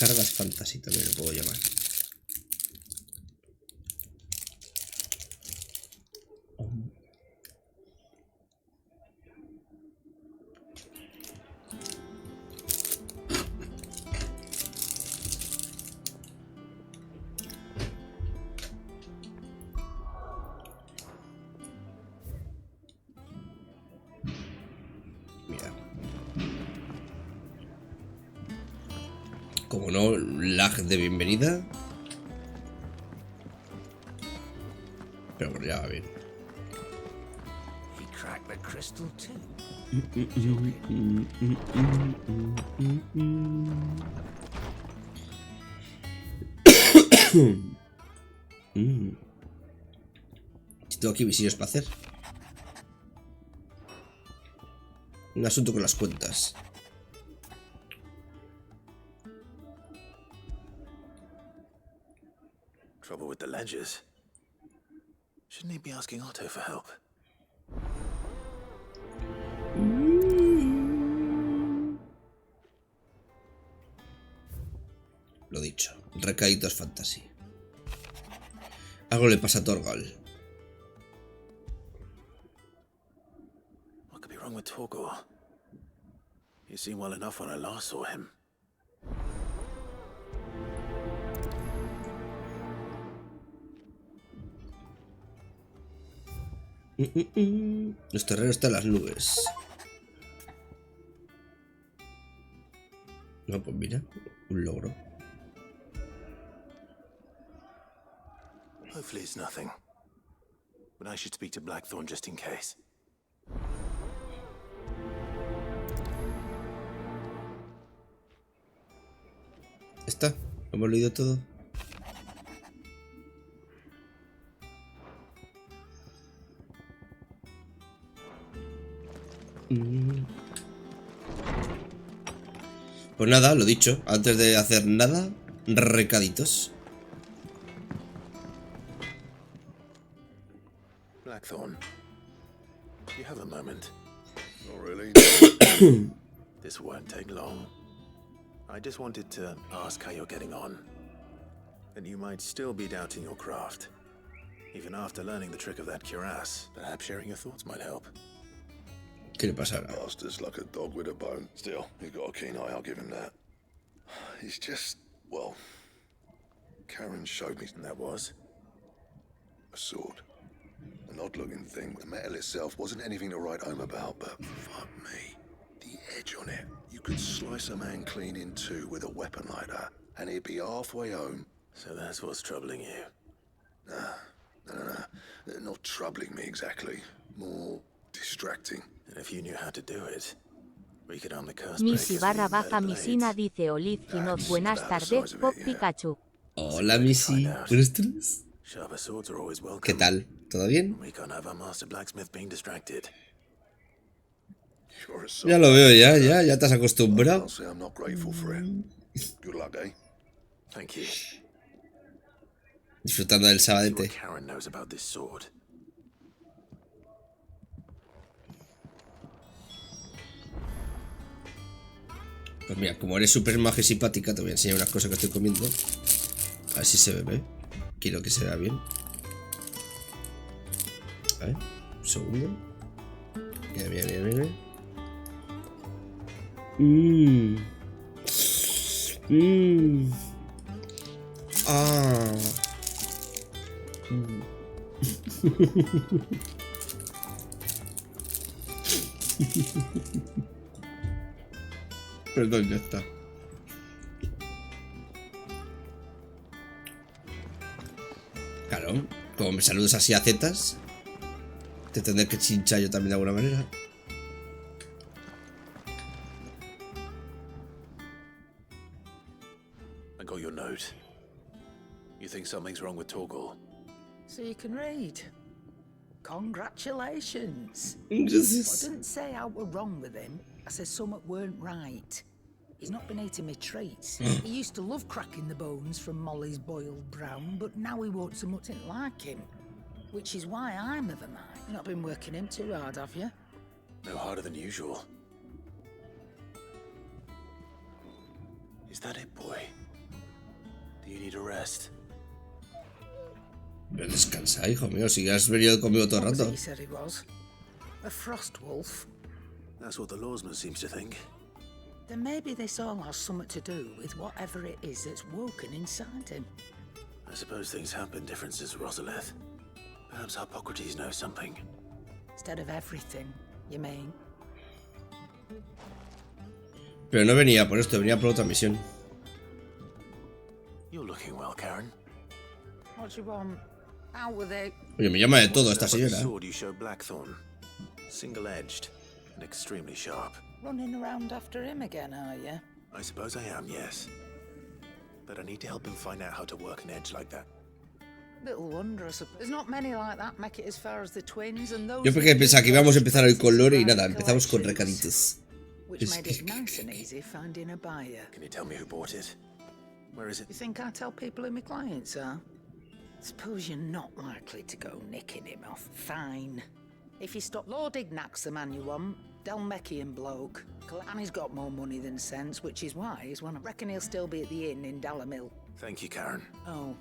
descargas fantasy, también lo puedo llamar. Como no, lag de bienvenida. Pero bueno, ya va bien. Tengo aquí visibles para hacer. Un asunto con las cuentas. Trouble with the ledgers. Shouldn't he be asking Otto for help? Lo dicho, Recaditis fantasy. Algo le pasa a Torgal. What could be wrong with Torgal? He seemed well enough when I last saw him. Los terreros están en las nubes. No, pues mira, un logro. Hopefully it's nothing. But I should speak to Blackthorn just in case. ¿Está? ¿Lo hemos leído todo? Pues nada, lo dicho, antes de hacer nada, recaditos. Blackthorn, you have a moment? Not really. This won't take long. I just wanted to ask how you're getting on. And you might still be doubting your craft. Even after learning the trick of that cuirass, perhaps sharing your thoughts might help. ¿Qué le pasará? Bastard's like a dog with a bone. Still, he's got a keen eye, I'll give him that. He's just, well, Karen showed me. And that was? A sword. An odd-looking thing. The metal itself wasn't anything to write home about, but fuck me. The edge on it. You could slice a man clean in two with a weapon like that, and he'd be halfway home. So that's what's troubling you? No. Not troubling me exactly. More distracting. And if you knew how to do it, we could arm the curse Missy breakers // with better Misina blades. dice Olivkinov buenas tardes Pop Pikachu. Hola Missy, ¿buenas? Sharper swords are always welcome. ¿Qué tal? ¿Todo bien? We can't have our master blacksmith being distracted. Sure as Ya lo veo, ya te has acostumbrado. I'll say I'm not grateful for it. Good luck, eh? Thank you. Disfrutando del See what sabadete. Karen knows about this sword. Pues mira, como eres súper maja y simpática, te voy a enseñar unas cosas que estoy comiendo. A ver si se ve, ¿eh? Quiero que se vea bien. A ver, un segundo. Mira. Ah. Perdón, ya está. Claro, como me saludas así a zetas, te tendré que chinchar yo también de alguna manera. I got your note. You think something's wrong with Torgal? So you can read. Congratulations. I didn't say how we're wrong with him. I said something weren't right. He's not been eating me treats. He used to love cracking the bones from Molly's boiled brown, but now he won't so much like him. Which is why I'm of a mind. You've not been working him too hard, have you? No harder than usual. Is that it, boy? Do you need a rest? Pero descansa, hijo mío, si has venido conmigo todo el What was it rato. you said it was? A frost wolf? That's what the lawsman seems to think. Then maybe this all has something to do with whatever it is that's woken inside him. I suppose things have been different since Rosalith. Perhaps Hippocrates knows something. Instead of everything, you mean? Pero no venía por esto, venía por otra misión. You're looking well, Karen. What do you want? Out with it. Oye, me llama de todo esta That about the señora. sword you showed Blackthorn. Single-edged and extremely sharp. Running around after him again, are you? I suppose I am, yes. But I need to help him find out how to work an edge like that. Little wonder, I suppose. There's not many like that make it as far as the twins and those. Yo porque pensaba que íbamos a empezar hoy con Lore y nada, empezamos con Recaditis. Which made it nice and easy finding a buyer. Can you tell me who bought it? Where is it? You think I tell people who my clients are? Suppose you're not likely to go nicking him off. Fine. If you stop, Lord Ignac's the man you want. Dhalmekian bloke. And he's got more money than sense, which is why he's one. I reckon he'll still be at the inn in Dalamil. Thank you, Karen. Oh.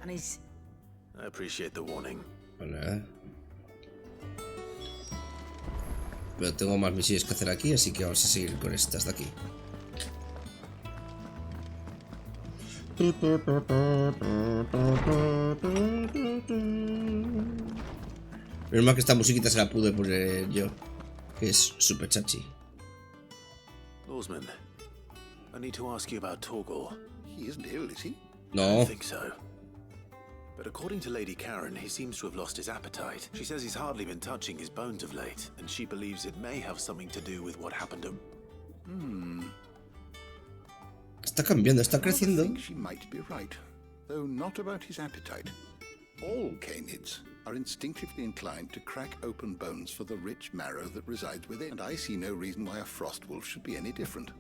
And he's... I appreciate the warning. Vale. Pero tengo más misiones que hacer aquí, así que vamos a seguir con estas de aquí. Menos mal que esta musiquita se la pude poner yo, que es super chachi. Lawsman, I need to ask you about Torgal. He isn't ill, is he? I No, think so. But according to Lady Karen, he seems to have lost his appetite. She says he's hardly been touching his bones of late, and she believes it may have something to do with what happened to... está cambiando, está I creciendo. think she might be right, though not about his appetite. All canids are instinctively inclined to crack open bones for the rich marrow that resides within, and I see no reason why a frost wolf should be any different.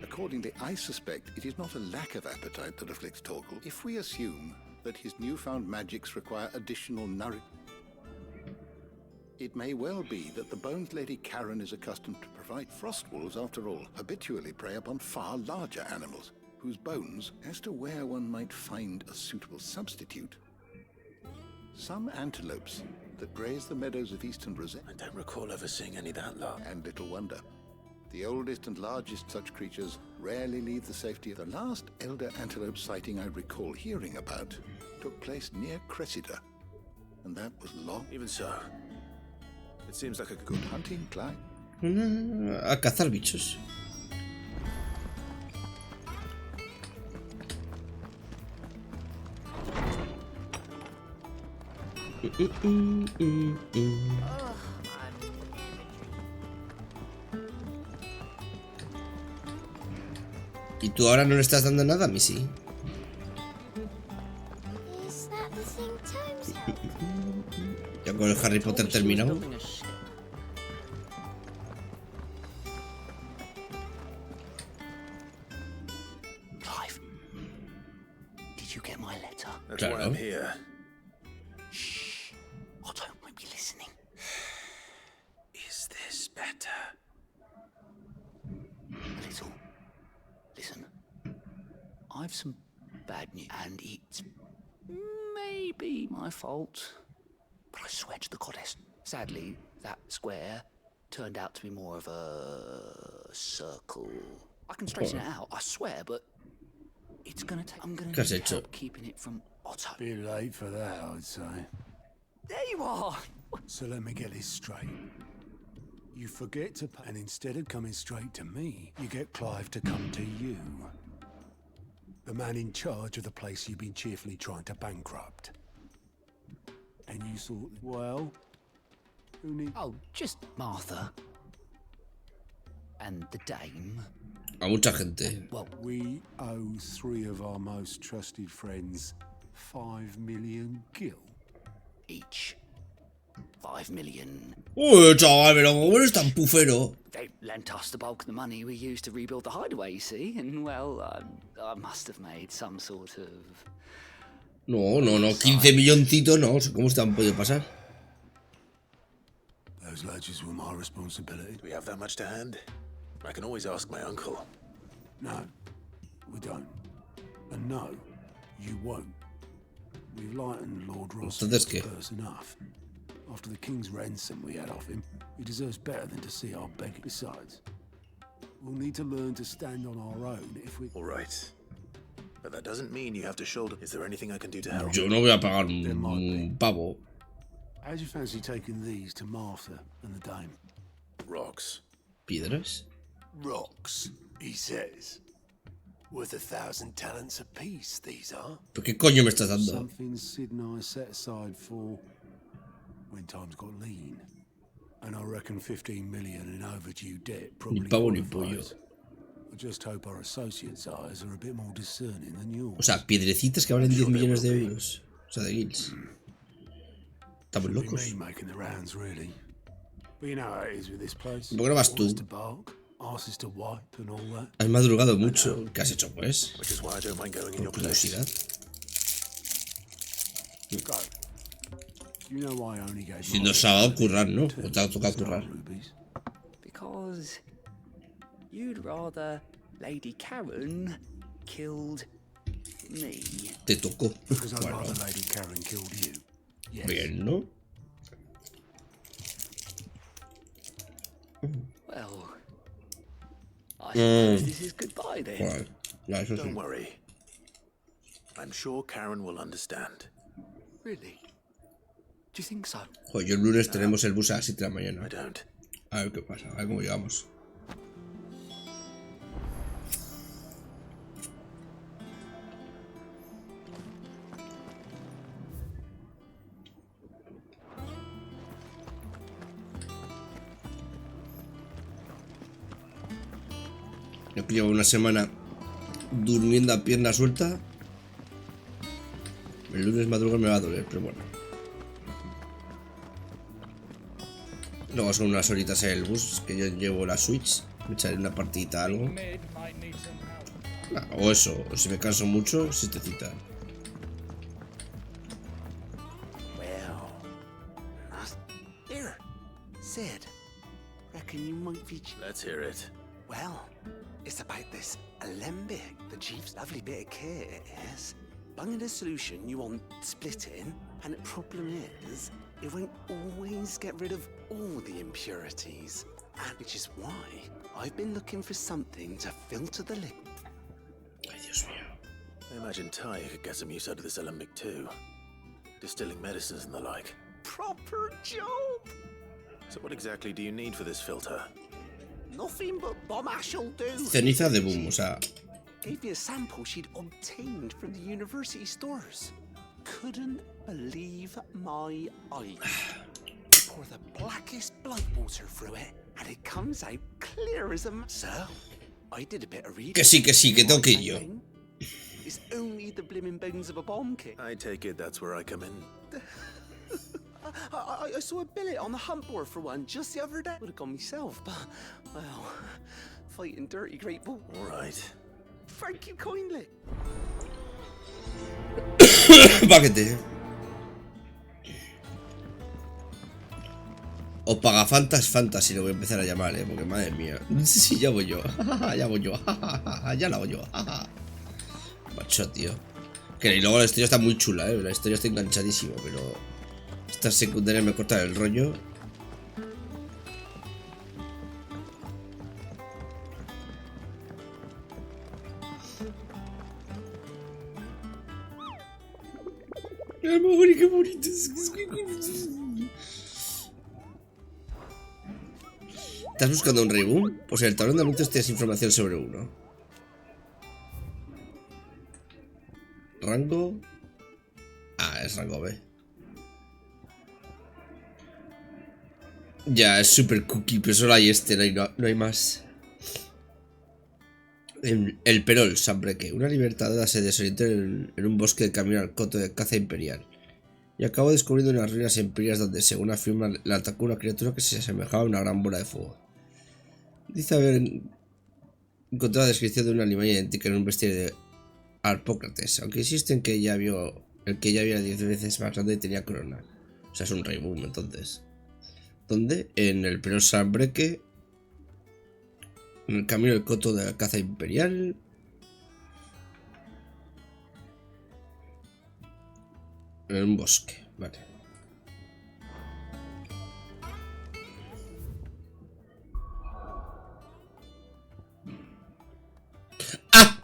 Accordingly, I suspect it is not a lack of appetite that afflicts Torgal. If we assume that his newfound magics require additional nourishment, it may well be that the bones Lady Karen is accustomed to provide. Frost wolves, after all, habitually prey upon far larger animals, whose bones, as to where one might find a suitable substitute. Some antelopes that graze the meadows of eastern Brazil, I don't recall ever seeing any that large. and little wonder. The oldest and largest such creatures rarely leave the safety of the last elder antelope sighting I recall hearing about took place near Cressida, and that was long. Even so, it seems like a Good hunting, Clyde. A cazar bichos. ¿Y tú ahora no le estás dando nada, Missy? Is that the thing Tomes helped? Ya con el Harry Potter terminado. Clive, did you get my letter? That's why I'm here. Shh. Otto won't be listening. Is this better? A little. Listen, I've some bad news, and it's maybe my fault, but I swear to the goddess. Sadly, that square turned out to be more of a circle. I can straighten it out, I swear, but it's gonna take. I'm gonna ¿Qué has need hecho? help keeping it from Otto. Bit late for that, I'd say. There you are. So let me get this straight. You forget to pay, and instead of coming straight to me, you get Clive to come to you. The man in charge of the place you've been cheerfully trying to bankrupt. And you thought, well, who need... Oh, just Martha. And the dame. A mucha gente. Well, We owe 3 of our most trusted friends 5 million gil. each. 5 million. Uy, chaval, pero como eres tan pufero. They lent us the bulk of the money we used to rebuild the hideaway, you see? And, well, I must have made some sort of... No, 15 milloncitos no, ¿cómo se han podido pasar? Those ledgers were my responsibility. Do we have that much to hand? I can always ask my uncle. No, we don't. And no, you won't. We've lightened Lord Ross's Entonces, ¿qué? purse enough. After the king's ransom we had off him, he deserves better than to see our begging. Besides, we'll need to learn to stand on our own if we... All right. But that doesn't mean you have to shoulder. Is there anything I can do to help? Yo no voy a pagar un pavo. How'd you fancy taking these to Martha and the dame? Rocks. ¿Piedras? Rocks, he says. Worth 1,000 talents apiece, these are. ¿Pero qué coño me estás dando? Something Sid and I set aside for when times got lean. And I reckon 15 million in overdue debt probably Ni pavo ni qualifies. pollo. I just hope our associates' eyes are a bit more discerning than yours. O sea, piedrecitas que valen 10 millones de euros. O sea, de guilds. Estamos Should be locos. me making the rounds, really. But you know how it is with this place. ¿Por qué no vas tú? Orders to bark, asses to wipe, and all that. Has madrugado mucho. ¿Qué has hecho, pues? Which is why I don't mind going in Por your place. curiosidad. Go. You know why I only gave Si my no sábado, currar, ¿no? O te ha tocado currar. rubies. Because you'd rather Lady Karen killed me. Te tocó. Because I'd Bueno, rather Lady Karen killed you. Yes. bien, ¿no? Well, I suppose this is goodbye then. Joder. Ya, eso sí. Don't worry. I'm sure Karen will understand. Really? Do you think so? Joder, yo el lunes tenemos el bus a las 7 de la I mañana. don't. A ver qué pasa, a ver cómo llegamos. Yo que llevo una semana durmiendo a pierna suelta. El lunes madrugar me va a doler, pero bueno. Luego son unas horitas en el bus, que yo llevo la Switch. Me echaré una partidita algo. O eso, o si me canso mucho, siestecita. Well, here, Sid. Reckon you might be. Let's hear it. Well, it's about this alembic, the chief's lovely bit of kit it is. Bunging a solution you want splitting, and the problem is, it won't always get rid of all the impurities. And which is why I've been looking for something to filter the liquid. Ay, Dios mío. I imagine Ty could get some use out of this alembic too. Distilling medicines and the like. Proper job! So what exactly do you need for this filter? Nothing but bomb ash'll do. Ceniza de boom, o sea. Gave me a sample she'd obtained from the university stores. Couldn't believe my eyes. Pour the blackest blood water through it, and it comes out clear as a So, I did a bit of reading. Que sí, que tengo que ir yo. It's only the blimmin' bones of a bomb kit. I take it that's where I come in. I saw a billet on the hunt board for one just the other day. Would have gone myself, but, well, fighting dirty great ball. All right. Thank you kindly. Paquete. O Pagafantas Fantasy lo voy a empezar a llamar, porque madre mía. Sí, ya voy yo. Ya voy yo. Ya la hago yo. Macho, tío. Que y luego la historia está muy chula, la historia está enganchadísima, pero estas secundarias me cortan el rollo. Qué bonito. ¿Estás buscando un reboot? Pues en el tablón de anuncios tienes información sobre uno. Rango. Ah, es rango B. Ya, es super cookie, pero solo hay este, no hay más. El Perol, Sambreque. Una libertadora se desorientó en un bosque de camino al coto de caza imperial. Y acabó descubriendo unas ruinas imperiales donde, según afirma, la atacó una criatura que se asemejaba a una gran bola de fuego. Dice haber encontrado la descripción de una animal idéntica en un bestiario de Arpócrates, aunque insiste en que el que ya había 10 veces más grande y tenía corona. O sea, es un rey boom, entonces. ¿Dónde? En el Perol Sambreque. En el camino del coto de la caza imperial. En un bosque, vale. ¡Ah!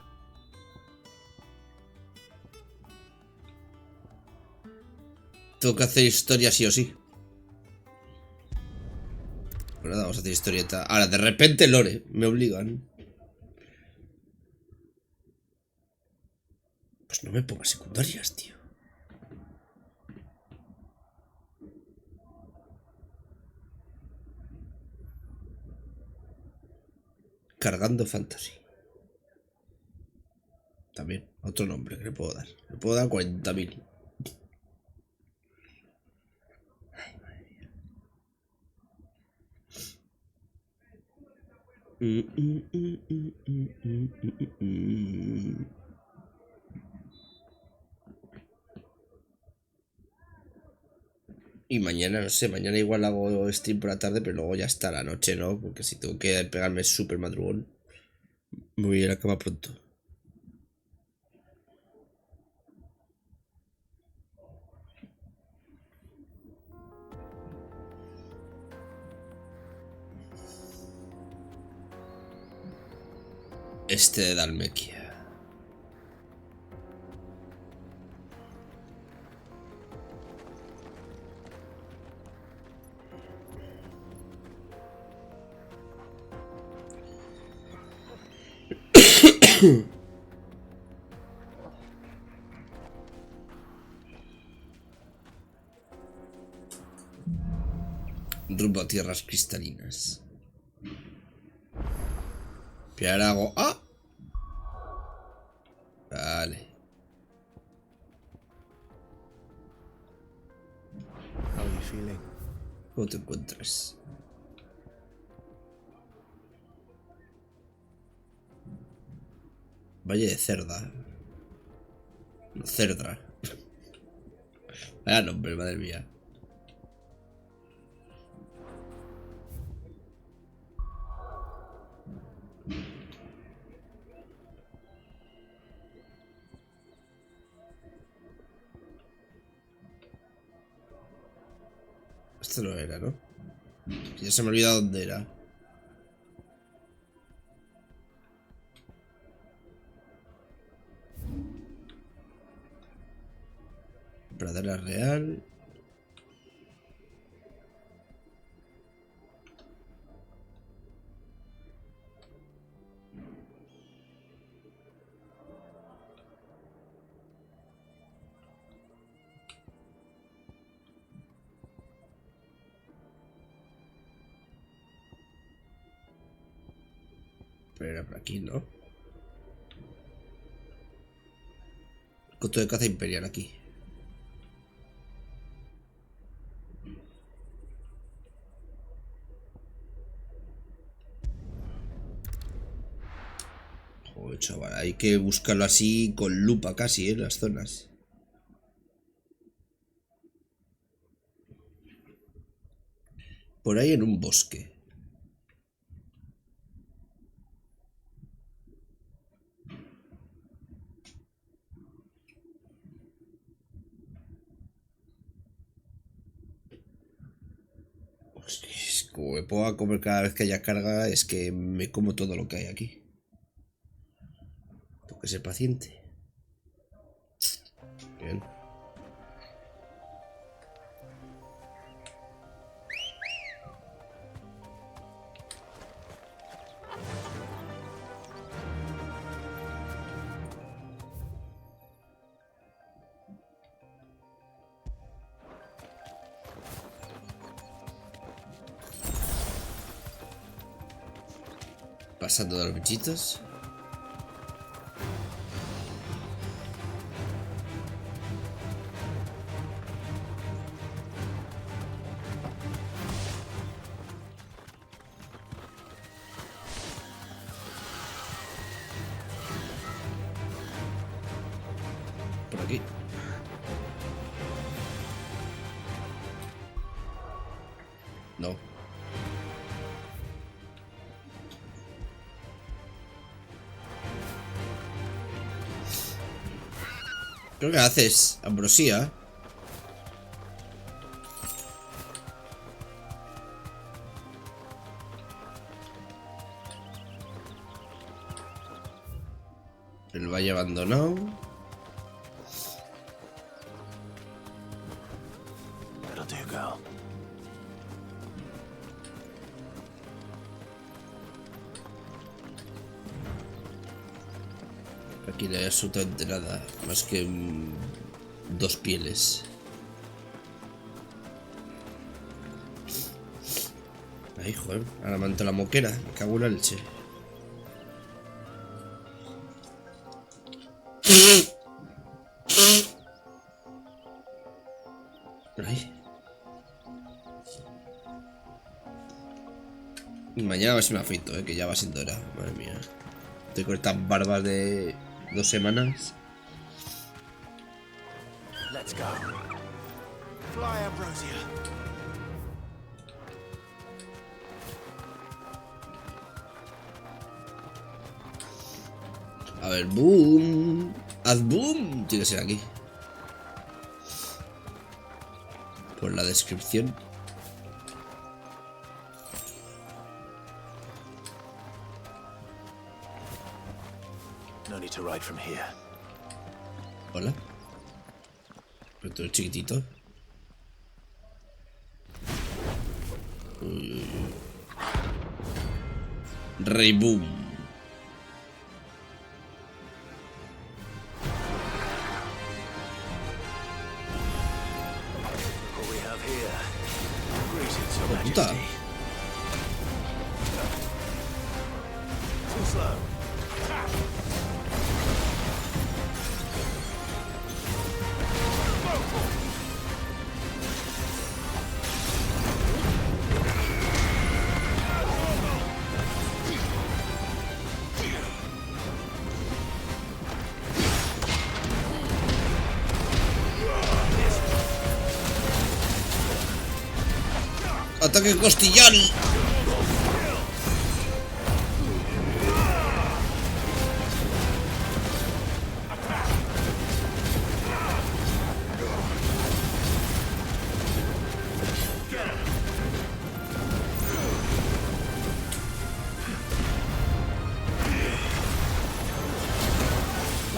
Tengo que hacer historia sí o sí. Pues nada, vamos a hacer historieta. Ahora, de repente lore, me obligan. Pues no me pongas secundarias, tío. Cargando Fantasy. También, otro nombre que le puedo dar. Le puedo dar 40.000. Y mañana, no sé, mañana igual hago stream por la tarde, pero luego ya está la noche, ¿no? Porque si tengo que pegarme súper madrugón, me voy a ir a la cama pronto. Este de Dhalmekia. Rumbo a tierras cristalinas. Y ahora hago... ¡Ah! Vale. How are you feeling? ¿Cómo te encuentras? Valle de Cerda. No, Cerdra. Vaya nombre, madre mía. Esto no era, ¿no? Ya se me ha olvidado dónde era. Pradera Real. Pero era por aquí, ¿no? Coto de caza imperial aquí. Joder, chaval, hay que buscarlo así con lupa casi, las zonas. Por ahí en un bosque. Es como me pongo a comer cada vez que haya carga, es que me como todo lo que hay aquí. Tengo que ser paciente. Bien. Pasando de los bichitos. Por aquí. No. Creo que haces ambrosía. El valle abandonado. That'll do, girl. Aquí no hay absolutamente nada más que dos pieles. Ay, joder, ahora me la moquera, me cago en la leche. Ay. Y mañana a ver si me afeito, que ya va siendo hora, madre mía. Estoy con estas barbas de 2 semanas. Let's go. Fly, Ambrosia. A ver, boom. Haz boom. Tiene que ser aquí. Por la descripción. No need to ride from here. Hola. Pero tú eres chiquitito. Uy, uy, uy. Rey boom. What we have here. Greetings, Your Puta. Majesty. Too slow. Ataque costillal.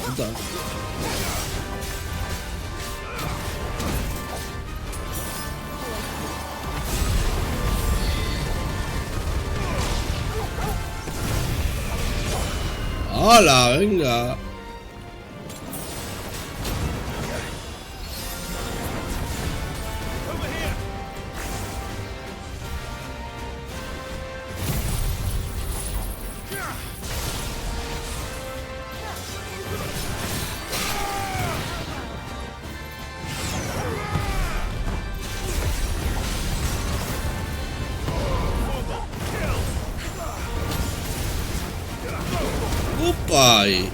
Puta. ¡Hala! Venga. ¡Ay!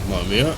Madre mía.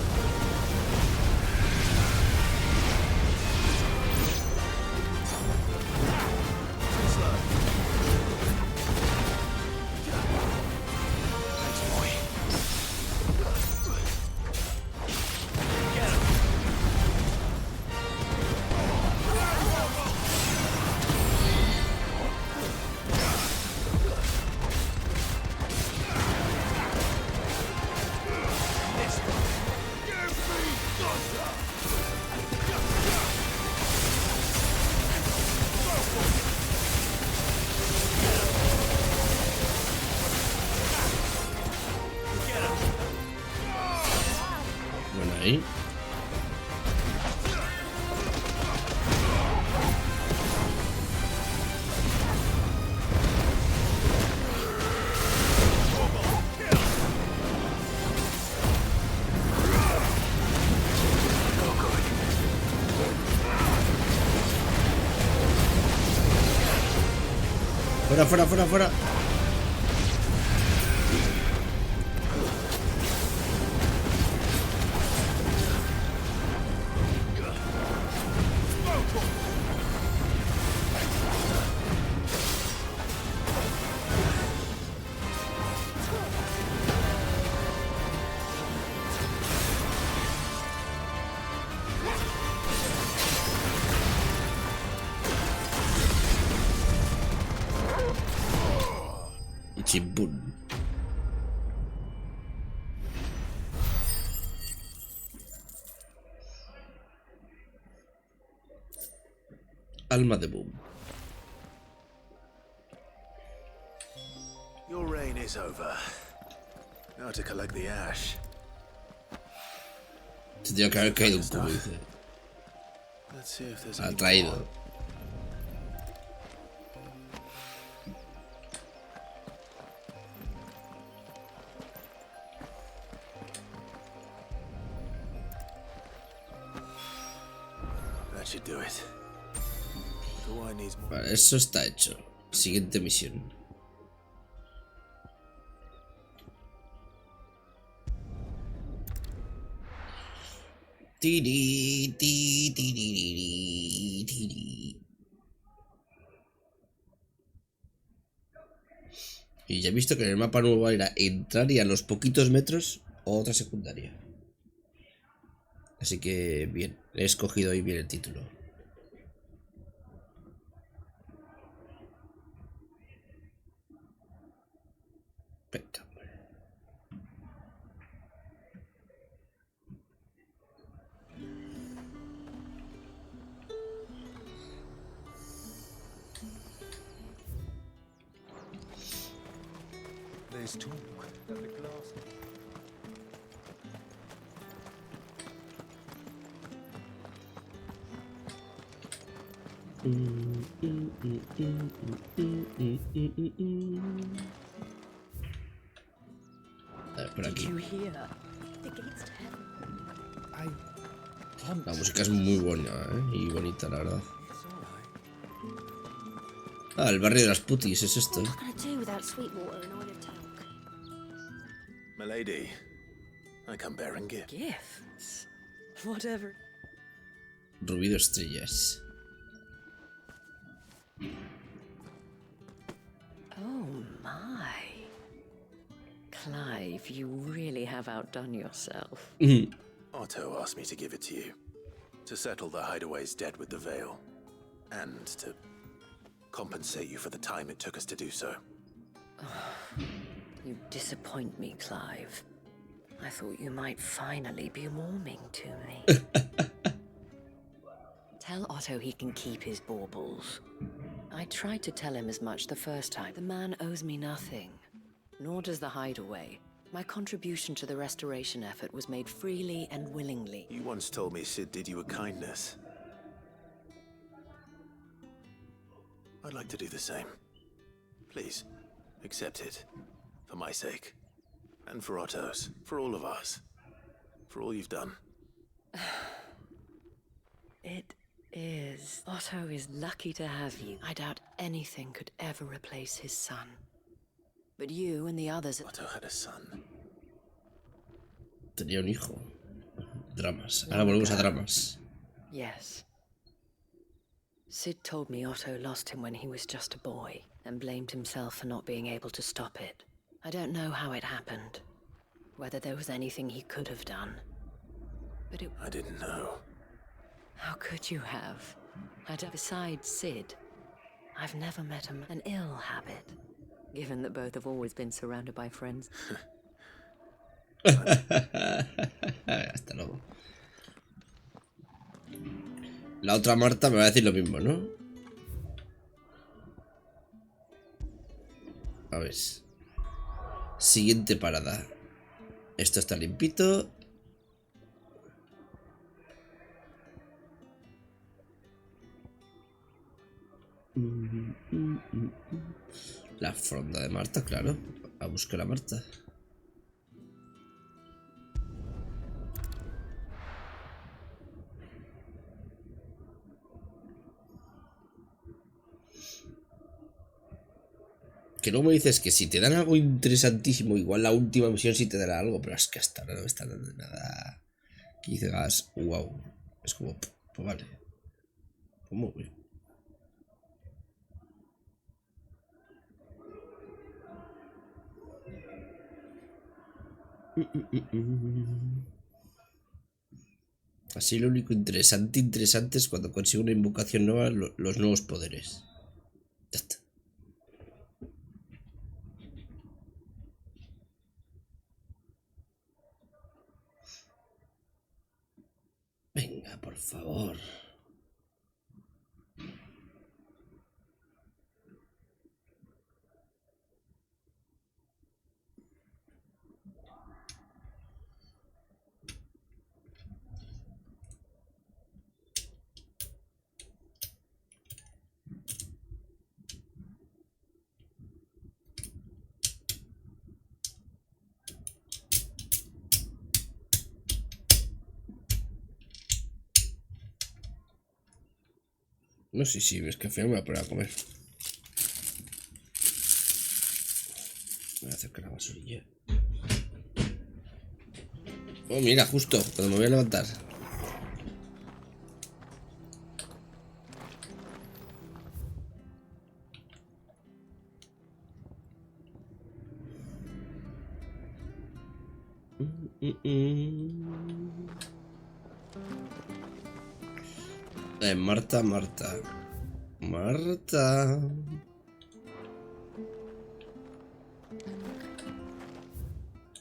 Bueno, ahí. Fuera, fuera, fuera, fuera. Chimpún. Alma de boom. Your reign is over. Now to collect the ash. Tendría que haber caído un cubo, dice. Let's see if there's Ha any traído. more. That should do it. The wine needs more. Vale, eso está hecho. Siguiente misión. Tiri, ti, tiri, tiri. Y ya he visto que en el mapa nuevo era entrar y a los poquitos metros otra secundaria. Así que bien, he escogido hoy bien el título. Venga. There's talk that the glass. A ver, por aquí. The gates to heaven. La música es muy buena, y bonita, la verdad. Ah, el barrio de las putis es esto. What can I do without Sweetwater and oil of talc? Milady, I come bearing gifts. Gifts? Whatever. Rubido estrellas. Oh my. Clive, you really have outdone yourself. Otto asked me to give it to you. To settle the hideaway's debt with the Veil. And to compensate you for the time it took us to do so. You disappoint me, Clive. I thought you might finally be warming to me. Tell Otto he can keep his baubles. I tried to tell him as much the first time. The man owes me nothing. Nor does the hideaway. My contribution to the restoration effort was made freely and willingly. You once told me Sid did you a kindness. I'd like to do the same. Please, accept it. For my sake. And for Otto's. For all of us. For all you've done. It is. Otto is lucky to have you. I doubt anything could ever replace his son. But you and the others... Otto had a son. Tenía un hijo. Dramas. Ahora volvemos a dramas. Yes. Sid told me Otto lost him when he was just a boy, and blamed himself for not being able to stop it. I don't know how it happened. Whether there was anything he could have done. But it... I didn't know. How could you have? Besides Sid, I've never met an ill habit. Given that both have always been surrounded by friends. Hasta luego. La otra Marta me va a decir lo mismo, ¿no? A ver. Siguiente parada. Esto está limpito. La fronda de Marta, claro. A buscar a Marta. Que luego me dices que si te dan algo interesantísimo, igual la última misión sí te dará algo, pero es que hasta ahora no me está dando nada que digas, wow. Es como, pues vale. Pues muy bien. Así lo único interesante es cuando consigo una invocación nueva, los nuevos poderes. Ya está. Venga, por favor. No, sí, es que al final me voy a poner a comer. Me voy a acercar a la basurilla. Oh, mira, justo cuando me voy a levantar. Marta.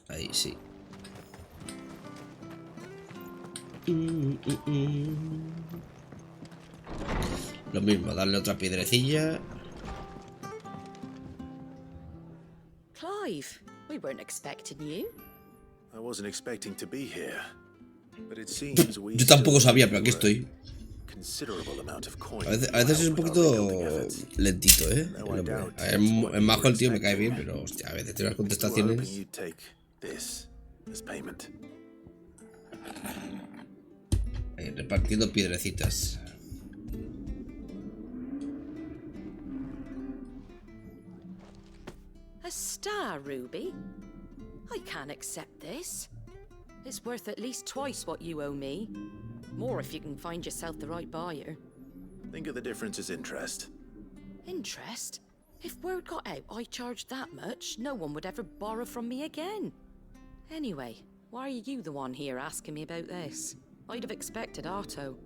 Ahí sí. Lo mismo, darle otra piedrecilla. Clive, we weren't expecting you. I wasn't expecting to be here, but it seems we Yo tampoco still sabía, pero aquí estoy. considerable amount of coin. A veces es un poquito lentito, ¿eh? El hombre. Es majo el tío, me cae bien, pero hostia, a veces tiene unas contestaciones. Repartiendo piedrecitas. A star, Ruby? I can't accept this. It's worth at least twice what you owe me. More if you can find yourself the right buyer. Think of the difference as interest. Interest? If word got out I charged that much, no one would ever borrow from me again. Anyway, why are you the one here asking me about this? I'd have expected Otto.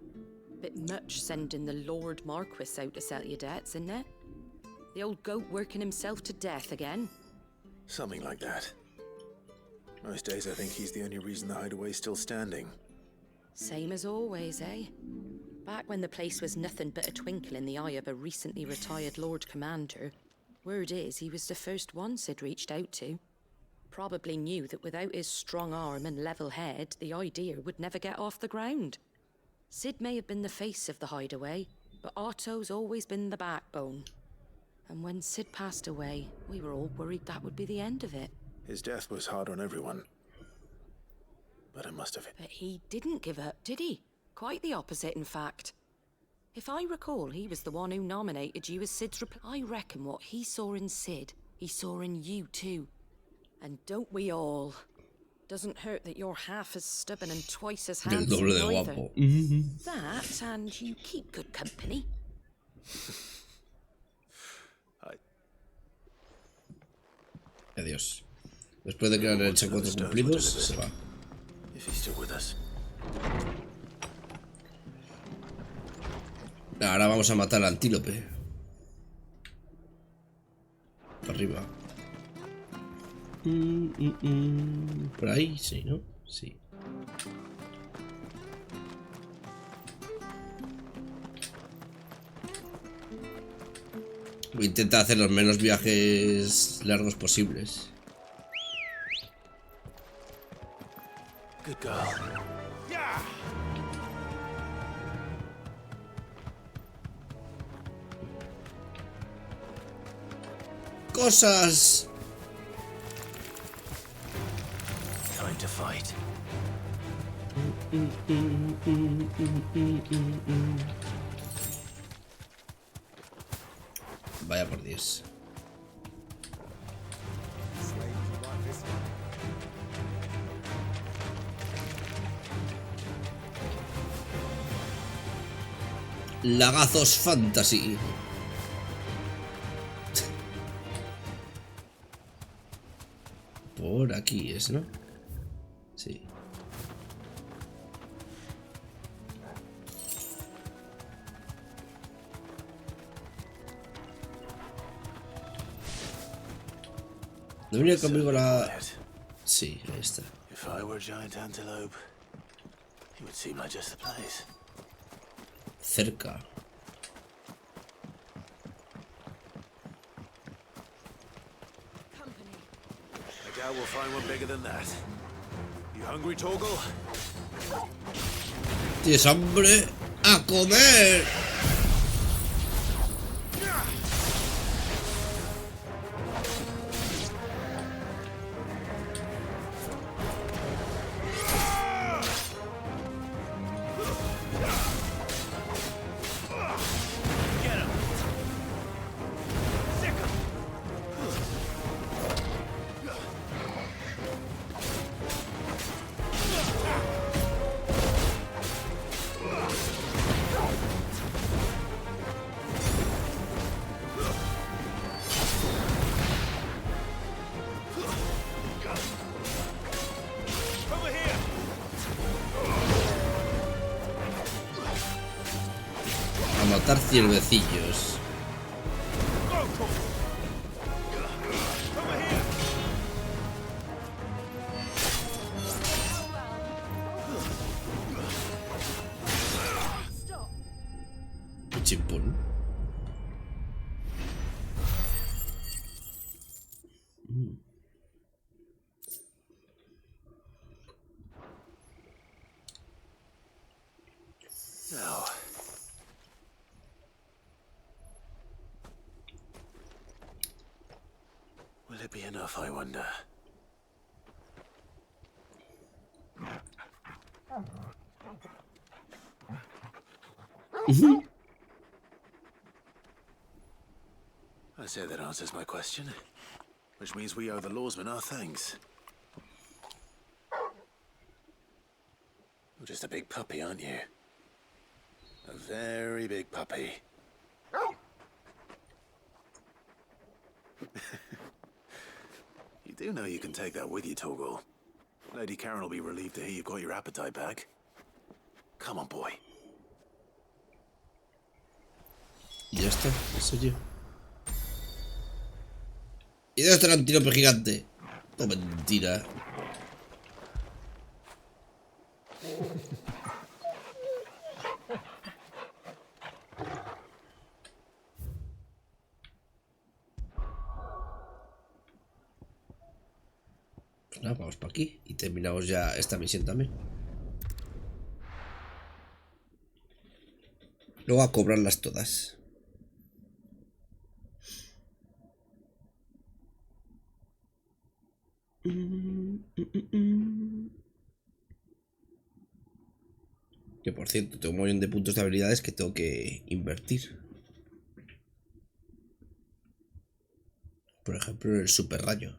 Bit much sending the Lord Marquis out to settle your debts, isn't it? The old goat working himself to death again? Something like that. Most days I think he's the only reason the hideaway's still standing. Same as always, eh? Back when the place was nothing but a twinkle in the eye of a recently retired Lord Commander, word is he was the first one Sid reached out to. Probably knew that without his strong arm and level head, the idea would never get off the ground. Sid may have been the face of the hideaway, but Otto's always been the backbone. And when Sid passed away, we were all worried that would be the end of it. His death was hard on everyone. But it must have... But he didn't give up, did he? Quite the opposite, in fact. If I recall, he was the one who nominated you as Sid's I reckon what he saw in Sid, he saw in you too. And don't we all? Doesn't hurt that you're half as stubborn and twice as handsome either. That, and you keep good company. Adiós. Después de crear el check-4 cumplidos, se va. Ahora vamos a matar al antílope. Para arriba. Por ahí, sí, ¿no? Sí. Voy a intentar hacer los menos viajes largos posibles. Good girl. Cosas. Time to fight. Vaya por 10. Lagazos Fantasy. Por aquí es, ¿no? Sí. ¿No venía conmigo la...? Sí, ahí está. would seem like just the place. Cerca. I doubt we'll find one bigger than that. You hungry, Torgal? ¿Tienes hambre? ¡A comer! Matar ciervecillos. Chimpún. No. Will it be enough, I wonder? I say that answers my question. Which means we owe the lawsman our thanks. You're just a big puppy, aren't you? A very big puppy. You do know you can take that with you, Torgal. Lady Karen will be relieved to hear you've got your appetite back. Come on, boy. Ya está, en serio. ¿Y dónde está el antílope gigante? No, mentira. Pues nada, vamos para aquí y terminamos ya esta misión también. Luego a cobrarlas todas. Que por cierto, tengo un montón de puntos de habilidades que tengo que invertir. Por ejemplo, el super rayo.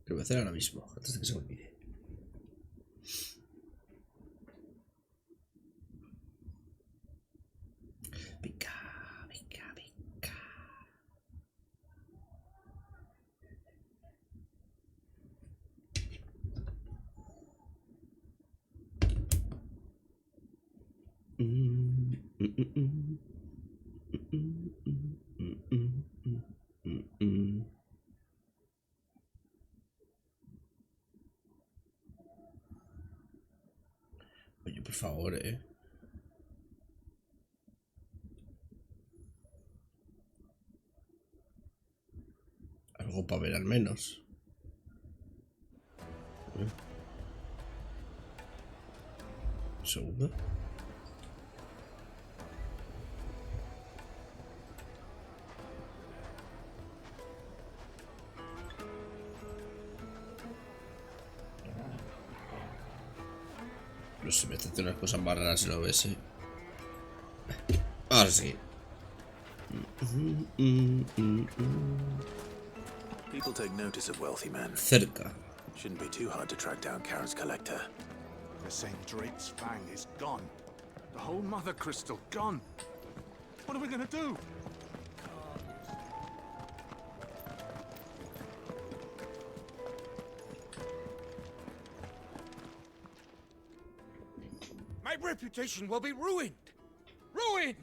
Lo voy a hacer ahora mismo, antes de que se me olvide. Pica, pica, pica. Oye, por favor, algo para ver al menos. Un segundo. No sé, me hace unas cosas más raras en OBS. Ahora sí. People take notice of wealthy men. Cerca. Shouldn't be too hard to track down Karen's collector. The St. Drake's Fang is gone. The whole Mother Crystal gone. What are we gonna do? My reputation will be ruined. Ruined!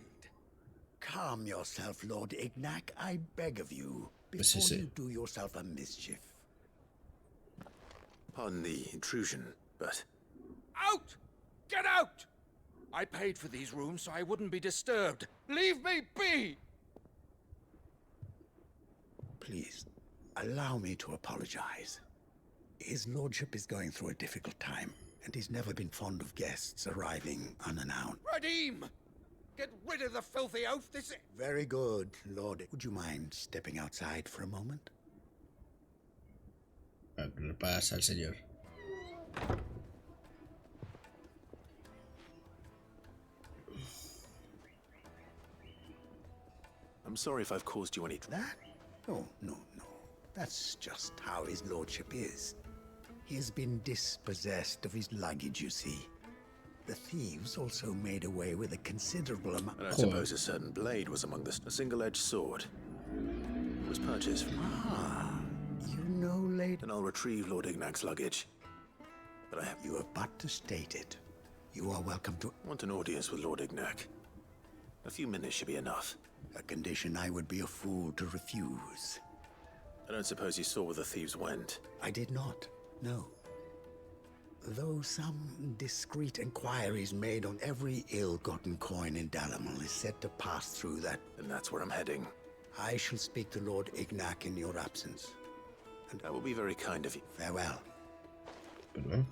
Carl. calm yourself, Lord Ignac, I beg of you, Pues before ese. you do yourself a mischief. Pardon the intrusion, but Out! Get out! I paid for these rooms so I wouldn't be disturbed. Leave me be! Please, allow me to apologize. His lordship is going through a difficult time, and he's never been fond of guests arriving unannounced. Radim! Get rid of the filthy oaf. This is... Very good, Lord. Would you mind stepping outside for a moment? ¿Qué le pasa al señor? I'm sorry if I've caused you any trouble. That? Oh, no. That's just how his lordship is. He has been dispossessed of his luggage, you see. The thieves also made away with a considerable amount. And I suppose a certain blade was among the... A single-edged sword. It was purchased from... You know, lady... Then I'll retrieve Lord Ignac's luggage. But I have... You have but to state it. You are welcome to... Want an audience with Lord Ignac. A few minutes should be enough. A condition I would be a fool to refuse. I don't suppose you saw where the thieves went. I did not, no. Though some discreet inquiries made on every ill-gotten coin in Dhalmekia is said to pass through that... And that's where I'm heading. I shall speak to Lord Ignac in your absence. And that will be very kind of you. Farewell. ¿Perdón?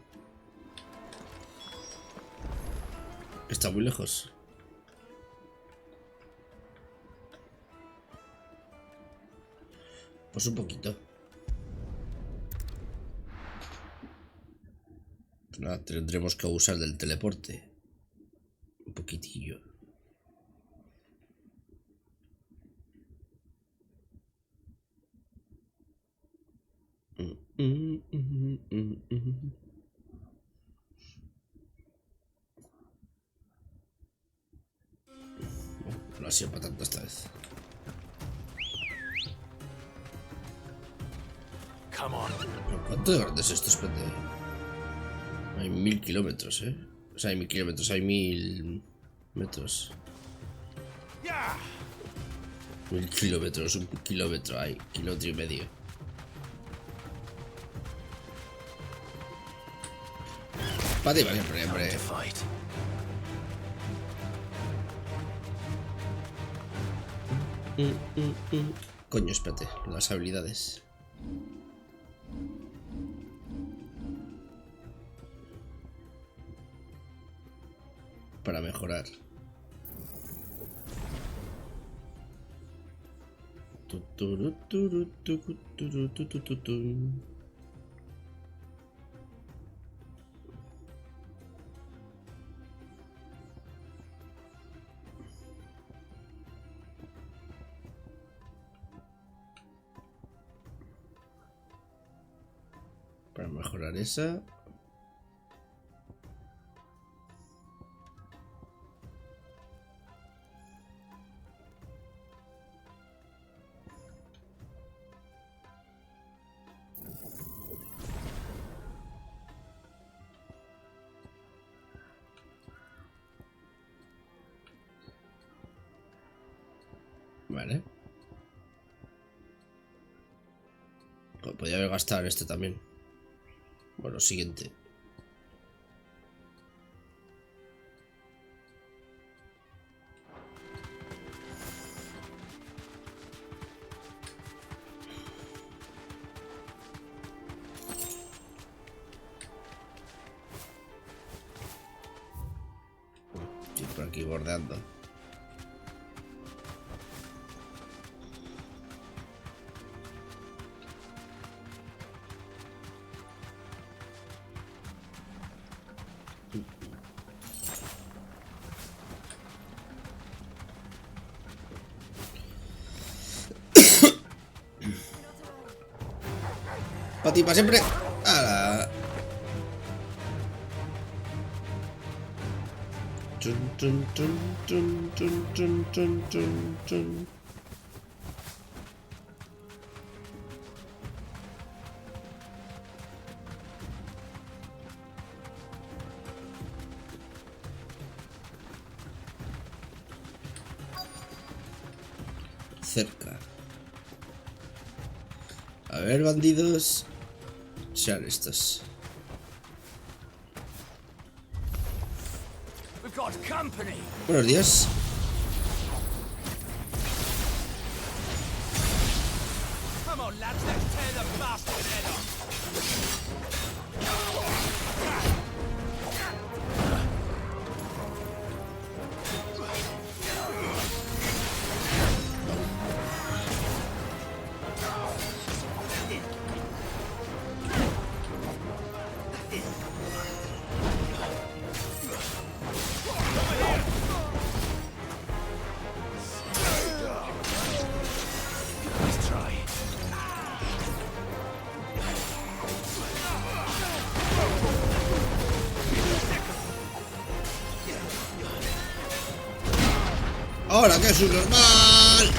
Está muy lejos. Pues un poquito. Pues nada, tendremos que usar del teleporte. Un poquitillo. No ha sido para tanto esta vez. ¿Cuánto de grande es esto? Espérate. Hay 1000 kilómetros, ¿eh? O sea, hay 1000 kilómetros, hay 1000 metros. 1000 kilómetros, un kilómetro hay, kilómetro y medio. Vale, hombre. Coño, espérate, las habilidades. Para mejorar. Para mejorar esa. Vale. Podría haber gastado en este también. Bueno, siguiente. Estoy por aquí bordeando. Para ti, para siempre. ¡Hala! Chun, chun, chun, chun, chun, chun, chun, chun, chun. cerca. A ver, bandidos. Sean estos. Buenos días. ¡Ahora que es un normal!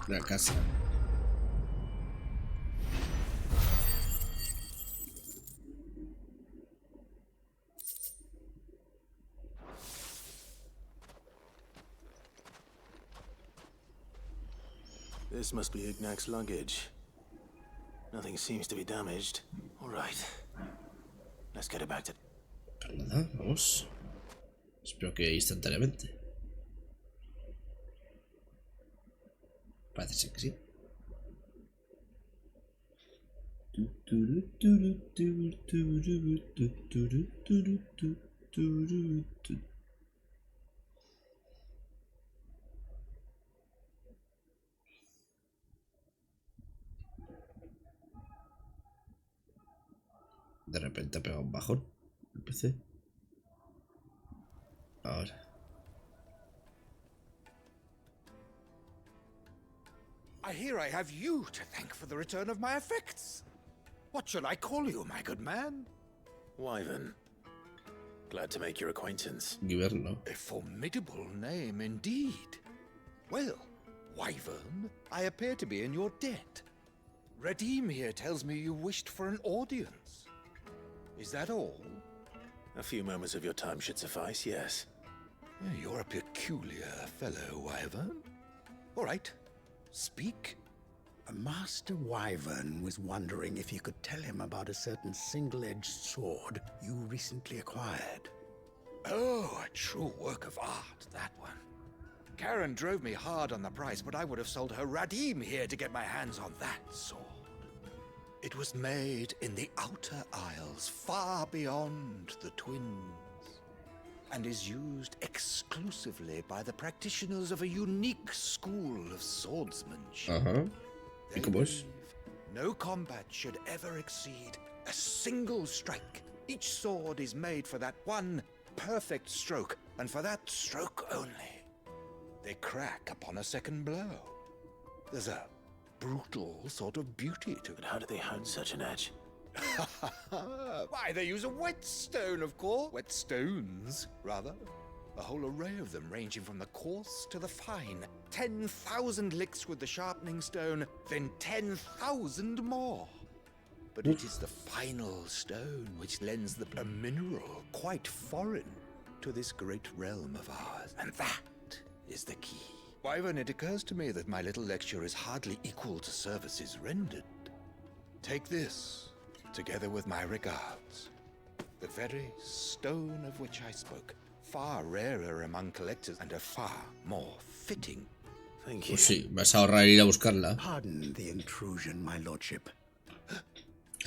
La casa. This must be Ignac's luggage. Nothing seems to be damaged. All right. Let's get it back to... Nada, vamos. Espero que instantáneamente. Parece que sí. De repente ha pegado un bajón. Empecé. Ahora. I hear I have you to thank for the return of my effects. What shall I call you, my good man? Wyvern. Glad to make your acquaintance. Giverno. A formidable name indeed. Well, Wyvern, I appear to be in your debt. Redeem here tells me you wished for an audience. Is that all? A few moments of your time should suffice, yes. You're a peculiar fellow, Wyvern. All right. Speak. Master Wyvern was wondering if you could tell him about a certain single-edged sword you recently acquired. Oh, a true work of art, that one. Karen drove me hard on the price, but I would have sold her Radim here to get my hands on that sword. It was made in the Outer Isles, far beyond the Twins, and is used exclusively by the practitioners of a unique school of swordsmanship. They believe no combat should ever exceed a single strike. Each sword is made for that one perfect stroke, and for that stroke only. They crack upon a second blow. There's a brutal sort of beauty to it. But how do they hone such an edge? Why, they use a whetstone, of course. Whetstones, rather. A whole array of them, ranging from the coarse to the fine. 10,000 licks with the sharpening stone, then 10,000 more. But it is the final stone which lends a mineral quite foreign to this great realm of ours. And that is the key. Wyvern, it occurs to me that my little lecture is hardly equal to services rendered. Take this together with my regards. The very stone of which I spoke, far rarer among collectors and a far more fitting. Thank you. Pues sí, vas a ahorrar ir a buscarla. Pardon the intrusion, my lordship.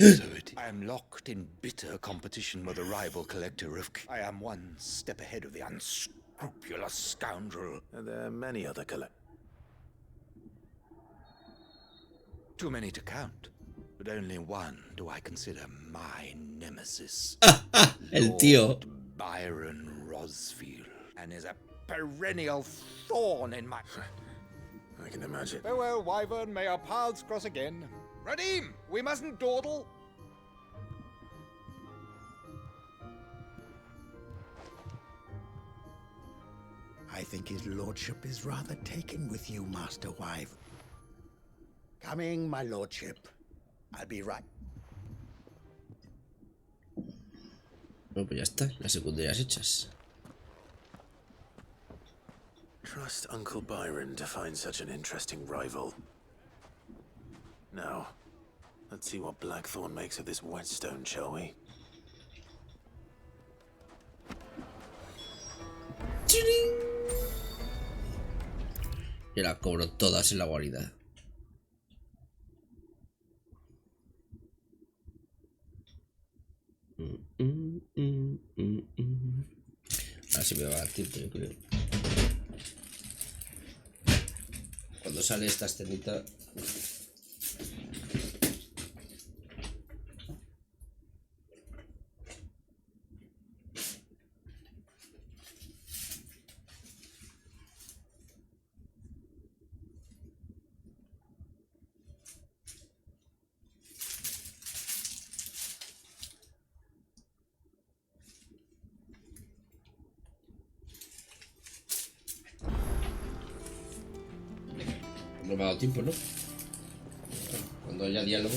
I am locked in bitter competition with a rival collector of... I am one step ahead of the unscrupulous scoundrel. Are there many other Too many to count, but only one do I consider my nemesis. El tío. Lord Byron Rosfield, and is a perennial thorn in my... I can imagine. Farewell, Wyvern, may our paths cross again. Radim, we mustn't dawdle. I think his lordship is rather taken with you, Master Wyvern. Coming, my lordship. I'll be right. Bueno, pues ya está, las secundarias hechas. Trust Uncle Byron to find such an interesting rival. Now, let's see what Blackthorn makes of this whetstone, shall we? Y la cobro todas en la guarida. Ahora sí me va a dar tiempo, yo creo. Cuando sale esta escenita. No me ha dado tiempo, ¿no? Cuando haya diálogo.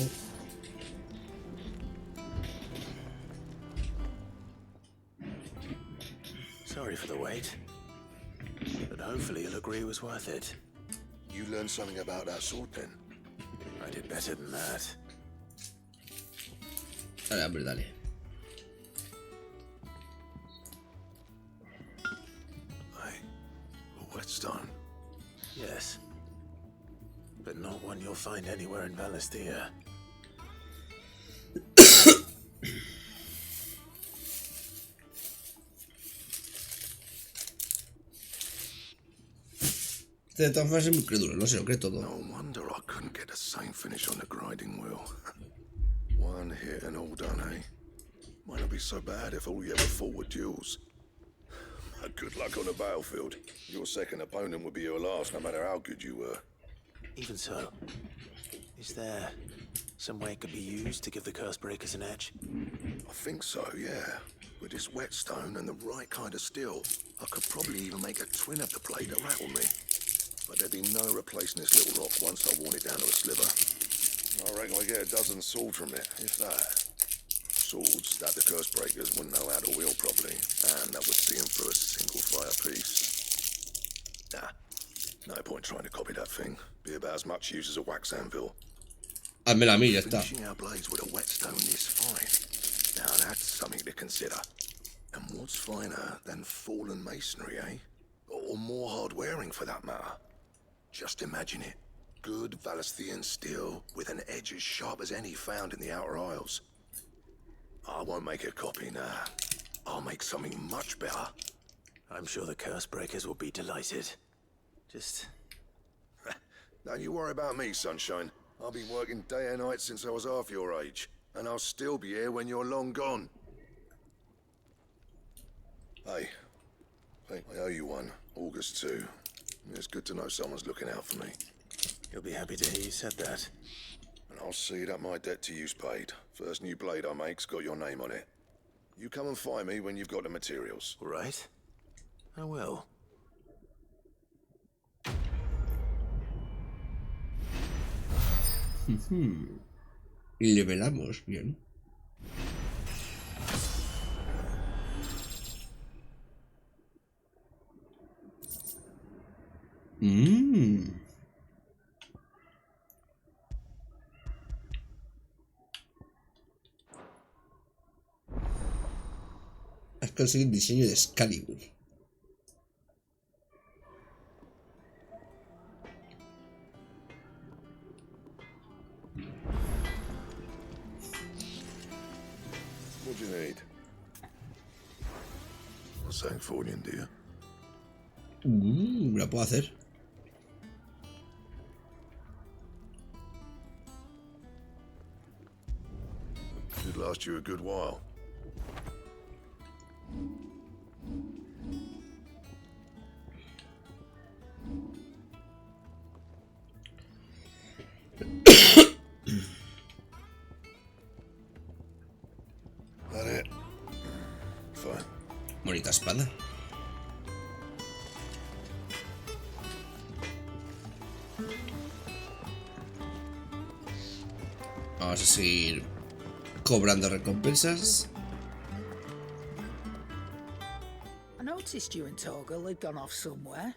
Sorry for the wait, but hopefully you'll agree it was worth it. You learned something about that sword then? I did better than that. Dale, hombre, dale. Hey, a whetstone. Yes, but not one you'll find anywhere in Valisthea. De todas formas es muy crédulo, no se lo cree todo. No wonder I couldn't get the same finish on the grinding wheel. One hit and all done, eh? Might not be so bad if all you ever fought were duels. Good luck on the battlefield. Your second opponent would be your last, no matter how good you were. Even so, is there some way it could be used to give the curse breakers an edge? I think so, yeah. With this whetstone and the right kind of steel, I could probably even make a twin of the blade that rattle me. But there'd be no replacing this little rock once I worn it down to a sliver. I reckon I get a dozen swords from it, if that. Swords that the curse breakers wouldn't know how to wield properly, and that would see them through a single fire piece. Nah, no point trying to copy that thing. Be about as much use as a wax anvil. Házmela a mí, ya está. Finishing our blades with a whetstone is fine. Now that's something to consider. And what's finer than fallen masonry, eh? Or more hard-wearing for that matter. Just imagine it. Good Valisthean steel with an edge as sharp as any found in the Outer Isles. I won't make a copy, nah. I'll make something much better. I'm sure the curse breakers will be delighted. Just... Don't you worry about me, sunshine. I've been working day and night since I was half your age. And I'll still be here when you're long gone. Hey, I owe you one. August 2. It's good to know someone's looking out for me. You'll be happy to hear you said that. And I'll see that my debt to you's paid. First new blade I make's got your name on it. You come and find me when you've got the materials. All right? I will. Y le velamos, bien. has conseguido el diseño de Excalibur. What do you need? What's something for you, dear? La puedo hacer. Should last you a good while. That it? Fine. Bonita espada. Vamos a seguir cobrando recompensas. I noticed you and Torgal had gone off somewhere.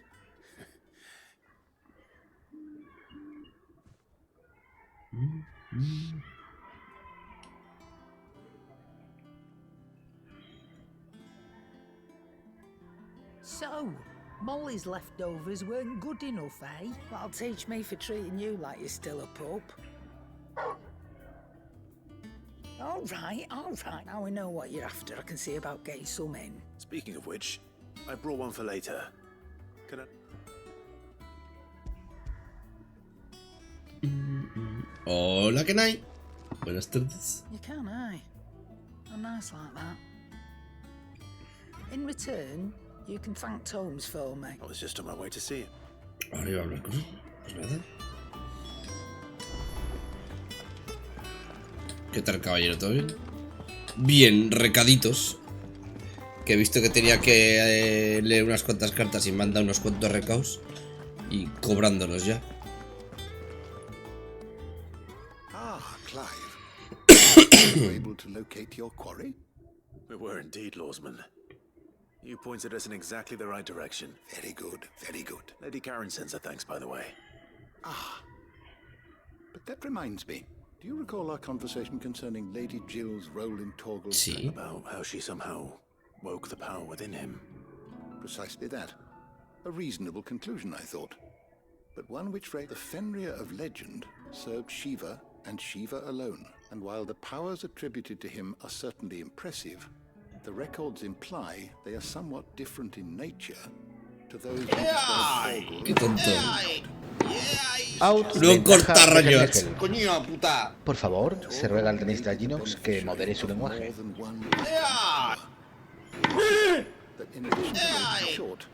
So, Molly's leftovers weren't good enough, eh? That'll teach me for treating you like you're still a pup. All right. Now we know what you're after. I can see about getting some in. Speaking of which, I brought one for later. Can I? Hola, ¿qué hay? Buenas tardes. You can, eh? I'm nice like that. In return, you can thank Tomes for me. I was just on my way to see him. Ahora iba a hablar con él. Pues nada. ¿Qué tal, caballero? ¿Todo bien? Bien, recaditos. Que he visto que tenía que leer unas cuantas cartas y manda unos cuantos recaos. Y cobrándolos ya. Ah, Clive. Were you able to locate your quarry? We were indeed, Lawsman. You pointed us in exactly the right direction. Very good, very good. Lady Karen sends her thanks, by the way. Ah. But that reminds me. Do you recall our conversation concerning Lady Jill's role in Torgal's... Sí. About how she somehow woke the power within him. Precisely that. A reasonable conclusion, I thought. But one which the Fenrir of legend served Shiva and Shiva alone. And while the powers attributed to him are certainly impressive, the records imply they are somewhat different in nature to those who describe ¡Qué tonto! Out No ventaja corta de rayos. Hegel. ¡Coño, puta! Por favor, se ruega al tenista Ginox que modere su lenguaje. that in addition to those short,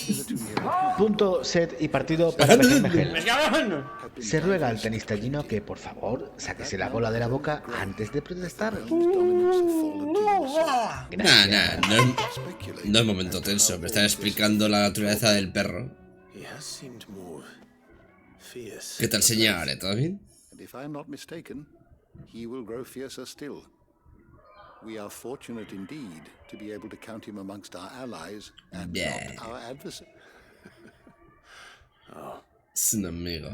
hitherto near at hand, Punto, set y partido para Hegel. Se ruega al tenista Gino que, por favor, sáquese la bola de la boca antes de protestar. dominance have fallen to your side. No es momento tenso. Me están explicando la naturaleza del perro. He has seemed more fierce. ¿Qué tal, señor? ¿Todo bien? And if I am not mistaken, he will grow fiercer still. We are fortunate indeed to be able to count him amongst our allies and not our adversaries. Es un amigo.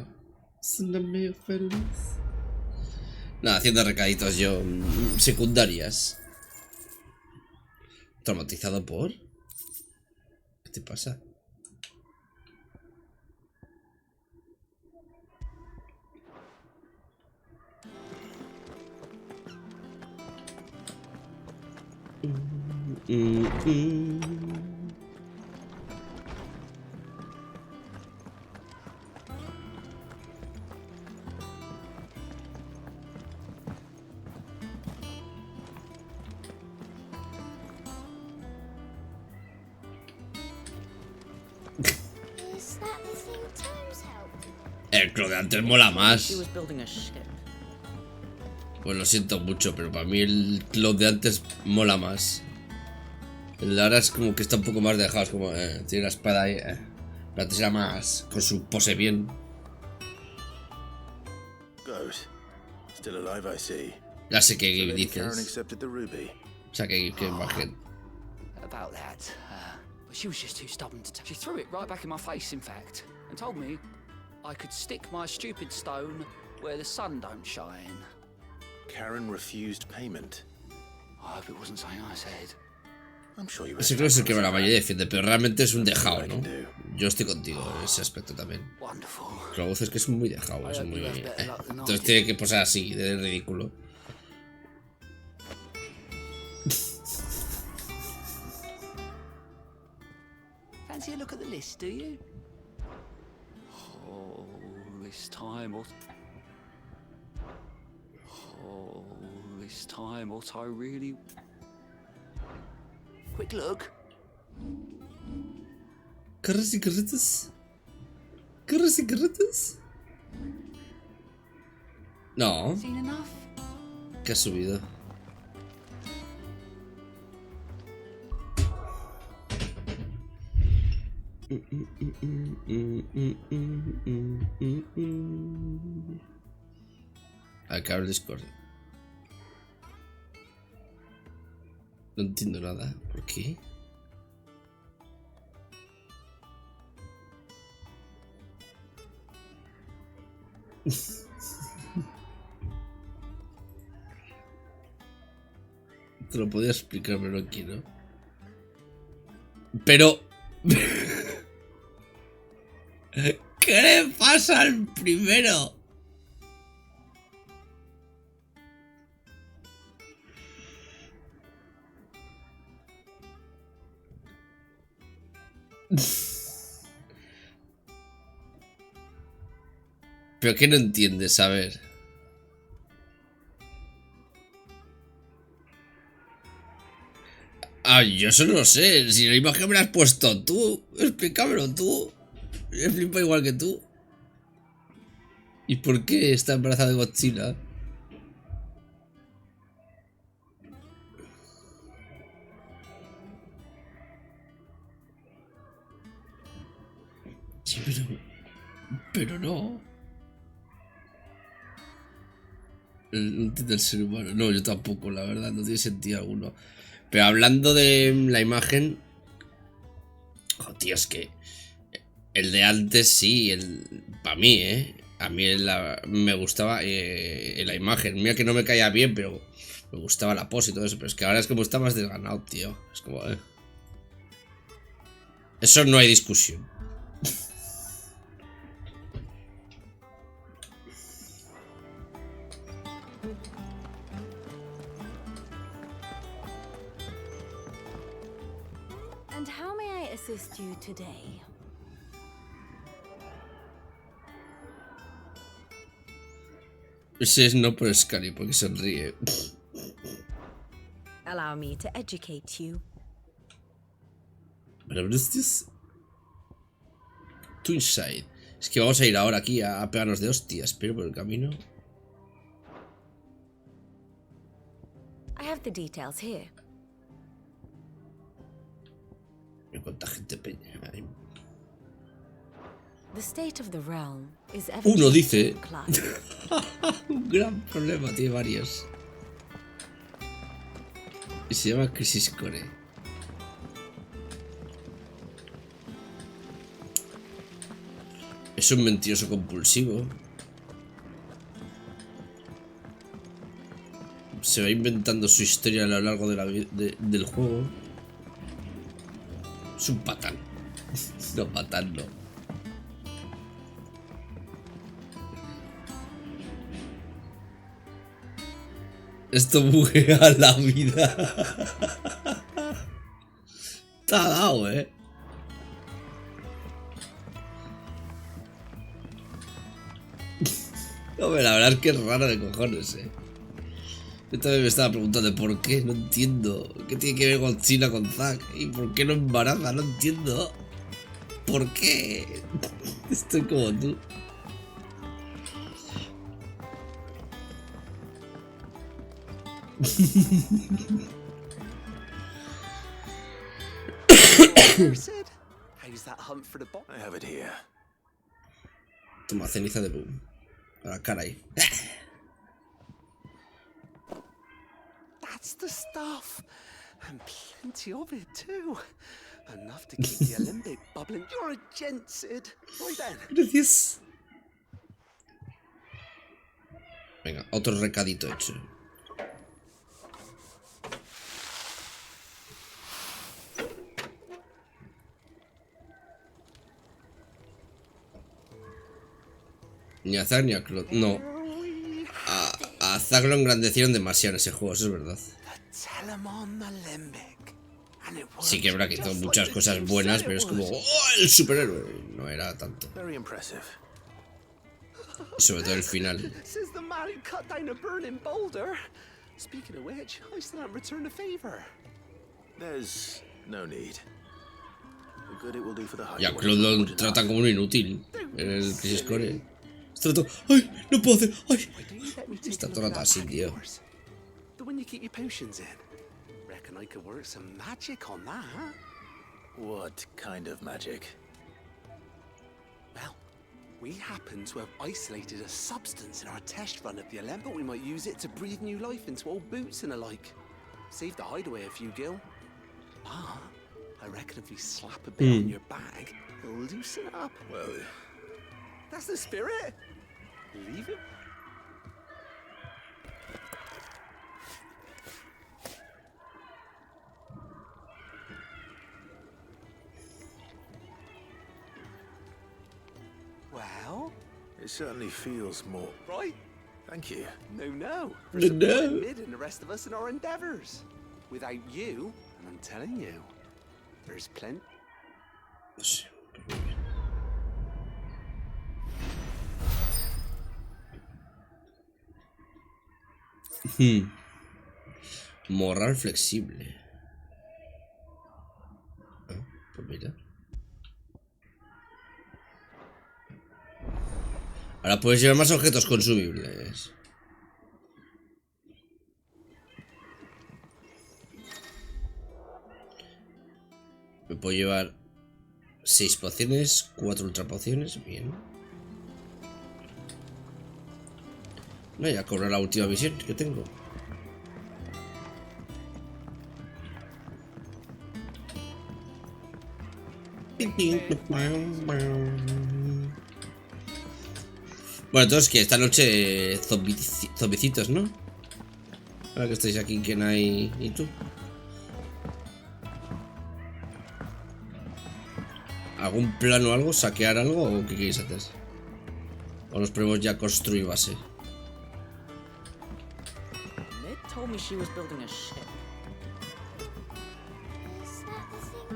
Es un amigo feliz. Nada, haciendo recaditos yo. Secundarias. ¿Traumatizado por? ¿Qué te pasa? Is that the thing Tomes helped? El club de antes mola más. She was building a ship. Pues lo siento mucho, pero para mí el club de antes mola más. El de ahora es como que está un poco más dejado, es como tiene la espada ahí. Pero antes era más con su pose bien. Good. Still alive, I see. Ya sé que So Lady Karen dices. accepted the ruby. O sea que imagen. About that, but she was just too stubborn to She threw it right back in my face, in fact, and told me I could stick my stupid stone where the sun don't shine. Karen refused payment. I hope it wasn't something I said. Ese creo que es el que la mayoría defiende, pero realmente es un dejado, ¿no? Yo estoy contigo en ese aspecto también. Lo que es que es muy dejado, es muy... Entonces tiene que posar así, de ridículo. Fancy a look at the list, do you? Oh, this time what? Oh, this time what I really... Quick look. ¿Carros y carretas? ¿Carros y carretas? No. Seen enough? ¿Qué ha subido? Acaba el Discord. No entiendo nada. ¿Por qué? Te lo podía explicar, pero no quiero. Pero... ¿qué le pasa al primero? ¿Pero qué no entiendes? A ver. Ah, yo eso no lo sé. Si la imagen me la has puesto tú, explícamelo tú. Yo flipo igual que tú. ¿Y por qué está embarazada de Godzilla? Sí, pero no. No entiendo el ser humano. No, yo tampoco, la verdad, no tiene sentido alguno. Pero hablando de la imagen... Oh, tío, es que... El de antes sí, para mí, a mí me gustaba la imagen. Mira que no me caía bien, pero me gustaba la pose y todo eso. Pero es que ahora es como está más desganado, tío. Es como... Eso no hay discusión. And how may I assist you today? Ese es no por Scary, porque sonríe. Allow me to educate you. Pero es Twinside. Es que vamos a ir ahora aquí a pegarnos de hostias, pero por el camino. I have the details here. Mira cuánta gente peña. Ay. The state of the realm is Uno dice. decline. Un gran problema, tiene varios. Y se llama Crisis Core. Es un mentiroso compulsivo. Se va inventando su historia a lo largo de del juego. Es un patán. No, patán no. Esto buguea la vida. Te ha dado, Hombre, la verdad es que es raro de cojones, Yo también me estaba preguntando por qué, no entiendo. ¿Qué tiene que ver Godzilla con Zack? ¿Y por qué no embaraza? No entiendo. ¿Por qué? Estoy como tú. I have it here. Toma, ceniza de boom. A la cara ahí. That's the stuff. And plenty of it, too. Enough to keep the Olympic bubbling. You're a gent, Sid. Right then. Gracias. Venga, otro recadito hecho. Ni a Zack ni a Claude. No. A Zack lo engrandecieron demasiado en ese juego, eso es verdad. Sí que habrá quitado muchas cosas buenas, pero es como ¡oh, el superhéroe! No era tanto. Y sobre todo el final. Y a Claude lo tratan como un inútil en el Crisis Core. ¡Ay! ¡No puedo hacer! ¡Ay! Está todo el rato así, tío. I could work some magic on that. What kind of magic? Well, we happen to have isolated a substance in our test run of the Olymp, but we might use it to breathe new life into old boots and the like. Save the hideaway a few gil. Ah, I reckon if we slap a bit on your bag, it'll loosen up. Well, that's the spirit. Leave it. Well, it certainly feels more right. Thank you. No. For supporting Mid and the rest of us in our endeavors. Without you, and I'm telling you, there's plenty. Morral flexible. Pues mira. Ahora puedes llevar más objetos consumibles. Me puedo llevar 6 pociones, 4 ultra pociones. Bien. No, ya cobro la última misión que tengo. Bueno, entonces que esta noche zombicitos, ¿no? Ahora que estáis aquí, Kena y tú. ¿Algún plan o algo? ¿Saquear algo o qué queréis hacer? ¿O nos ponemos ya a construir base?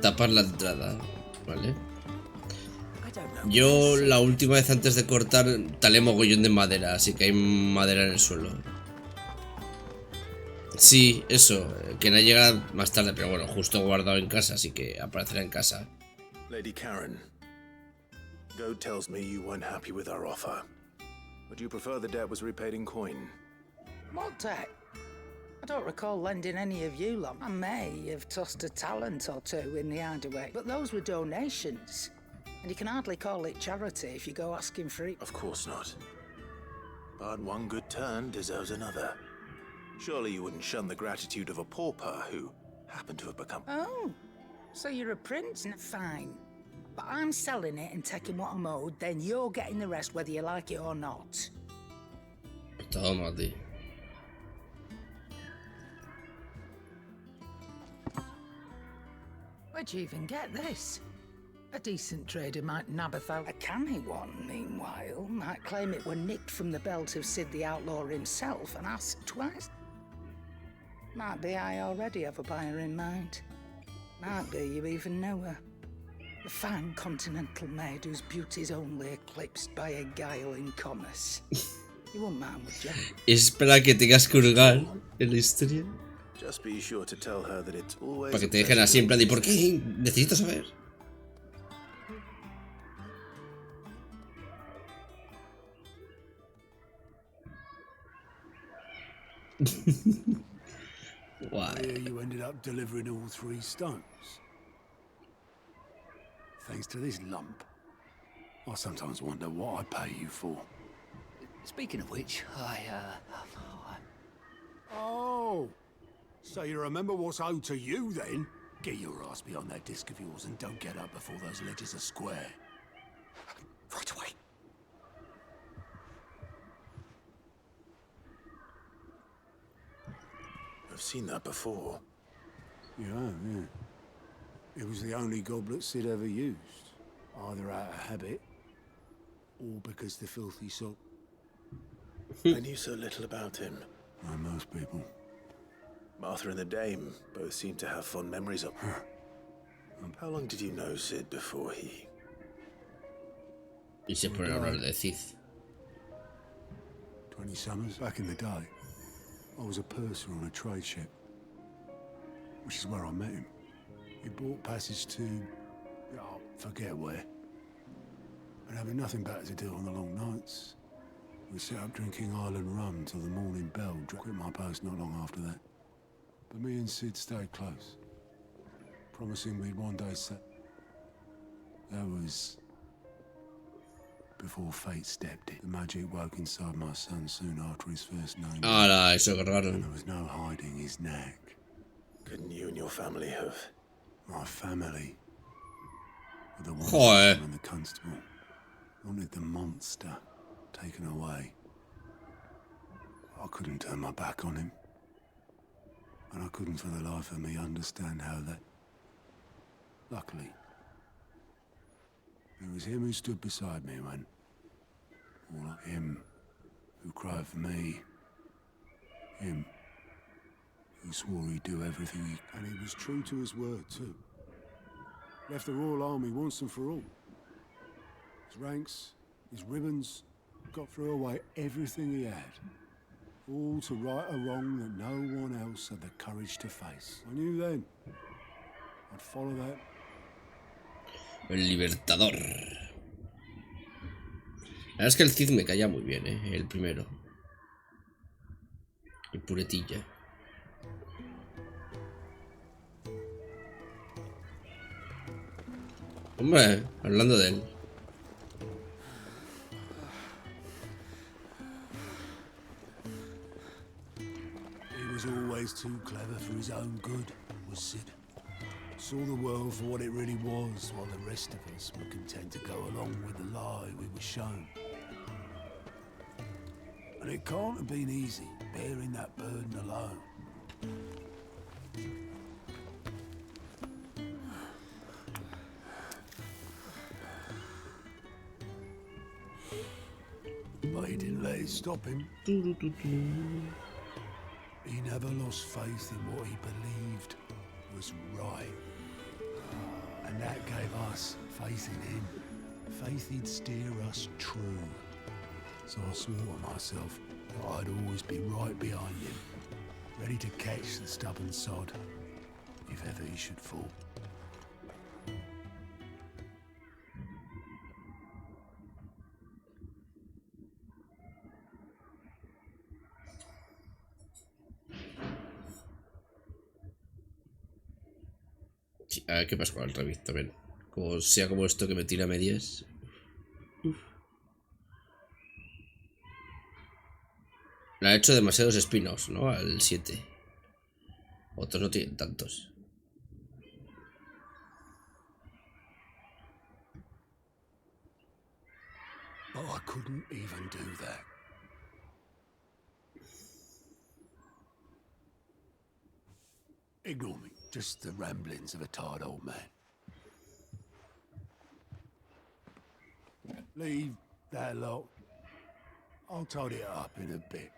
Tapar la entrada, ¿vale? Yo la última vez antes de cortar talé mogollón de madera, así que hay madera en el suelo. Sí, eso, que no llega más tarde, pero bueno, justo guardado en casa, así que aparecerá en casa. Lady Karen, Goad tells me you weren't happy with our offer. Would you prefer the debt was repaid in coin? What debt? I don't recall lending any of you lot. I may have tossed a talent or two in the hideaway, but those were donations. And you can hardly call it charity if you go asking for it. Of course not. But one good turn deserves another. Surely you wouldn't shun the gratitude of a pauper who happened to have become... Oh, so you're a prince? Fine. But I'm selling it and taking what I'm owed, then you're getting the rest whether you like it or not. Toma, tío. Where'd you even get this? A decent trader might nab a canny one, meanwhile, might claim it were nicked from the belt of Sid the Outlaw himself and ask twice. Might be I already have a buyer in mind. Might be you even know her. The fine continental maid whose beauty's only eclipsed by a guile in commerce. You wouldn't mind, would you? Espera que tengas que hurgar en la historia. Just be sure to tell her that it's always... Para que te dejen así en plan de ¿por qué? Necesito saber. Why? You ended up delivering all 3 stones. Thanks to this lump. I sometimes wonder what I pay you for. Speaking of which, Oh! So you remember what's owed to you, then? Get your ass behind that disc of yours and don't get up before those ledgers are square. Right away. I've seen that before. You have, yeah. It was the only goblet Sid ever used. Either out of habit, All because the filthy sod. I knew so little about him. Like most people. Martha and the Dame both seem to have fond memories of him. How long did you know Sid before he... Y se pone a hablar de Cid. 20 summers back in the day. I was a purser on a trade ship, which is where I met him. He bought passage to, oh, forget where. And having nothing better to do on the long nights, we set up drinking island rum till the morning bell. Quit my post not long after that. But me and Sid stayed close, promising we'd one day set. That was before fate stepped in. The magic woke inside my son soon after his first name. Ahora, eso que raro. And there was no hiding his knack. Couldn't you and your family have... My family were the ones Joder. and the constable wanted the monster taken away. I couldn't turn my back on him. And I couldn't for the life of me understand how that... Luckily, it was him who stood beside me when... Or him who cried for me. Him who swore he'd do everything he... And he was true to his word, too. Left the Royal Army once and for all. His ranks, his ribbons, got threw away everything he had. All to right a wrong that no one else had the courage to face. I knew then I'd follow that. El Libertador. La verdad es que el Cid me caía muy bien, el primero. El puretilla. Hombre, hablando de él. He was always too clever for his own good, was Sid. Saw the world for what it really was, while the rest of us were content to go along with the lie we were shown. And it can't have been easy, bearing that burden alone. But he didn't let it stop him. He never lost faith in what he believed was right. And that gave us faith in him. Faith he'd steer us true. So I swore to myself that I'd always be right behind him, ready to catch the stubborn sod if ever he should fall. Sí, a ver qué pasa con el remix también. Como sea como esto que me tira a medias. Uf. Le ha hecho demasiados spin-offs, ¿no? Al 7. Otros no tienen tantos. But I couldn't even do that. Ignore me. Just the ramblings of a tired old man. Leave that lot. I'll tidy it up in a bit.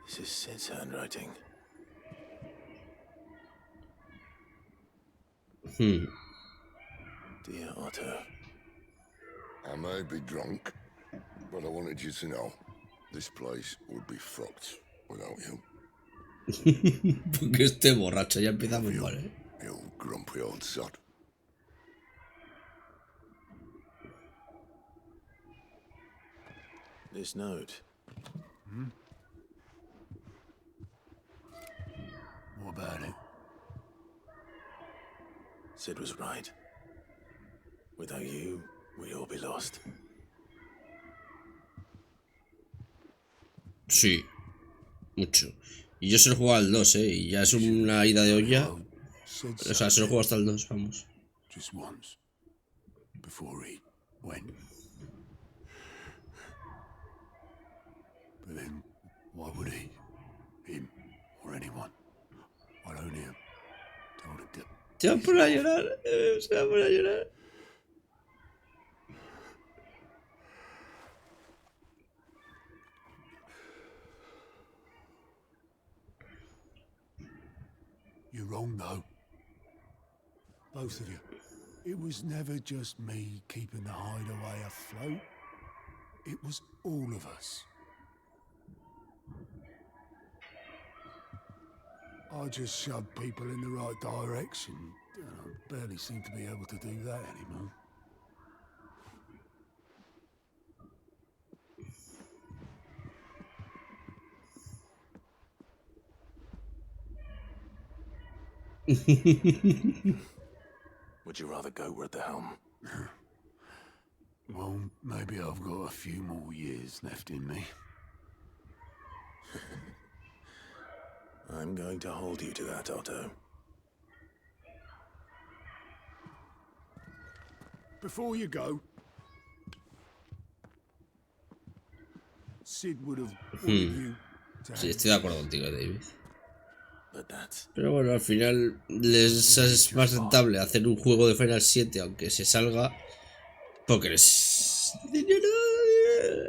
This is Sid's handwriting. Dear Otto. I may be drunk, but I wanted you to know this place would be fucked without you. Porque este borracho ya empieza muy mal, ¿eh? You grumpy old sod. This note. What about it? Sid was right. Without you, we'd all be lost. Sí, mucho. Y yo se lo juego al 2, y ya es una ida de olla. O sea, se lo juego hasta el 2, vamos. Just once. Before he went. But then, why would he? Se va a poner a llorar. Se va a poner a llorar. You're wrong, though. Both of you. It was never just me keeping the hideaway afloat. It was all of us. I just shoved people in the right direction. I barely seem to be able to do that anymore. Would you rather go we're at the helm? Well, maybe I've got a few more years left in me. I'm going to hold you to that, Otto. Before you go, Sid would have wanted you to Sí, have estoy de acuerdo contigo, David. But that's... Pero bueno, al final les es más rentable hacer un juego de Final 7 aunque se salga. Porque es dinero,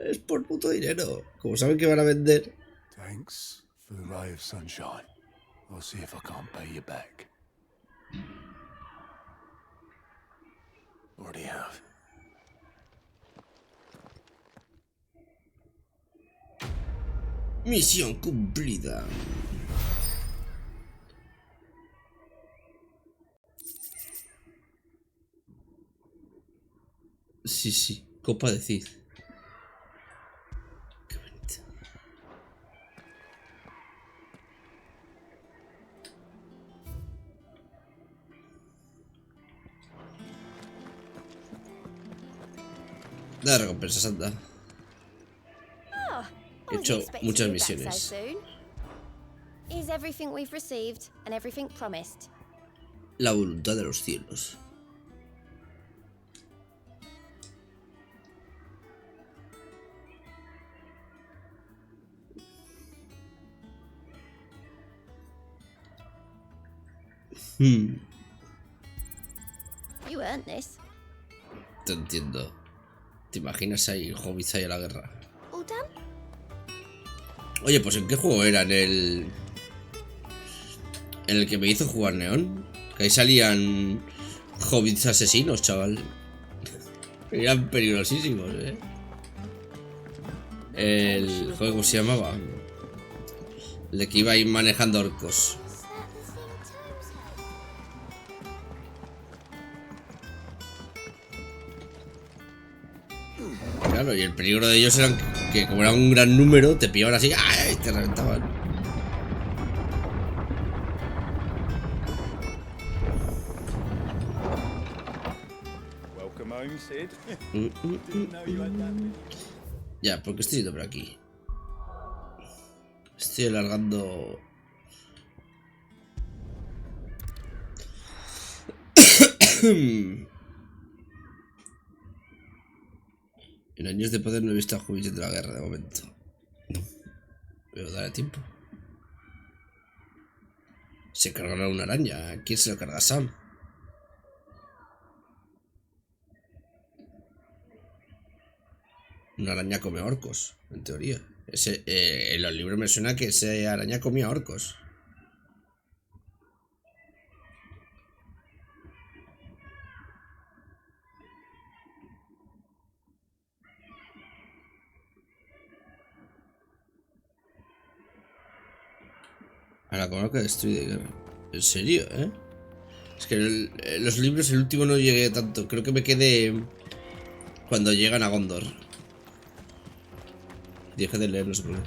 es por puto dinero. Como saben que van a vender. Thanks for the ray of sunshine. I'll see if I can't pay you back. Already have. Misión cumplida. Sí, sí, copa de Cid. Qué bonito. Da recompensa, Santa. He hecho muchas misiones. Is everything we've received and everything promised? La voluntad de los cielos. You earned this. Te entiendo. ¿Te imaginas ahí hobbits ahí a la guerra? All done? Oye, pues ¿en qué juego era? En el que me hizo jugar Neón. Que ahí salían hobbits asesinos, chaval. Eran peligrosísimos, El juego, ¿cómo se llamaba? El de que iba a ir manejando orcos. Claro, y el peligro de ellos era que como era un gran número, te pillaban así, ¡ay! Te reventaban. Welcome home, Sid. Ya, ¿por qué estoy yendo por aquí? Estoy alargando. En años de poder no he visto a juguetes de la guerra de momento. Pero daré tiempo. Se cargará una araña. ¿Quién se lo carga? Sam. Una araña come orcos, en teoría. En los libros me suena que esa araña comía orcos. A la comarca destruida de guerra. ¿En serio, Es que los libros, el último no llegué tanto. Creo que me quedé cuando llegan a Gondor. Dejé de leer, no sé por qué.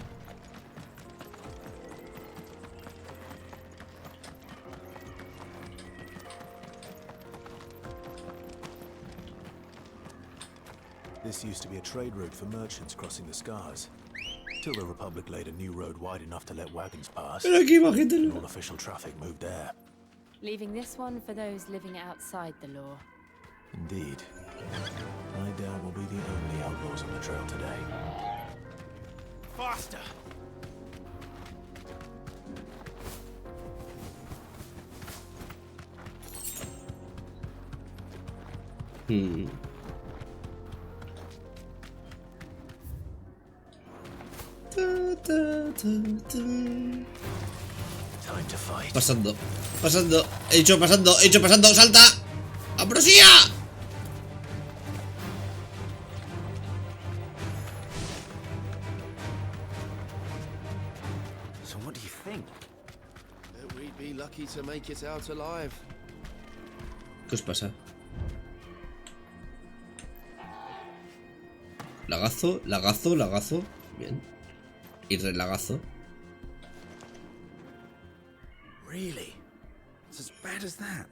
This used to be a trade route for merchants crossing the Scars. Till the Republic laid a new road wide enough to let wagons pass. Pero aquí, imagínate. All official traffic moved there. Leaving this one for those living outside the law. Indeed. I doubt we'll be the only outlaws on the trail today. Faster! Pasando, pasando, he hecho pasando, salta. ¡Ambrosía! So what do you think? That we'd be lucky to make it out alive. ¿Qué os pasa? Lagazo, lagazo, lagazo. Bien. Y relagazo. Really? It's as bad as that?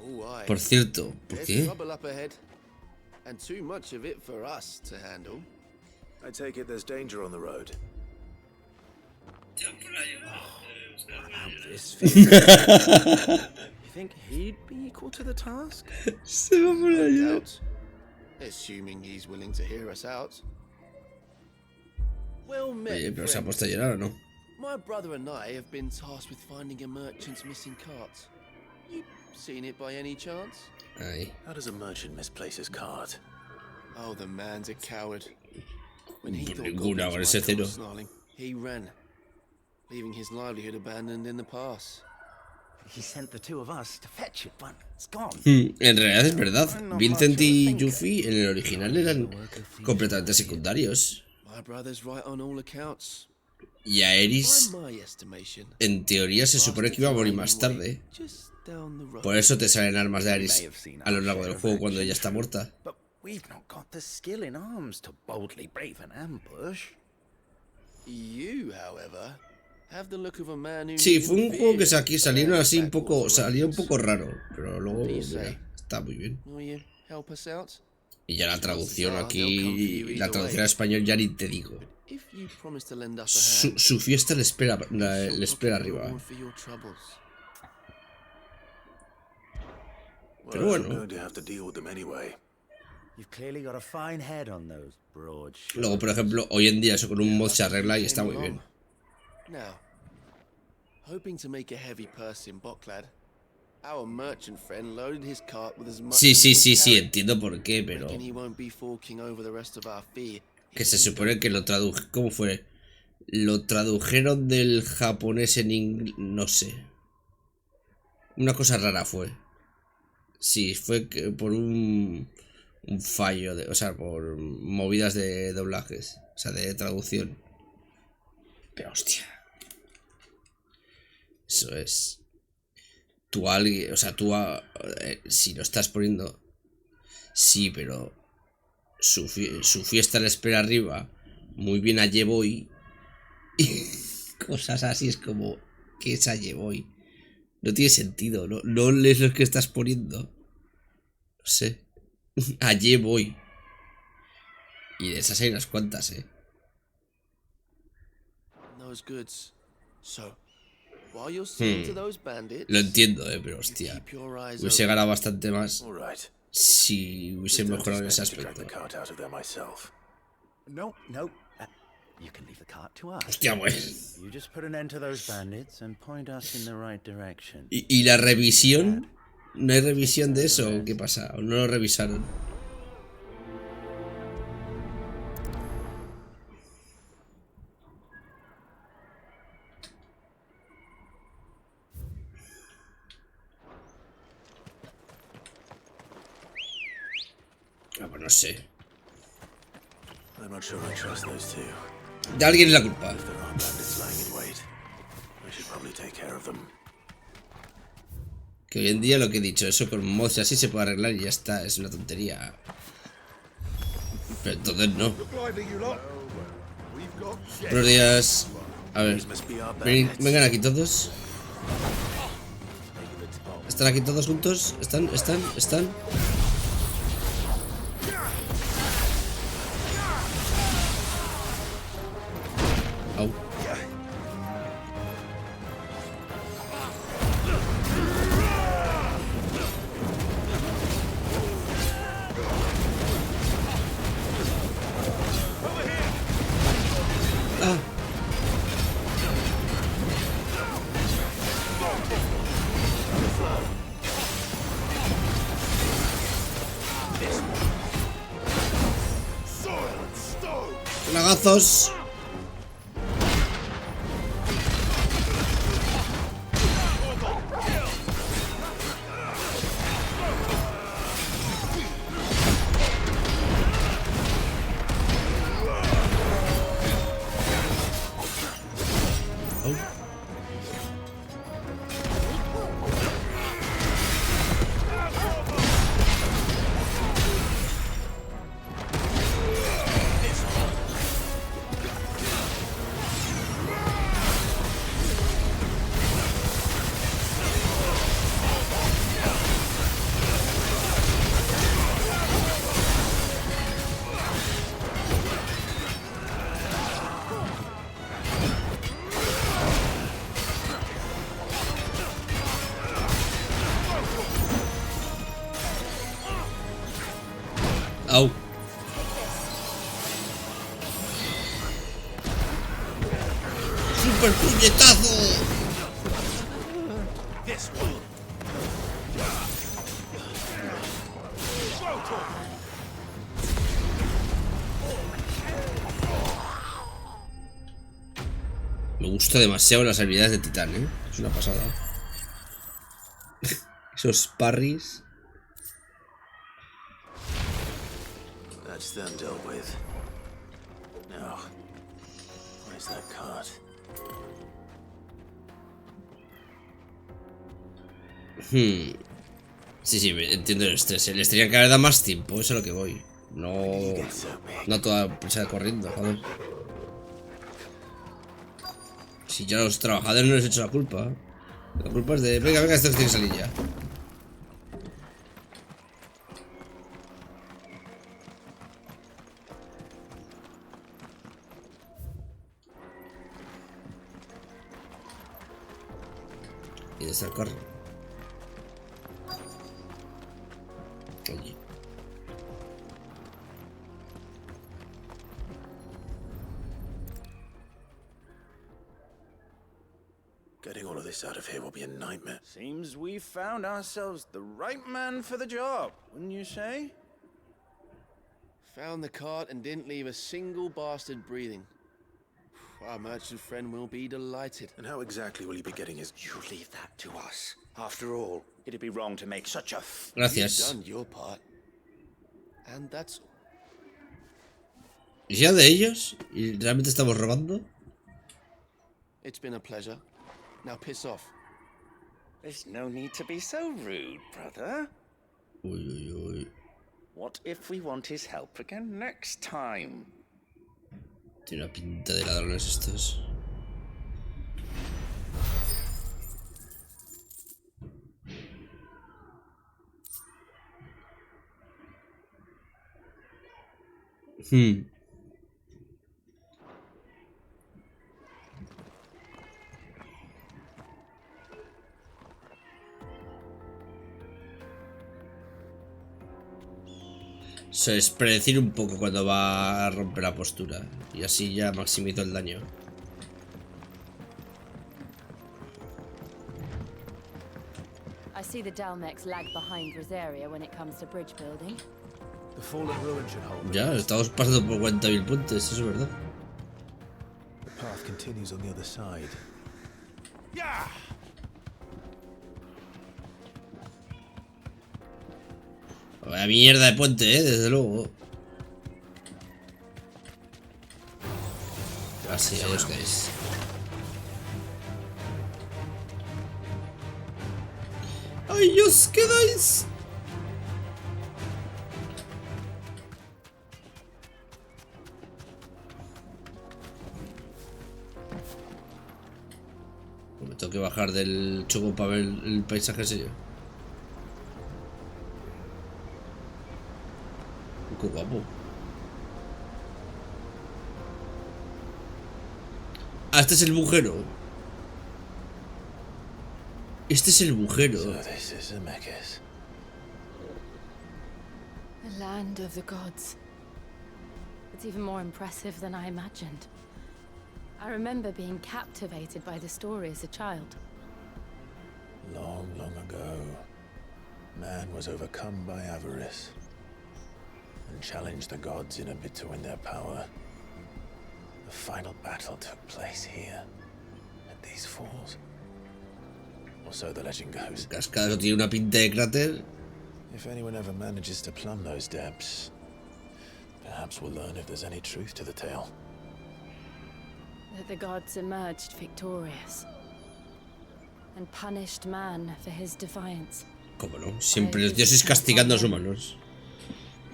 Oh, Por cierto, ¿por qué? trouble up ahead, and too much of it for us to handle. I take it there's danger on the road. You think he'd be equal to the task? Se va por allá. Assuming he's willing to hear us out. Well met, Oye, pero se ha friend. puesto a llorar o no. My brother and I have been tasked with finding a merchant's missing cart. You seen it by any chance? Ahí. How does a merchant misplace his cart? Oh, the man's a coward. When he Por thought ninguna, con goblins ese might come cero. snarling, he ran, leaving his livelihood abandoned in the pass. He sent the two of us to fetch it, but it's gone. En realidad es verdad. Vincent y Yuffie en el original eran completamente secundarios. My brother's right on all accounts. Y a Eris, By my estimation, en teoría, se supone que iba a morir más tarde. just down the road. Por eso te salen armas de Eris a lo largo del juego cuando ella está muerta. But we've not got the skill in arms to boldly brave an ambush. You, however, have the look of a man who Sí, fue un needn't juego que fear aquí salieron así un poco, backwards salía un raiders. poco raro, pero luego What do you mira, say? está muy bien. Will you help us out? Y ya la traducción aquí, la traducción al español ya ni te digo. If you promise to lend us a hand, Su fiesta le espera arriba. reward for your troubles. Pero Well, I'm bueno. going to have to deal with them anyway. You've clearly got a fine head on those broad shoulders. Luego, por ejemplo, hoy en día eso con un mod se arregla y está muy bien. Now, hoping to make a heavy purse in Boklad, our merchant friend loaded his cart with as much Sí, as sí, would sí, sí, carry. entiendo por qué, pero Reckon he won't be forking over the rest of our fee. que se supone que lo tradujeron, ¿cómo fue? Lo tradujeron del japonés en inglés, no sé. Una cosa rara fue. Sí, fue por un fallo, o sea, por movidas de doblajes, o sea, de traducción. Pero hostia. Eso es. Tú a alguien, o sea, si lo estás poniendo, sí, pero su fiesta le espera arriba, muy bien a Llevoy. Cosas así es como, ¿qué es a Llevoy? No tiene sentido, no lees lo que estás poniendo. No sé. Allí voy. Y de esas hay unas cuantas, Those goods. So, while you're seeing to those bandits, Lo entiendo, pero hostia. keep your eyes Hubiese open. ganado bastante más All right. si hubiese Just don't mejorado en ese expect me to drag aspecto. the cart out of there myself. No. You can leave the cart to us. Hostia, pues. You just put an end to those bandits and point us in the right direction. ¿Y la revisión? ¿No hay revisión de eso? ¿O qué pasa? ¿O no lo revisaron? Ah, pues no sé. I'm not sure I trust those two. De alguien es la culpa. If there are bandits lying in wait, I should probably take care of them. Que hoy en día lo que he dicho, eso con mods así se puede arreglar y ya está, es una tontería. Pero entonces no. Buenos días. A ver, vengan aquí todos. ¿Están aquí todos juntos? ¿Están? Au. Ah. lagazos. Au. ¡Super puñetazo! Me gusta demasiado las habilidades de Titán, ¿eh? Es una pasada. Esos parries. That's them dealt with. Now, where's that cart? Sí, entiendo el estrés. Les tenía que haber dado más tiempo, eso es lo que voy. No toda prisa corriendo, joder. Si yo a los trabajadores no les he hecho la culpa. La culpa es de... Venga, esto tiene que salir ya. Y desde el carro. Oye. Getting all of this out of here will be a nightmare. Seems we found ourselves the right man for the job, wouldn't you say? Found the cart and didn't leave a single bastard breathing. Our merchant friend will be delighted. And how exactly will he be getting his... You leave that to us. After all, it'd be wrong to make such a... Gracias. You've done your part. And that's all. ¿Y ya de ellos? ¿Y realmente estamos robando? It's been a pleasure. Now piss off. There's no need to be so rude, brother. Uy. What if we want his help again next time? Tiene una pinta de ladrones estos. Eso es predecir un poco cuando va a romper la postura. Y así ya maximizo el daño. I see the Dhalmeks lag behind Rosaria when it comes to bridge building. The fallen ruin should hold. Ya, estamos pasando por 40.000 puntos, eso es verdad. The path continues on the other side. Yeah! Vaya mierda de puente, desde luego. Así, ahí os quedáis. ¡Ahí os quedáis! Me tengo que bajar del choco para ver el paisaje ese. Qué guapo. Ah, este es el bujero. Este es el bujero. So this is the Meccas. The land of the gods. It's even more impressive than I imagined. I remember being captivated by the story as a child. Long, long ago, man was overcome by avarice and challenged the gods in a bid to win their power. The final battle took place here, at these falls. Or so the legend goes. Cascada tiene una pinta de cráter. If anyone ever manages to plumb those depths, perhaps we'll learn if there's any truth to the tale. That the gods emerged victorious and punished man for his defiance. ¿Cómo no? Siempre los dioses castigando a los humanos.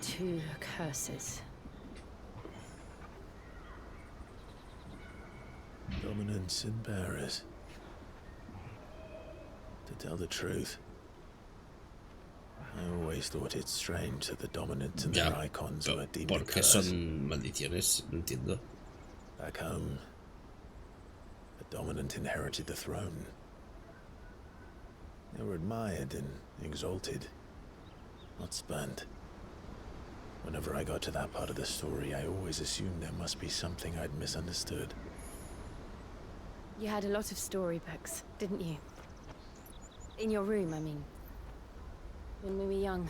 Two curses. Dominants and bearers. To tell the truth, I always thought it strange that the dominant and their icons were deemed ¿Por qué son maldiciones? No entiendo. Back home, the dominant inherited the throne. They were admired and exalted, not spurned. Whenever I got to that part of the story, I always assumed there must be something I'd misunderstood. You had a lot of storybooks, didn't you? In your room, I mean. When we were young.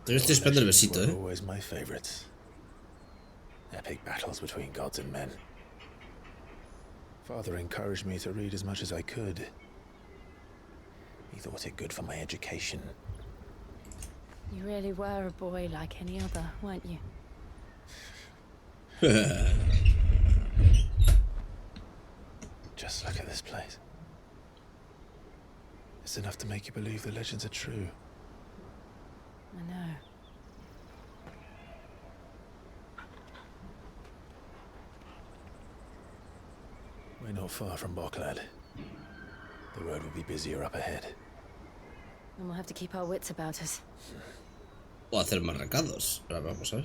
Todavía estoy esperando el besito, Were always my favorites. Epic battles between gods and men. Father encouraged me to read as much as I could. He thought it good for my education. You really were a boy like any other, weren't you? Just look at this place. It's enough to make you believe the legends are true. I know. We're not far from Boklad. The road will be busier up ahead. And we'll have to keep our wits about us. O hacer más recados. Ahora vamos a ver.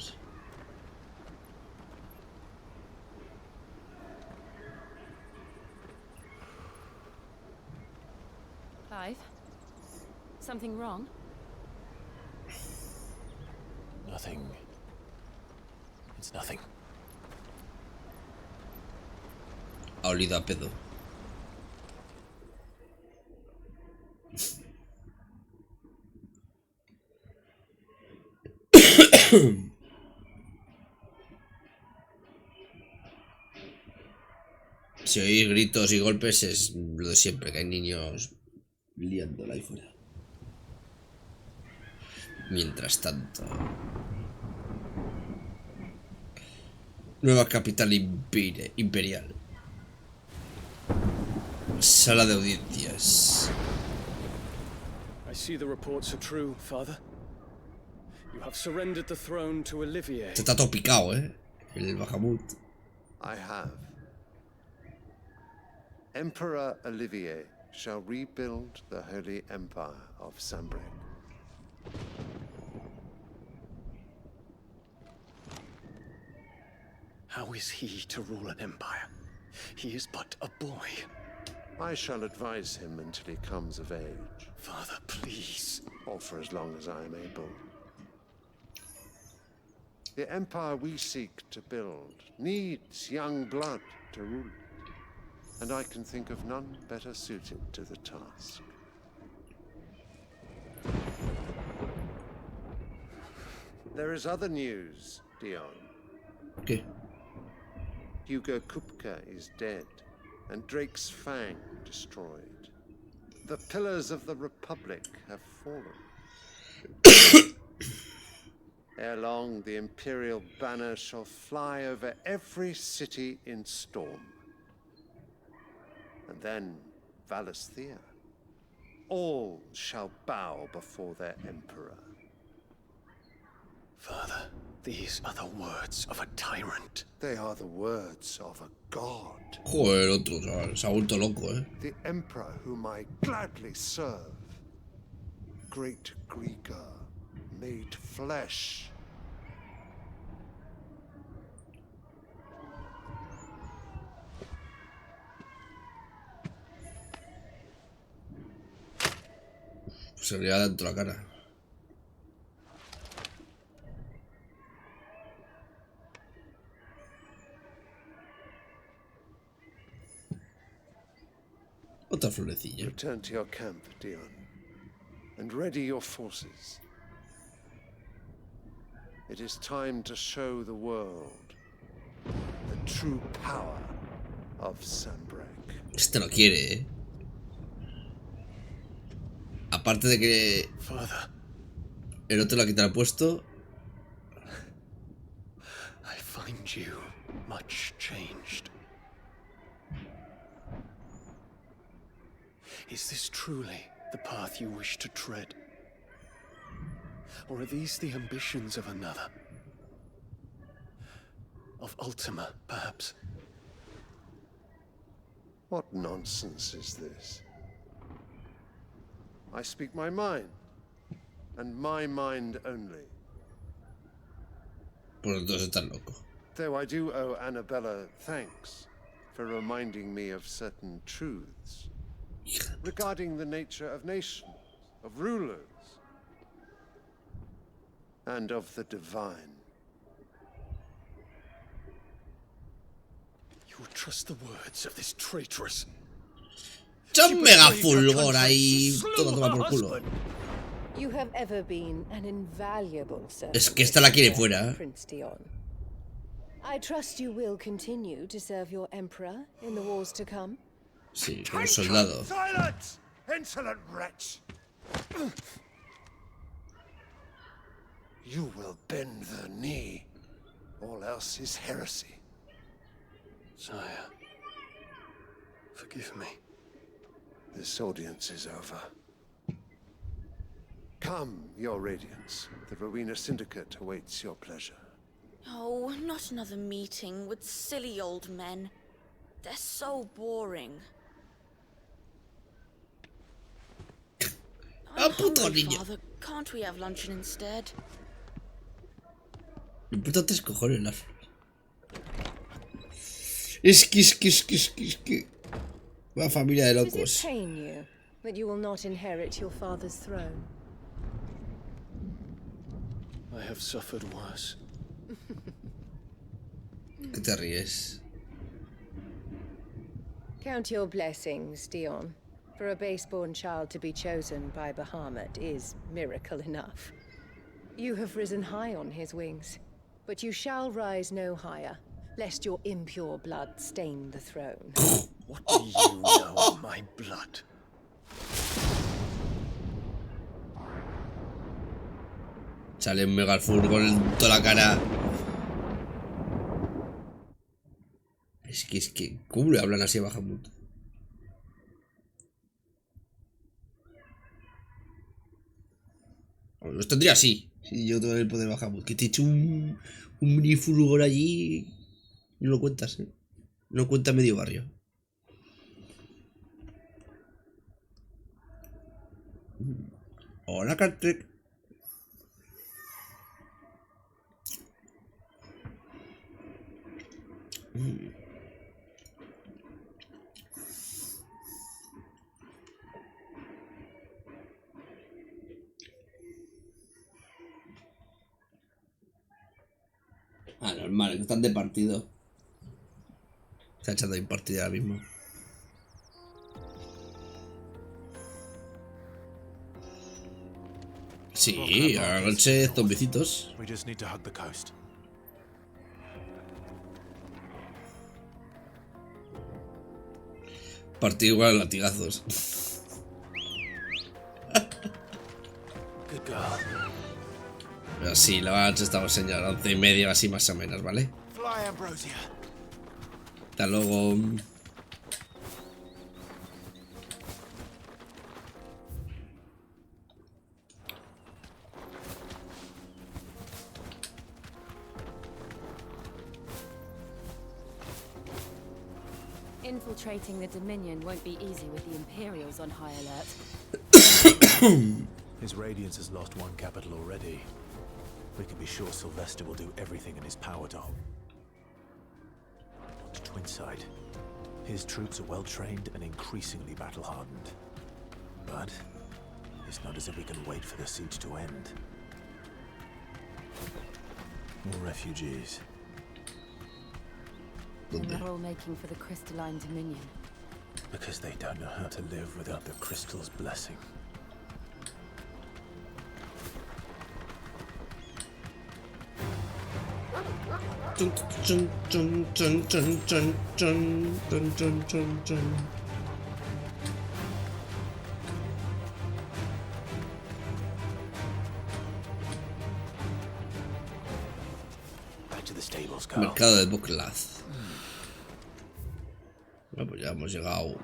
Clive? Something wrong? Nothing. It's nothing. Ha olido a pedo. Si oís gritos y golpes es lo de siempre, que hay niños liándola ahí fuera. Mientras tanto, nueva capital imperial. Sala de audiencias. I see the reports are true, Father. You have surrendered the throne to Olivier. Se está todo picado, el Bahamut. I have. Emperor Olivier shall rebuild the Holy Empire of Sanbreque. How is he to rule an empire? He is but a boy. I shall advise him until he comes of age. Father, please. Or for as long as I am able. The empire we seek to build needs young blood to rule it, and I can think of none better suited to the task. There is other news, Dion. Okay. Hugo Kupka is dead, and Drake's Fang destroyed. The pillars of the Republic have fallen. Ere long, the Imperial banner shall fly over every city in Storm. And then, Valisthea. All shall bow before their Emperor. Father, these are the words of a tyrant. They are the words of a god. Joder, el otro se ha vuelto loco, The Emperor whom I gladly serve. Great Greeker, made flesh. Se le da dentro la cara. Otra florecilla. Return to your camp, Dion, and ready your forces. It is time to show the world true power of Sanbreque. Este lo quiere, ¿eh? Aparte de que el otro le ha quitado el puesto. I find you much changed. Is this truly the path you wish to tread? Or are these the ambitions of another? Of Ultima, perhaps? What nonsense is this? I speak my mind, and my mind only. Pues entonces estás loco. Though I do owe Annabella thanks for reminding me of certain truths regarding the nature of nations, of rulers, and of the divine. You would trust the words of this traitress? ¡Son mega fulgor ahí! Todo toma por culo. You have ever been an invaluable servant. Es que esta la quiere fuera. Prince Dion. I trust you will continue to serve your emperor in the wars to come. Sí, como soldado. Silence, insolent wretch! You will bend the knee. All else is heresy. Sire, forgive me. This audience is over. Come, your radiance. The Rowena Syndicate awaits your pleasure. Oh, not another meeting with silly old men. They're so boring. I'm hungry, Father. Can't we have luncheon instead? Me importa tres cojones las flores. Es que. Una familia de Does locos. it pain you that you will not inherit your father's throne? I have suffered worse. ¿Qué te ríes? Count your blessings, Dion. For a base-born child to be chosen by Bahamut is miracle enough. You have risen high on his wings, but you shall rise no higher, lest your impure blood stain the throne. What do you know of my blood? Sale un mega furgón en toda la cara. Es que. ¿Cómo le hablan así a Bahamut? Los tendría así. Si yo tengo el poder de Bahamut. Que te he hecho un mini furgón allí. No lo cuentas, ¿eh? No cuenta medio barrio. Hola, Cartrek. Ah, normal, que están de partido. Está echando ahí partida ahora mismo. Sí, a la noche zombicitos. We just need to hug the coast. Partido igual a latigazos. Good girl. Pero sí, la noche estamos en ya 11:30, así más o menos, ¿vale? Fly, Ambrosia. Hasta luego. Infiltrating the Dominion won't be easy with the Imperials on high alert. His Radiance has lost one capital already. We can be sure Sylvester will do everything in his power to hold. On to Twinside. His troops are well trained and increasingly battle-hardened. But it's not as if we can wait for the siege to end. More refugees. And they're all making for the crystalline Dominion. Because they don't know how to live without the crystal's blessing. Mercado de Buklad. Bueno, pues ya hemos llegado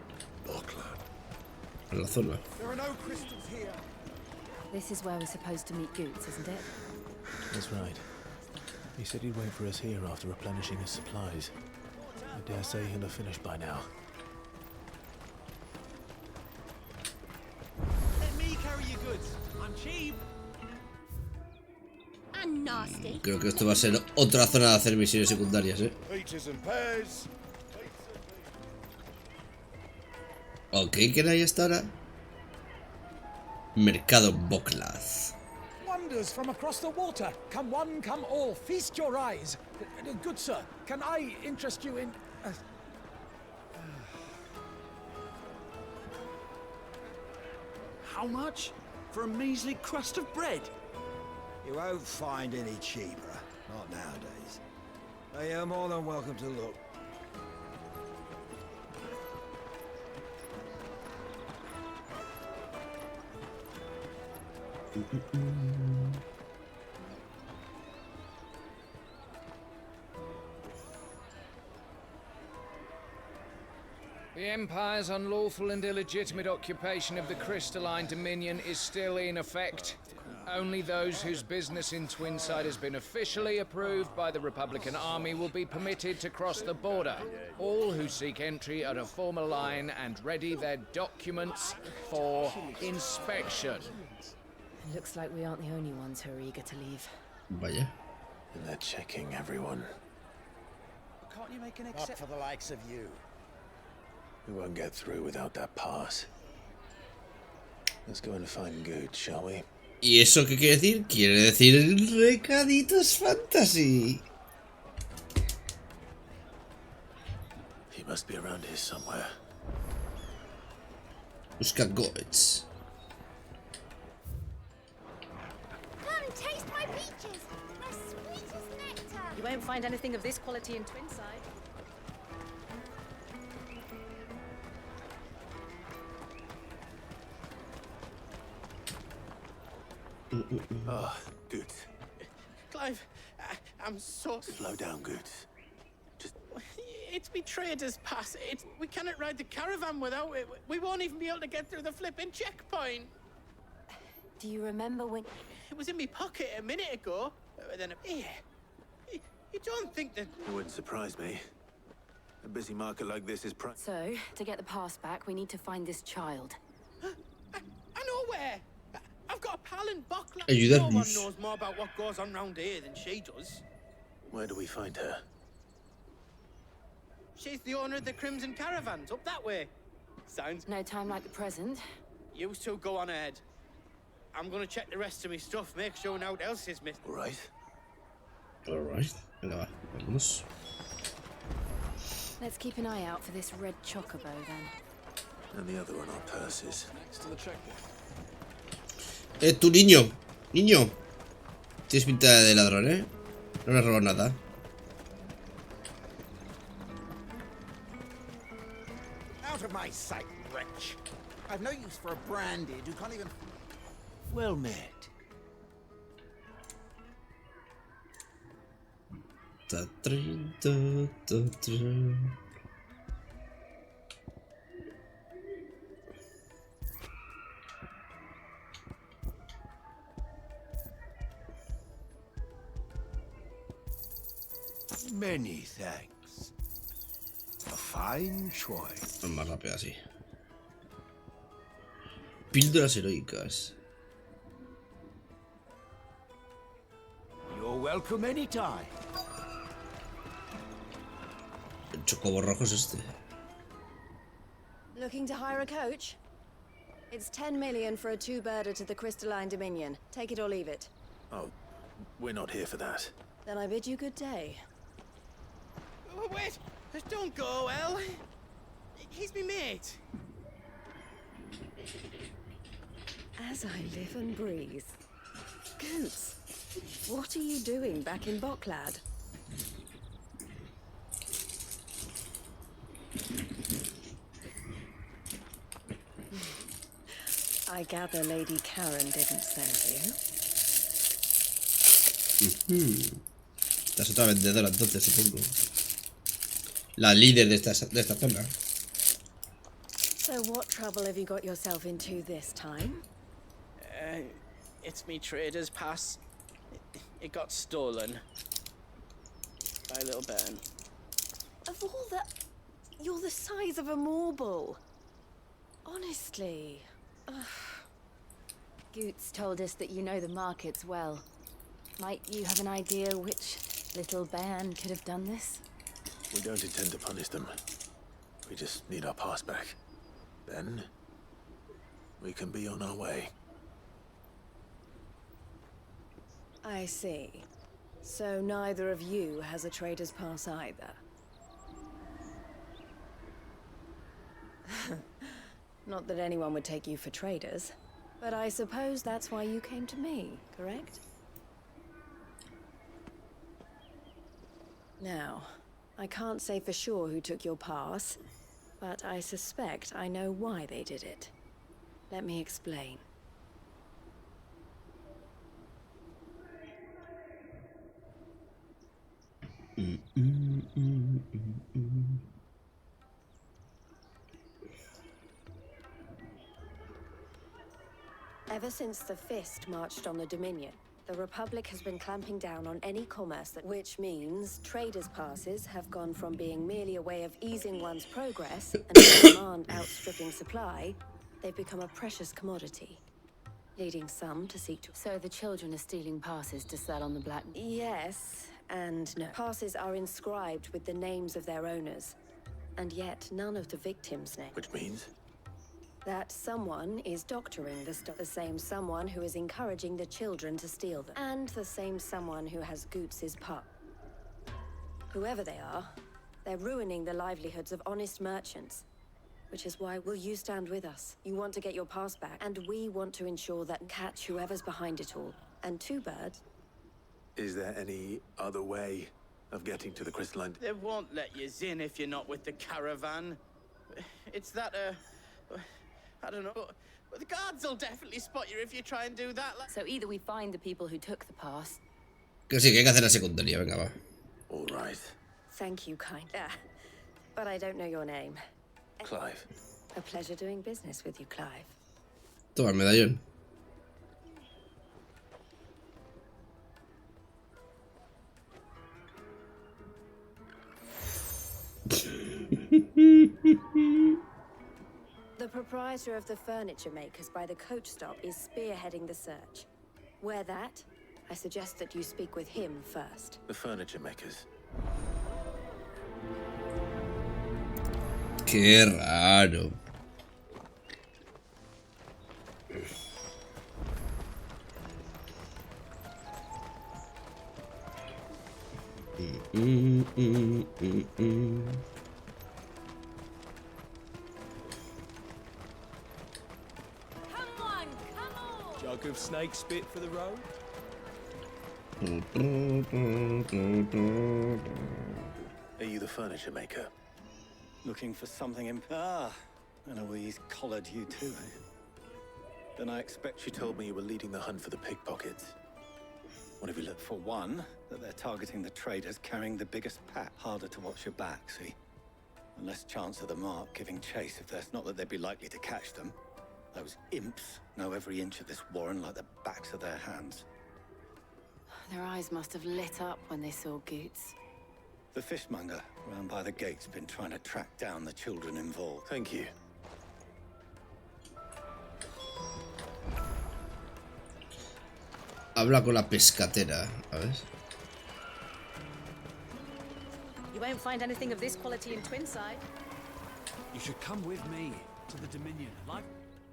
a la zona. This is where we're supposed to meet Goots, isn't it? That's right. He said he'd wait for us here after replenishing his supplies. I dare say he'll have finished by now. Let me carry your goods. I'm cheap. And nasty. Creo que esto va a ser otra zona de hacer misiones secundarias, Peaches and pears. Ok, ¿qué hay hasta ahora? Mercado Buklad. Wonders from across the water. Come one, come all. Feast your eyes. Good sir, can I interest you in... How much? For a measly crust of bread? You won't find any cheaper. Not nowadays. You're more than welcome to look. The Empire's unlawful and illegitimate occupation of the crystalline dominion is still in effect. Only those whose business in Twinside has been officially approved by the Republican Army will be permitted to cross the border. All who seek entry are to form a line and ready their documents for inspection. Looks like we aren't the only ones who are eager to leave. Vaya. And they're checking everyone. Can't you make an Not for the likes of you. We won't get through without that pass. Let's go and find good, shall we? ¿Y eso qué quiere decir? Quiere decir Recaditis Fantasy. He must be around here somewhere. Busca Goetz. Come taste my peaches. They're sweet as nectar. You won't find anything of this quality in Twinside. Oh, good. Clive, I'm so... Slow down, good. It's betrayed us pass. We cannot ride the caravan without it. We won't even be able to get through the flipping checkpoint. Do you remember when... It was in my pocket a minute ago. Then here. You don't think that... It wouldn't surprise me. A busy market like this is So, to get the pass back, we need to find this child. I know where. I've got a pal in Buckland. Ayuda, No one please. knows more about what goes on round here than she does. Where do we find her? She's the owner of the Crimson Caravans, up that way. Sounds... No time like the present. You two go on ahead. I'm gonna check the rest of my stuff, make sure no one else is missed. All right. Alright. Venga, va. Vámonos. Let's keep an eye out for this red chocobo then. And the other on our purses. Next to the checkbook. Tu niño. Niño. Tienes pinta de ladrón, No le robas nada. Out of my sight, wretch. I've no use for a branded who can't even... Well met. Many thanks. A fine choice. Más rápido así. Píldoras heroicas. You're welcome anytime. El chocobo rojo es este. Looking to hire a coach? It's 10 million for a two-birder to the Crystalline Dominion. Take it or leave it. Oh, we're not here for that. Then I bid you good day. Oh, wait! Don't go, El. He's me mate. As I live and breathe. Goots, what are you doing back in Buklad? I gather Lady Karen didn't send you. Estás otra vendedora entonces, supongo. La líder de esta zona. So what trouble have you got yourself into this time? It's me trader's pass. It got stolen. By a little bairn. Of all the... You're the size of a marble. Honestly. Ugh. Goots told us that you know the markets well. Might you have an idea which little bairn could have done this? We don't intend to punish them. We just need our pass back. Then we can be on our way. I see. So neither of you has a trader's pass either. Not that anyone would take you for traders, but I suppose that's why you came to me, correct? Now, I can't say for sure who took your pass, but I suspect I know why they did it. Let me explain. Ever since the Fist marched on the Dominion, the Republic has been clamping down on any commerce which means traders' passes have gone from being merely a way of easing one's progress and demand outstripping supply, they've become a precious commodity, leading some to seek to... So the children are stealing passes to sell on the black... Yes, and no. Passes are inscribed with the names of their owners, and yet none of the victims' names. Which means? That someone is doctoring the stuff. The same someone who is encouraging the children to steal them. And the same someone who has Goots' pup. Whoever they are, they're ruining the livelihoods of honest merchants. Which is why will you stand with us? You want to get your pass back, and we want to ensure that catch whoever's behind it all. And two birds. Is there any other way of getting to the crystalline? They won't let you in if you're not with the caravan. It's that, I don't know, but the guards will definitely spot you if you try and do that. So either we find the people who took the pass. Que sí, que hay que hacer la secundaria, venga, va. All right. Thank you, kind. But I don't know your name. Clive. A pleasure doing business with you, Clive. Toma el medallón. The proprietor of the furniture makers by the coach stop is spearheading the search. Where that, I suggest that you speak with him first. The furniture makers. Qué raro. Jug of snake spit for the road? Are you the furniture maker? Looking for something in... Ah, and Eloise collared you too, eh? Then I expect She told me you were leading the hunt for the pickpockets. What have you looked for? One, that they're targeting the traders carrying the biggest pack. Harder to watch your back, see? And less chance of the mark giving chase if there's not that they'd be likely to catch them. Those imps know every inch of this warren like the backs of their hands. Their eyes must have lit up when they saw Goots. The fishmonger round by the gate's been trying to track down the children involved. Thank you. Habla con la pescatera, a ver. You won't find anything of this quality in Twinside. You should come with me to the Dominion.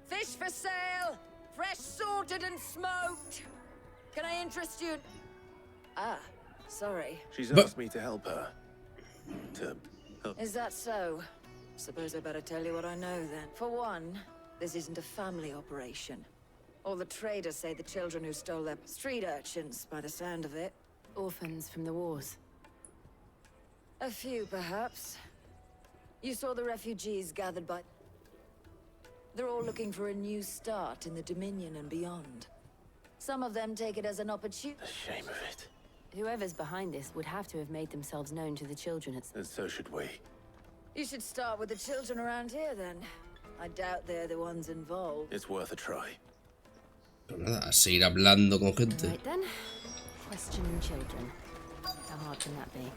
Fish for sale! Fresh sorted and smoked! Can I interest you? Ah, sorry. She's asked me to help her. To help. Is that so? Suppose I better tell you what I know then. For one, this isn't a family operation. All the traders say the children who stole their street urchins, by the sound of it. Orphans from the wars. A few, perhaps. You saw the refugees gathered by... They're all looking for a new start in the Dominion and beyond. Some of them take it as an opportunity. The shame of it. Whoever's behind this would have to have made themselves known to the children at... And so should we. You should start with the children around here, then. I doubt they're the ones involved. It's worth a try. Pues nada, a seguir hablando con gente. Right then. Questioning children. How hard can that be?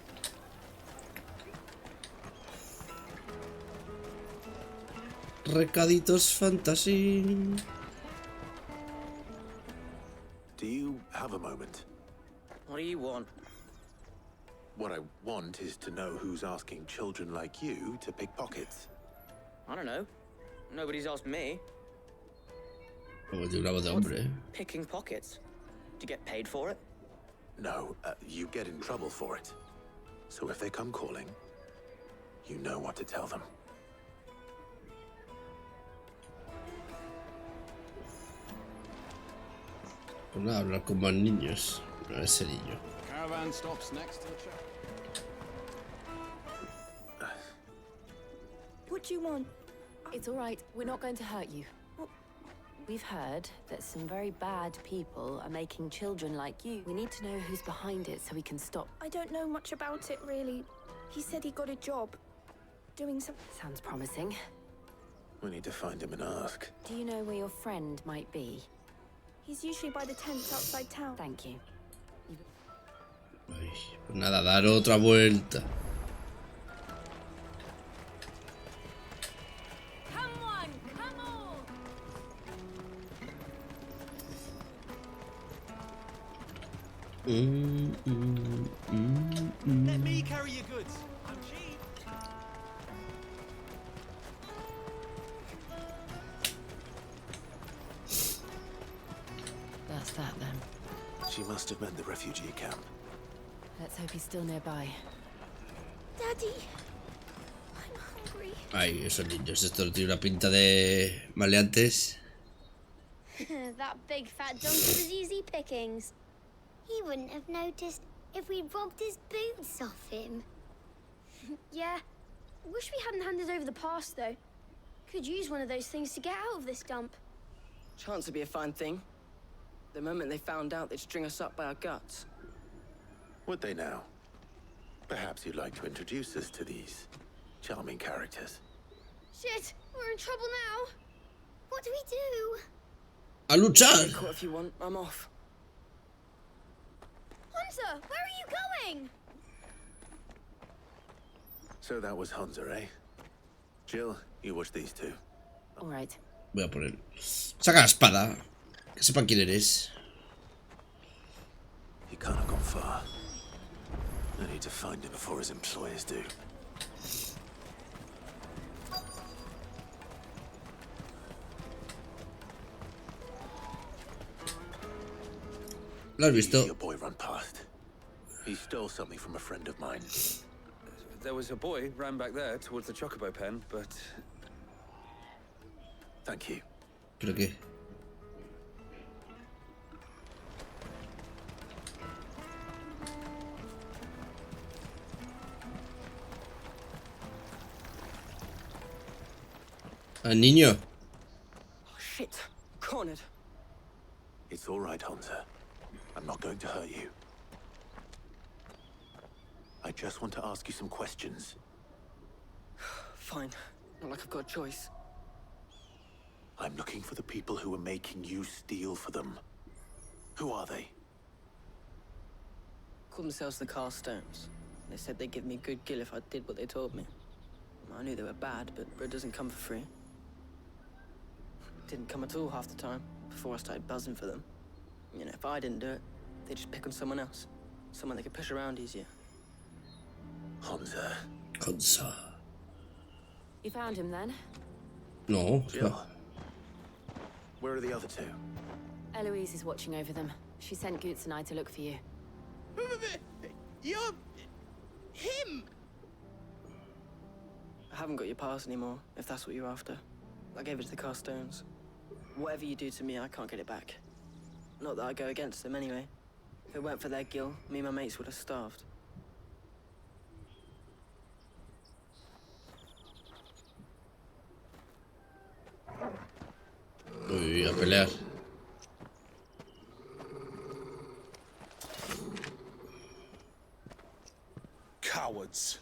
Recaditos fantasy. Do you have a moment? What do you want? What I want is to know who's asking children like you to pick pockets. I don't know. Nobody's asked me. Como de una voz de hombre. Picking pockets. Do you get paid for it? No, you get in trouble for it. So if they come calling, you know what to tell them. Pues nada, hablar con más niños. A ese niño. Caravan stops next to the church. What do you want? It's all right. We're not going to hurt you. We've heard that some very bad people are making children like you. We need to know who's behind it so we can stop. I don't know much about it, really. He said he got a job. Doing some... Sounds promising. We need to find him and ask. Do you know where your friend might be? He's usually by the tents outside town. Thank you. Ay, pues nada, dar otra vuelta. Let me carry your goods. I'm cheap. That's that then. She must have meant the refugee camp. Let's hope he's still nearby. Daddy, I'm hungry. Ay, esos niños, esto tiene una pinta de maleantes. That big fat donkey was easy pickings. He wouldn't have noticed if we'd robbed his boots off him. Yeah. Wish we hadn't handed over the pass, though. Could use one of those things to get out of this dump. Chance would be a fine thing. The moment they found out, they'd string us up by our guts. Would they now? Perhaps you'd like to introduce us to these charming characters. Shit, we're in trouble now. What do we do? A luchar. Caught if you want, I'm off. Hunter, where are you going? So that was Hunter, eh? Jill, you watch these two. All right. Voy a poner. Saca la espada. Que sepan quién eres. He can't have gone far. I need to find him before his employers do. ¿Lo has visto? Your boy run past. He stole something from a friend of mine. There was a boy ran back there towards the chocobo pen, but... Thank you. ¿Pero qué? ¿Al niño? Oh, shit. Cornered. It's all right, Hunter. I'm not going to hurt you. I just want to ask you some questions. Fine. Not like I've got a choice. I'm looking for the people who are making you steal for them. Who are they? Called themselves the Carstones. They said they'd give me good gill if I did what they told me. I knew they were bad, but bread doesn't come for free. Didn't come at all half the time, before I started buzzing for them. You know, if I didn't do it, they'd just pick on someone else. Someone they could push around easier. Hunter. Hunter. You found him then? No. Jill. Where are the other two? Eloise is watching over them. She sent Goots and I to look for you. You're... him! I haven't got your pass anymore, if that's what you're after. I gave it to the Carstones. Whatever you do to me, I can't get it back. Not that I go against them anyway. If it weren't for their gill, me and my mates would have starved. pelear. Cowards.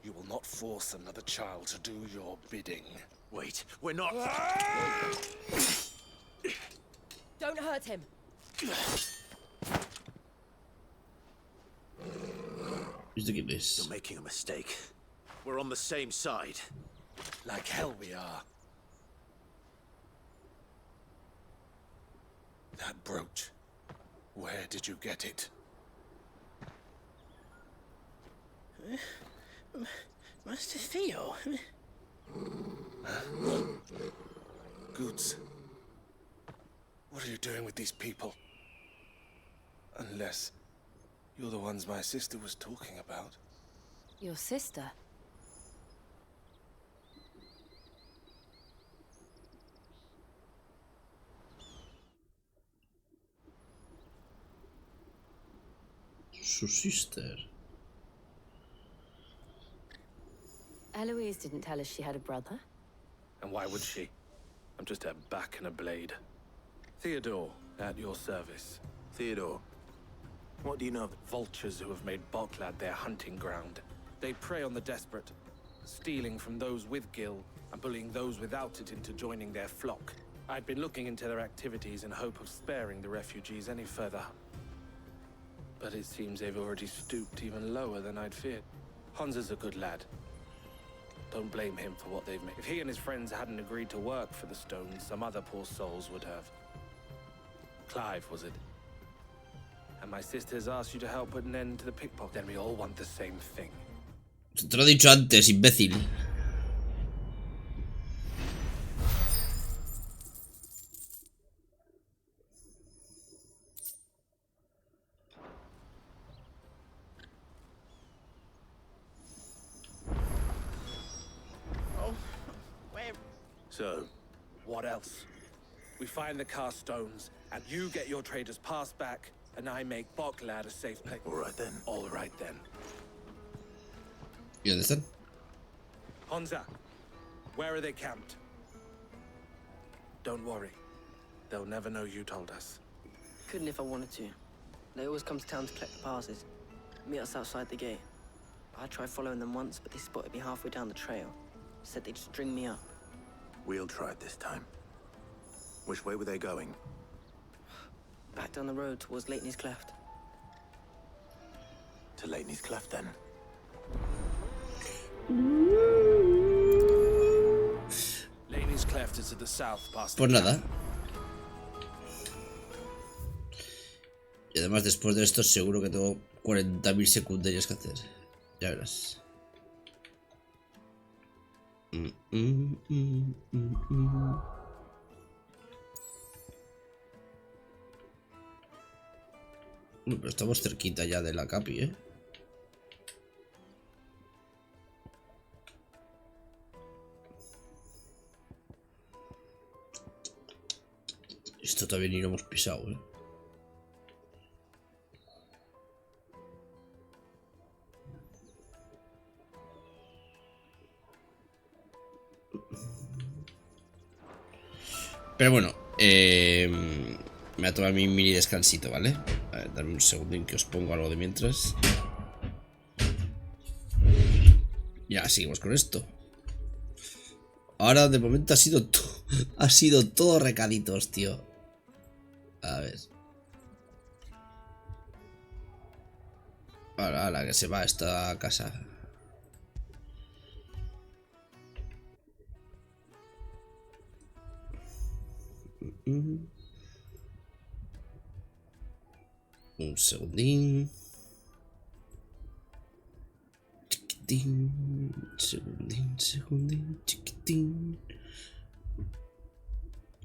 You will not force another child to do your bidding. Wait, we're not... Don't hurt him. You're making a mistake. We're on the same side. Like hell we are. That brooch. Where did you get it? Master Theo. Goods. What are you doing with these people? Unless you're the ones my sister was talking about. Your sister? Su sister. Eloise didn't tell us she had a brother. And why would she? I'm just her back and a blade. Theodore, at your service. Theodore, what do you know of vultures who have made Boklad their hunting ground? They prey on the desperate, stealing from those with gil and bullying those without it into joining their flock. I'd been looking into their activities in hope of sparing the refugees any further. But it seems they've already stooped even lower than I'd feared. Hansa's a good lad. Don't blame him for what they've made. If he and his friends hadn't agreed to work for the stones, some other poor souls would have. Clive, was it? And my sisters asked you to help put an end to the pickpocket. Then we all want the same thing. Te lo he dicho antes, imbécil. So, what else? We find the cast stones, and you get your traders passed back, and I make Boklad a safe place. All right then. All right then. ¿Y dónde están? Hansa, where are they camped? Don't worry. They'll never know you told us. Couldn't if I wanted to. They always come to town to collect the passes. Meet us outside the gate. I tried following them once, but they spotted me halfway down the trail. Said they'd string me up. We'll try it this time. Which way were they going? Back down the road towards Leitney's Cleft. To Leitney's Cleft, then. Leitney's Cleft is to the south past Pues nada. Y además después de esto seguro que tengo 40.000 secundarias que hacer. Ya verás. Bueno, pero estamos cerquita ya de la capi, ¿eh? Esto todavía ni lo hemos pisado, ¿eh? Pero bueno, me voy a tomar mi mini descansito, ¿vale? A ver, dame un segundín que os pongo algo de mientras. Ya, seguimos con esto. Ahora de momento ha sido todo recaditos, tío. A ver. Ahora que se va esta casa. Un segundín. Chiquitín. Segundín. Chiquitín.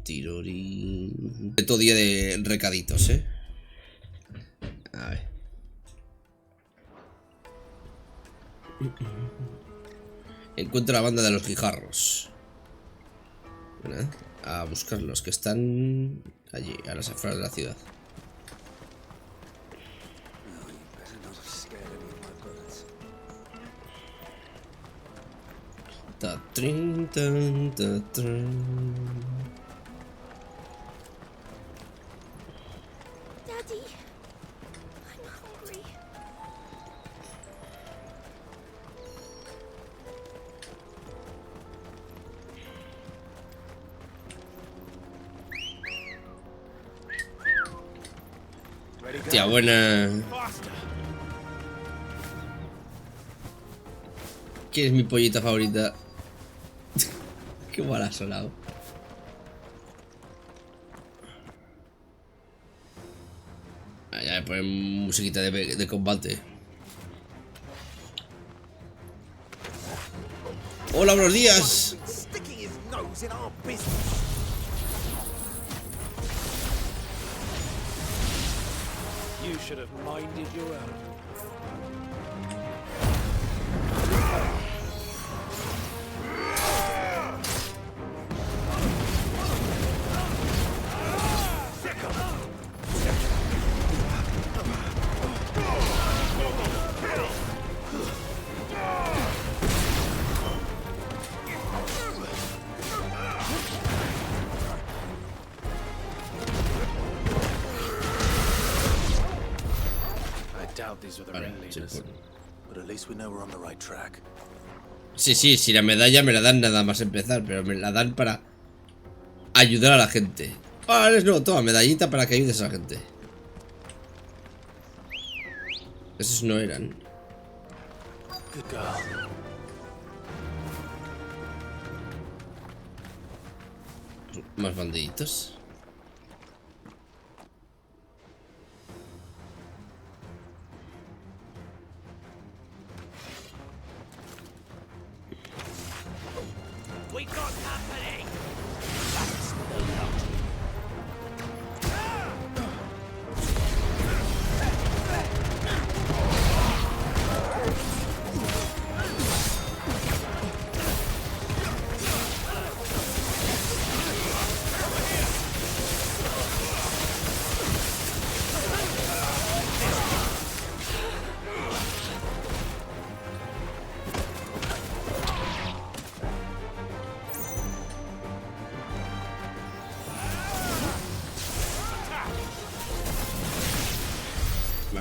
Tirorín. Todo día de recaditos, ¿eh? A ver. Encuentro la banda de los guijarros. Bueno, a buscarlos, que están allí, a las afueras de la ciudad. Ta, trin, tan, ta, trin. Tía buena. ¿Quién es mi pollita favorita? Qué mal ha sonado. Ya me ponen musiquita de combate. Hola, buenos días. You should have minded your own. Sí, sí, si la medalla me la dan nada más empezar, pero me la dan para ayudar a la gente. Vale, no, toma, medallita para que ayudes a la gente. Esos no eran. Más bandiditos.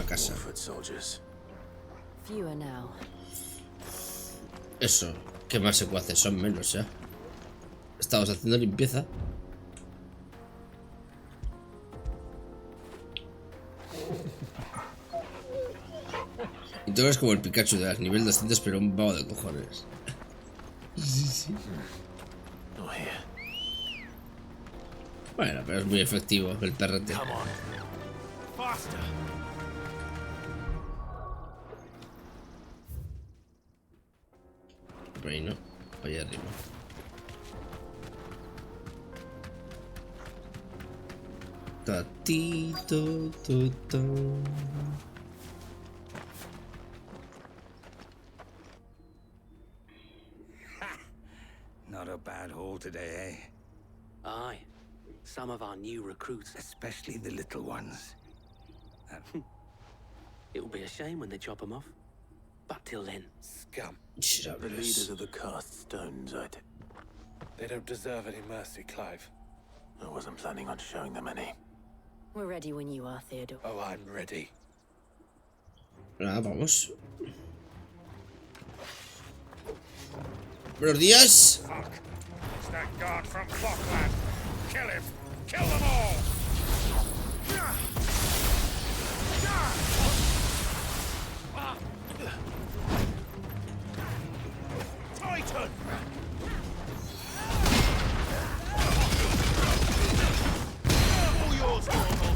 Casa. Eso, ¿qué más se puede hacer? Son menos, ya. Estamos haciendo limpieza. Y tú eres como el Pikachu de nivel 200, pero un vago de cojones. Sí. Bueno, pero es muy efectivo el perrete. Por ahí no, por allá arriba. Tatito, tuto. Not a bad haul today, eh? Aye. Some of our new recruits. Especially the little ones. It'll be a shame when they chop them off. But till then, scum. The leaders of the cast stones, They don't deserve any mercy, Clive. I wasn't planning on showing them any. We're ready when you are, Theodore. Oh, I'm ready. Vamos. Buenos días. Fuck. It's that guard from Clockland. Kill him. Kill them all. Titan! All yours, Normal.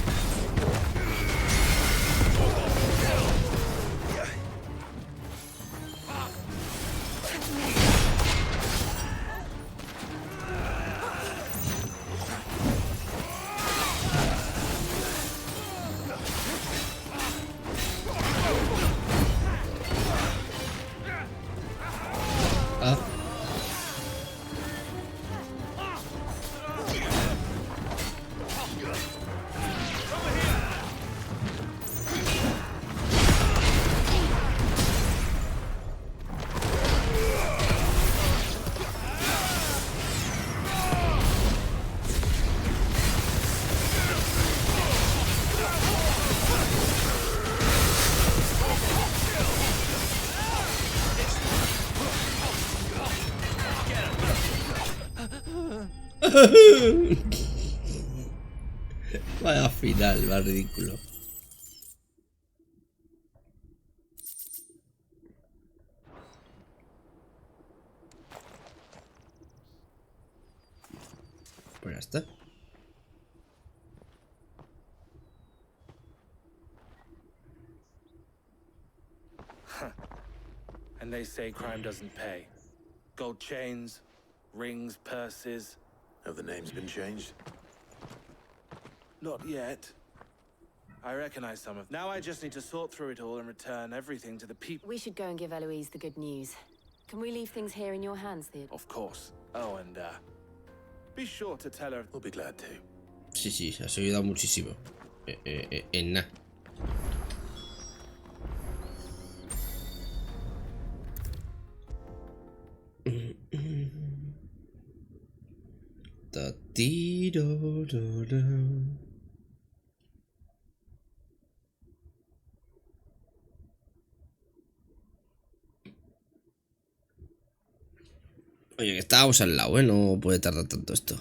Vaya final, más ridículo. ya está. And they say crime doesn't pay. Gold chains, rings, purses. Have the names been changed? Not yet. I recognize some of. Now I just need to sort through it all and return everything to the people. We should go and give Eloise the good news. Can we leave things here in your hands, Theodore? Of course. Oh, and be sure to tell her. We'll be glad to. Sí, sí, has ayudado muchísimo. En nada. Oye, que estábamos al lado, no puede tardar tanto esto.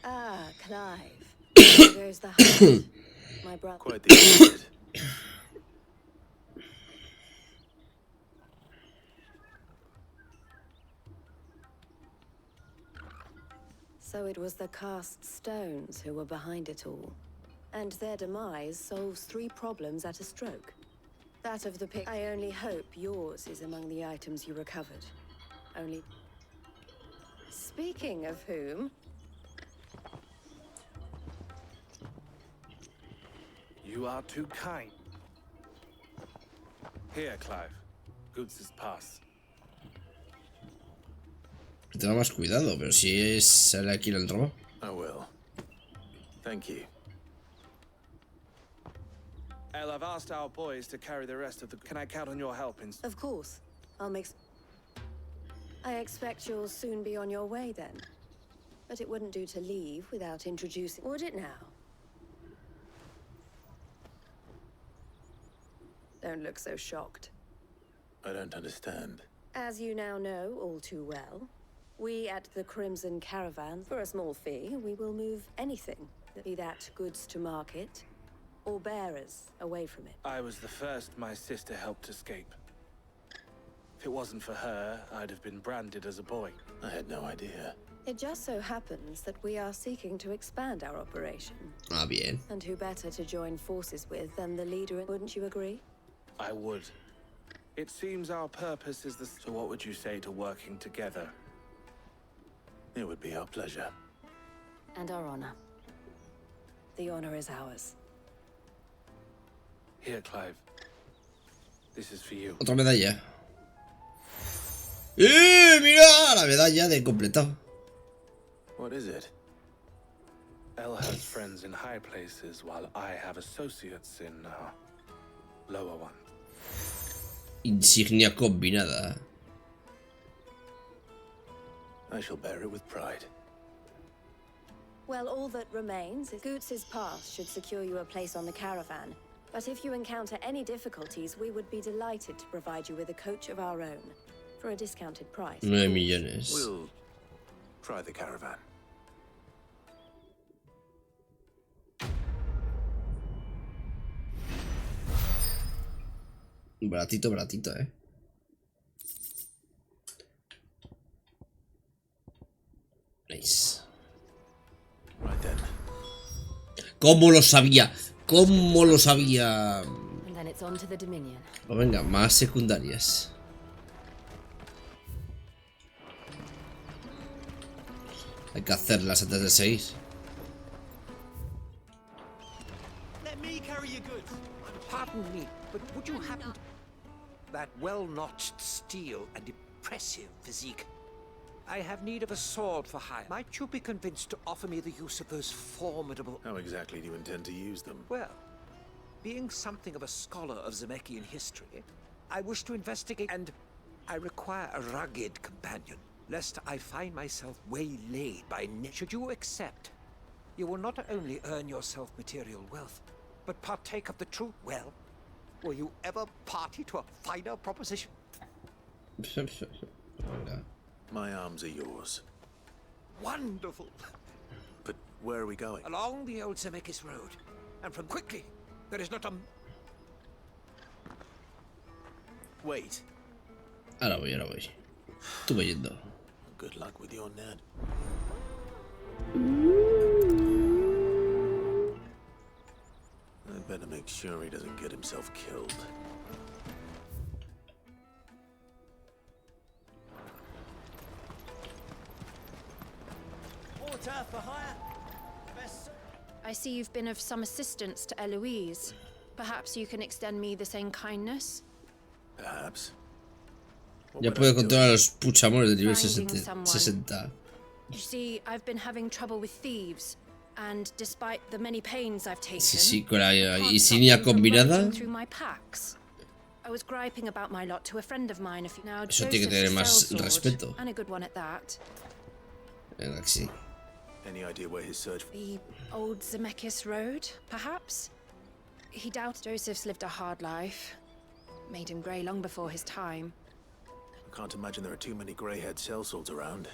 Ah, Clive. There goes the hunt. My brother. Quite the opposite. So it was the cast stones who were behind it all. And their demise solves 3 problems at a stroke. That of the pic. I only hope yours is among the items you recovered. Only. Speaking of whom. You are too kind. Here, Clive. Goods' pass. Tenga más cuidado, pero si es sale aquí el robo. I will. Thank you. El, I've asked our boys to carry the rest of the. Can I count on your help in? Of course. I'll make. I expect you'll soon be on your way then. But it wouldn't do to leave without introducing. Would it now? Don't look so shocked. I don't understand. As you now know all too well, we at the Crimson Caravan, for a small fee, we will move anything, be that goods to market, or bearers away from it. I was the first my sister helped escape. If it wasn't for her, I'd have been branded as a boy. I had no idea. It just so happens that we are seeking to expand our operation. Ah, bien. And who better to join forces with than the leader, wouldn't you agree? I would. It seems our purpose is the... So what would you say to working together? It would be our pleasure. And our honor. The honor is ours. Here, Clive. This is for you. Otra medalla. ¡Mira! La medalla de completado. What is it? Elle has friends in high places, while I have associates in lower ones. Insignia combinada. I shall bear it with pride. Well, all that remains is Goots' pass should secure you a place on the caravan. But if you encounter any difficulties, we would be delighted to provide you with a coach of our own. For a discounted price. 9 millones. We'll try the caravan. Baratito, Nice. Right then. ¿Cómo lo sabía? ¿Cómo lo sabía? And then it's on to the Dominion. Pues venga, más secundarias. Hay que hacerlas antes de seguir. Let me carry your goods. Pardon me, but would you happen to... That well-notched steel and impressive physique. I have need of a sword for hire. Might you be convinced to offer me the use of those formidable... How exactly do you intend to use them? Well, being something of a scholar of Dhalmekian history, I wish to investigate, and I require a rugged companion, lest I find myself waylaid by... Should you accept, you will not only earn yourself material wealth, but partake of the true... Well, will you ever party to a finer proposition? My arms are yours. Wonderful! But where are we going? Along the old Zemeckis road, and from quickly. There is not a... Wait. Ahora voy. Tú voy yendo. Good luck with your net. I'd better make sure he doesn't get himself killed. Water for hire. I see you've been of some assistance to Eloise. Perhaps you can extend me the same kindness? Perhaps. Ya puedo controlar a los puchamores de nivel 60. You see, I've been having trouble with thieves, and despite the many pains I've taken, Sí, con la insignia combinada. through my packs. I was griping about my lot to a friend of mine a few now. Eso tiene que tener más respeto. And a good one at that. Venga, que sí. Any idea where his search? The old Zemeckis Road, perhaps? He doubted Joseph's lived a hard life. Made him grey long before his time. I can't imagine there are too many grey-haired sellswords around.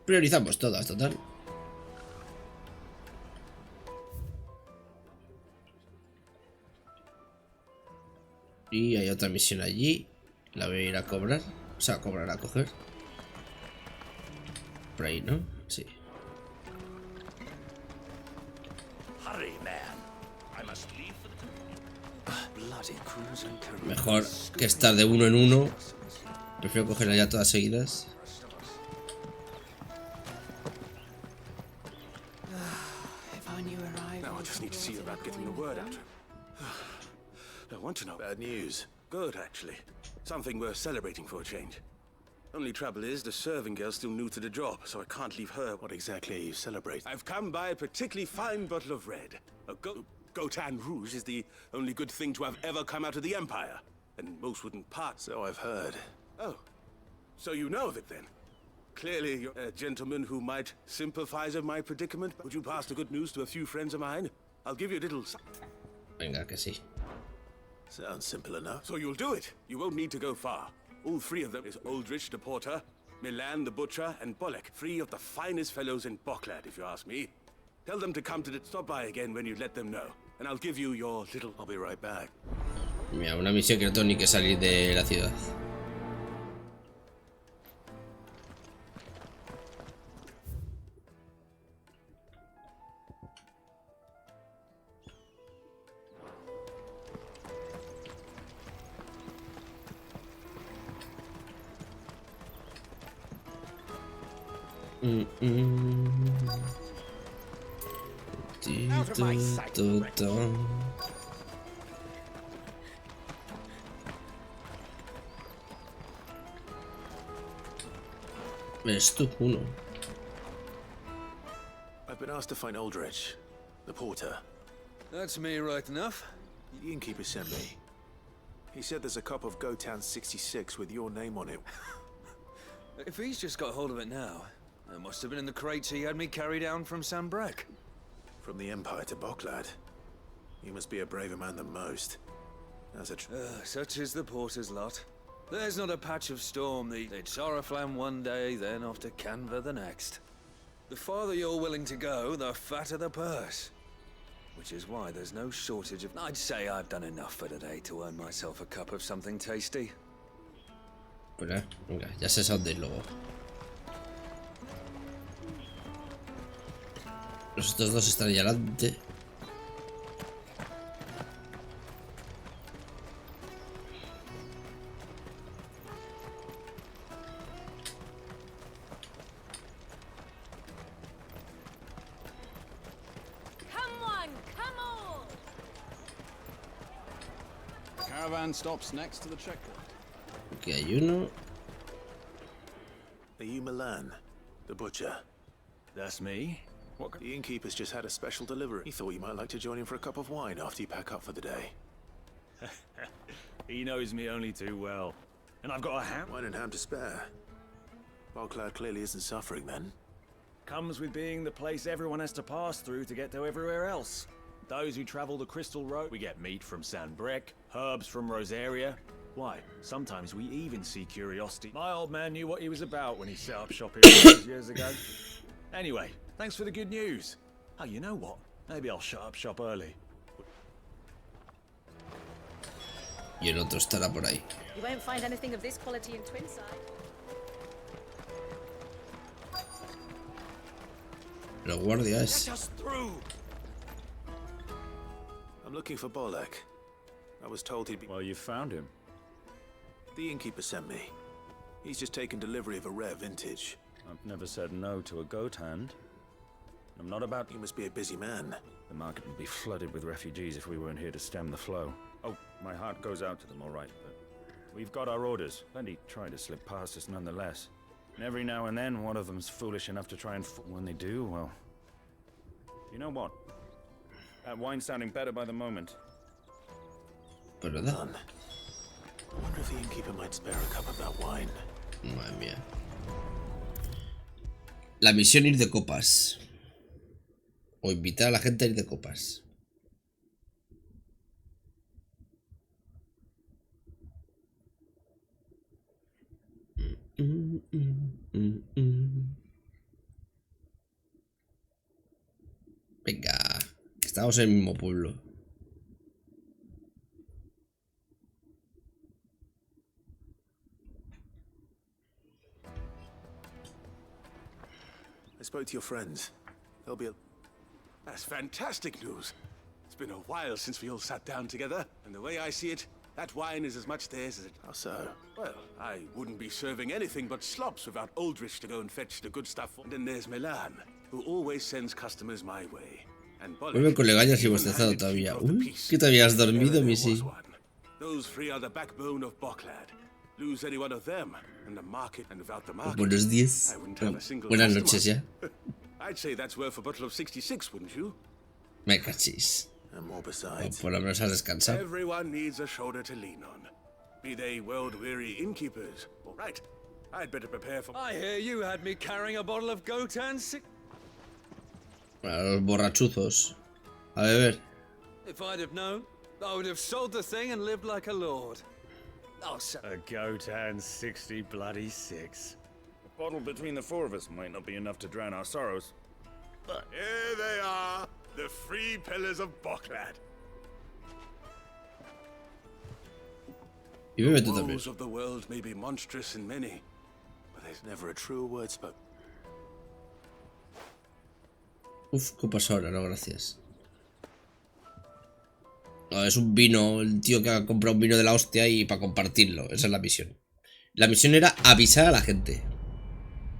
Priorizamos todas, total. Y hay otra misión allí. La voy a ir a cobrar. O sea, a coger. Por ahí, ¿no? Sí. Mejor que estar de uno en uno. Prefiero cogerlas ya todas seguidas. Now I just need to see about getting the word out. I want to know. Bad news. Good, actually. Something worth celebrating for a change. Only trouble is, the serving girl's still new to the job, so I can't leave her. What exactly are you celebrating? I've come by a particularly fine bottle of red. A Gotan Rouge is the only good thing to have ever come out of the Empire, and most wouldn't part. So I've heard. Oh, so you know of it then? Clearly you're a gentleman who might sympathize with my predicament. Would you pass the good news to a few friends of mine? I'll give you a little... Venga, que sí. Sounds simple enough. So you'll do it. You won't need to go far. All three of them is Aldrich the Porter, Milan the Butcher, and Bolek. Three of the finest fellows in Boklad, if you ask me. Tell them to come to the... Stop by again when you let them know. And I'll give you your little... I'll be right back. Mira, una misión que no tengo ni que salir de la ciudad. Eres tú, uno. I've been asked to find Aldrich, the porter. That's me right enough. The innkeeper sent me. He said there's a cup of Gotan 66 with your name on it. If he's just got hold of it now, it must have been in the crates he had me carry down from Sanbrek. From the Empire to Boklad. You must be a braver man than most. As a such is the porter's lot. There's not a patch of storm. It's Oriflamme one day, then off to Canva the next. The farther you're willing to go, the fatter the purse. Which is why there's no shortage of... I'd say I've done enough for today to earn myself a cup of something tasty. Pues venga, ya sé dónde luego. Los otros dos están ahí adelante. Caravan stops next to the checkpoint. Aquí hay uno. Are you Milan, the butcher? That's me. What? The innkeeper's just had a special delivery. He thought you might like to join him for a cup of wine after you pack up for the day. He knows me only too well. And I've got a ham. Wine and ham to spare. Boklad clearly isn't suffering then. Comes with being the place everyone has to pass through to get to everywhere else. Those who travel the Crystal Road, we get meat from Sanbrek, herbs from Rosaria. Why, sometimes we even see curiosity. My old man knew what he was about when he set up shop here all those years ago. Anyway, thanks for the good news. Oh, you know what? Maybe I'll shut up shop early. Y el otro estará por ahí. You won't find anything of this quality in Twinside. Los guardias. I'm looking for Bolek. I was told he'd be... Well, you found him. The innkeeper sent me. He's just taken delivery of a rare vintage. I've never said no to a goat hand. I'm not about... You must be a busy man. The market would be flooded with refugees if we weren't here to stem the flow. Oh, my heart goes out to them, all right, but we've got our orders. Plenty try to slip past us nonetheless. And every now and then, one of them's foolish enough to try and... When they do, well... You know what? That wine's sounding better by the moment. Pues verdad. I wonder if the innkeeper might spare a cup of that wine. Madre mía. La misión ir de copas. O invitar a la gente a ir de copas. Venga, estamos en el mismo pueblo. I spoke to your friends. They'll be... That's fantastic news. It's been a while since we all sat down together, and the way I see it, that wine is as much theirs as it... How so? Well, I wouldn't be serving anything but slops without Aldrich to go and fetch the good stuff. And then there's Milan, who always sends customers my way. And Vuelve con legañas y bostezado todavía. ¿Qué te habías dormido, Missy? Those three are the backbone of Boklad. Lose any one of them, and the market, and without the market, Buenos días. I wouldn't have a single Buenas customer. noches ya. I'd say that's worth a bottle of 66, wouldn't you? Me cachis. And more besides. Por lo menos has descansado. Everyone needs a shoulder to lean on. Be they world-weary innkeepers. All right, I'd better prepare for... I hear you had me carrying a bottle of Gotan sick. Los borrachuzos. A beber. If I'd have known, I would have sold the thing and lived like a lord. Oh, so... A Gotan 60 bloody 6. A bottle between the four of us might not be enough to drown our sorrows. But here they are, the three pillars of Boklad. Y bebe tú The también. woes of the world may be monstrous in many, but there's never a true word spoken. Uf, copas ahora, no, gracias. No, es un vino, el tío que ha comprado un vino de la hostia y para compartirlo. Esa es la misión. La misión era avisar a la gente.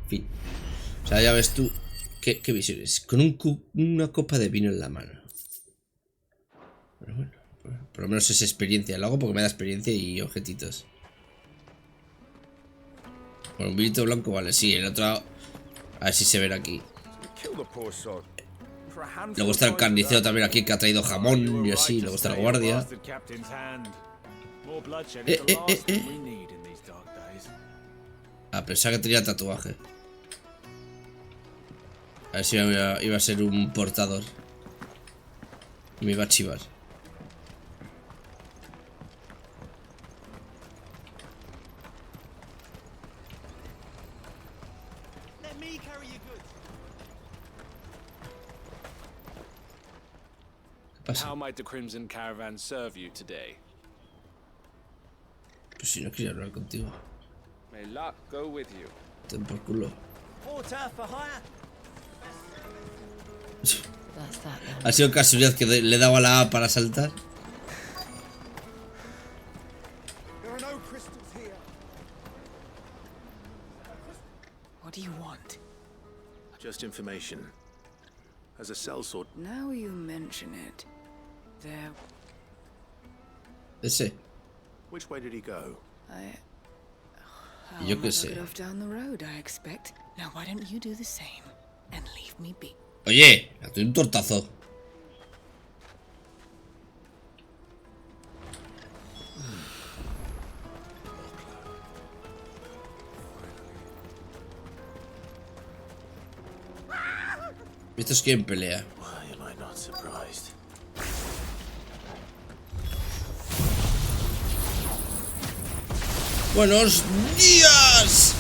En fin. O sea, ya ves tú. ¿Qué misión es? Con una copa de vino en la mano. Pero bueno, por lo menos es experiencia. Lo hago porque me da experiencia y objetitos. Bueno, un vinito blanco, vale, sí. El otro... A ver si se ve aquí. Luego está el carnicero también aquí que ha traído jamón y así. Luego está el guardia. Ah, pensaba que tenía tatuaje. A ver si iba a ser un portador. Y me iba a chivar. Let me carry your goods. How might the Crimson Caravan serve you today? Pues si no quería hablar contigo. May luck go with you. Ten por culo. Porter for hire. Ha sido casualidad que le daba la A para saltar. There are no crystals here. What do you want? Just information. As a sellsword... Now you mention it, there... Ese. Which way did he go? Yo qué sé. Off down the road, I expect. Now why don't you do the same and leave me be? Oye, le doy un tortazo. Estos quieren pelea. Why am I not surprised? ¡Buenos días!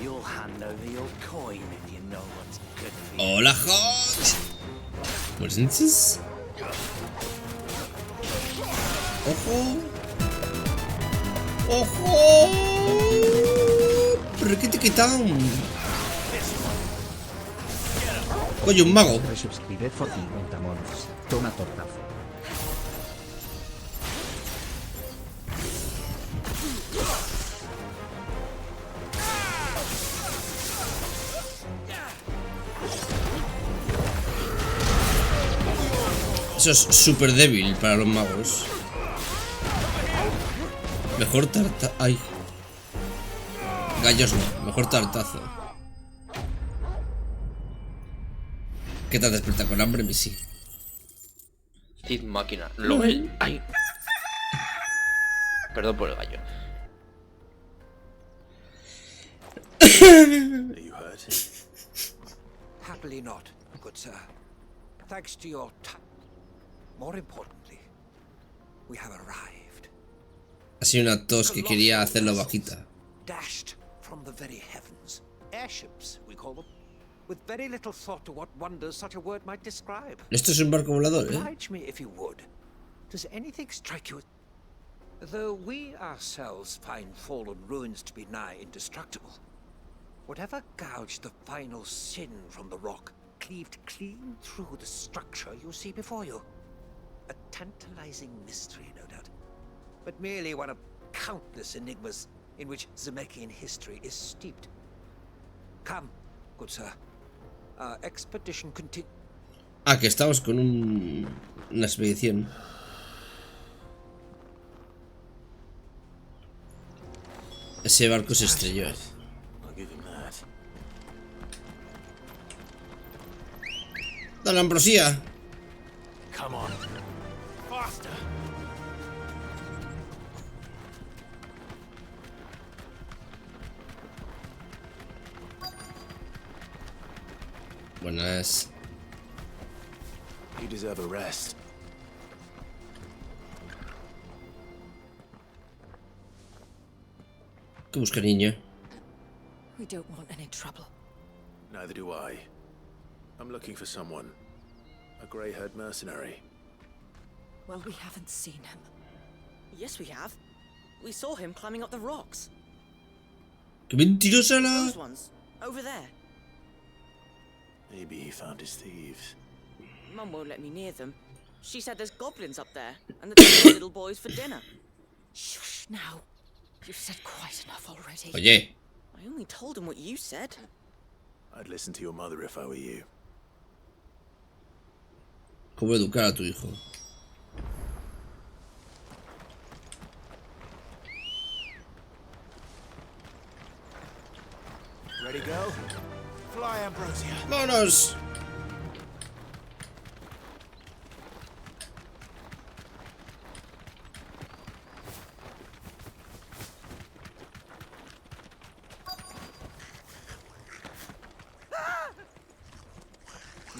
You'll hand over your coin if you know what's good for you. Hola, Hot. Pues ¡ojo! ¡Ojo! ¿Pero qué te quitan? Coño, un mago. Resubscribed for 50 monos. Toma tortazo. Eso es súper débil para los magos. Mejor tarta... Ay. Gallos no. Mejor tartazo. ¿Qué te despierta con hambre, Missy? Kid máquina. Lo ven. Ay. Perdón por el gallo. Are you hurt? Happily not, good sir. Thanks to your time. More importantly, we have arrived. Ha sido una tos que quería hacerlo bajita. Dashed from the very heavens. Airships, we call them. With very little thought to what wonders such a word might describe. Esto es un barco volador, ¿eh? Oblige me if you would. Does anything strike you? Though we ourselves find fallen ruins to be nigh indestructible, whatever gouged the final sin from the rock cleaved clean through the structure you see before you. A tantalizing mystery, no doubt, but merely one of countless enigmas in which Dhalmekian history is steeped. Come, good sir. Our expedition continues. Ah, que estamos con una expedición. Ese barco se estrelló. ¡Dale, ambrosía! Come on. Faster. Buenas. You deserve a rest. ¿Qué busca, niño? We don't want any trouble. Neither do I. I'm looking for someone. A grey-haired mercenary. Well, we haven't seen him. Yes, we have. We saw him climbing up the rocks. ¡Qué mentirosa la! Those ones, over there. Maybe he found his thieves. Mum won't let me near them. She said there's goblins up there, and the little boys for dinner. Shush now. You've said quite enough already. Oye. I only told him what you said. I'd listen to your mother if I were you. ¿Cómo educar a tu hijo? Ready, go? Fly, Ambrosia. ¡Vámonos!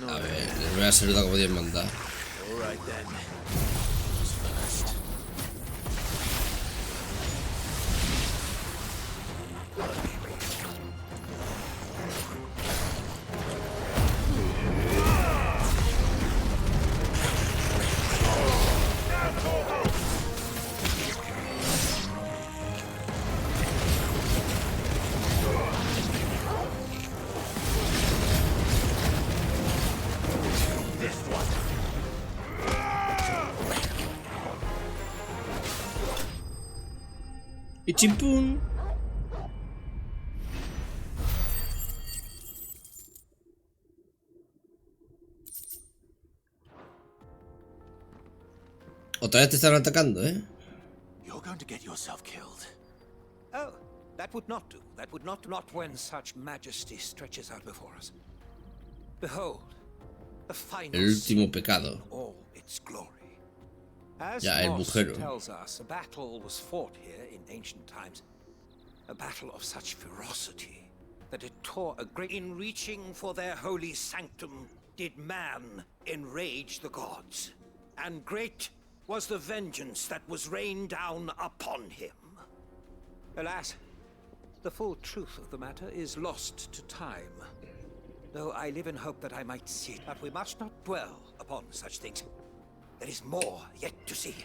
A ver, les voy a saludar como Dios manda. All right then. Y chimpún. Otra vez te están atacando, ¿eh? You're going to get yourself killed. Oh, that would not do. That would not when such majesty stretches out before us. Behold, the final El último scene pecado. in all its glory. As Ya, el Moss bujero. tells us, a battle was fought here in ancient times. A battle of such ferocity that it tore a great... In reaching for their holy sanctum, did man enrage the gods. And great was the vengeance that was rained down upon him. Alas, the full truth of the matter is lost to time. Though I live in hope that I might see it, but we must not dwell upon upon such things. There is more yet to see.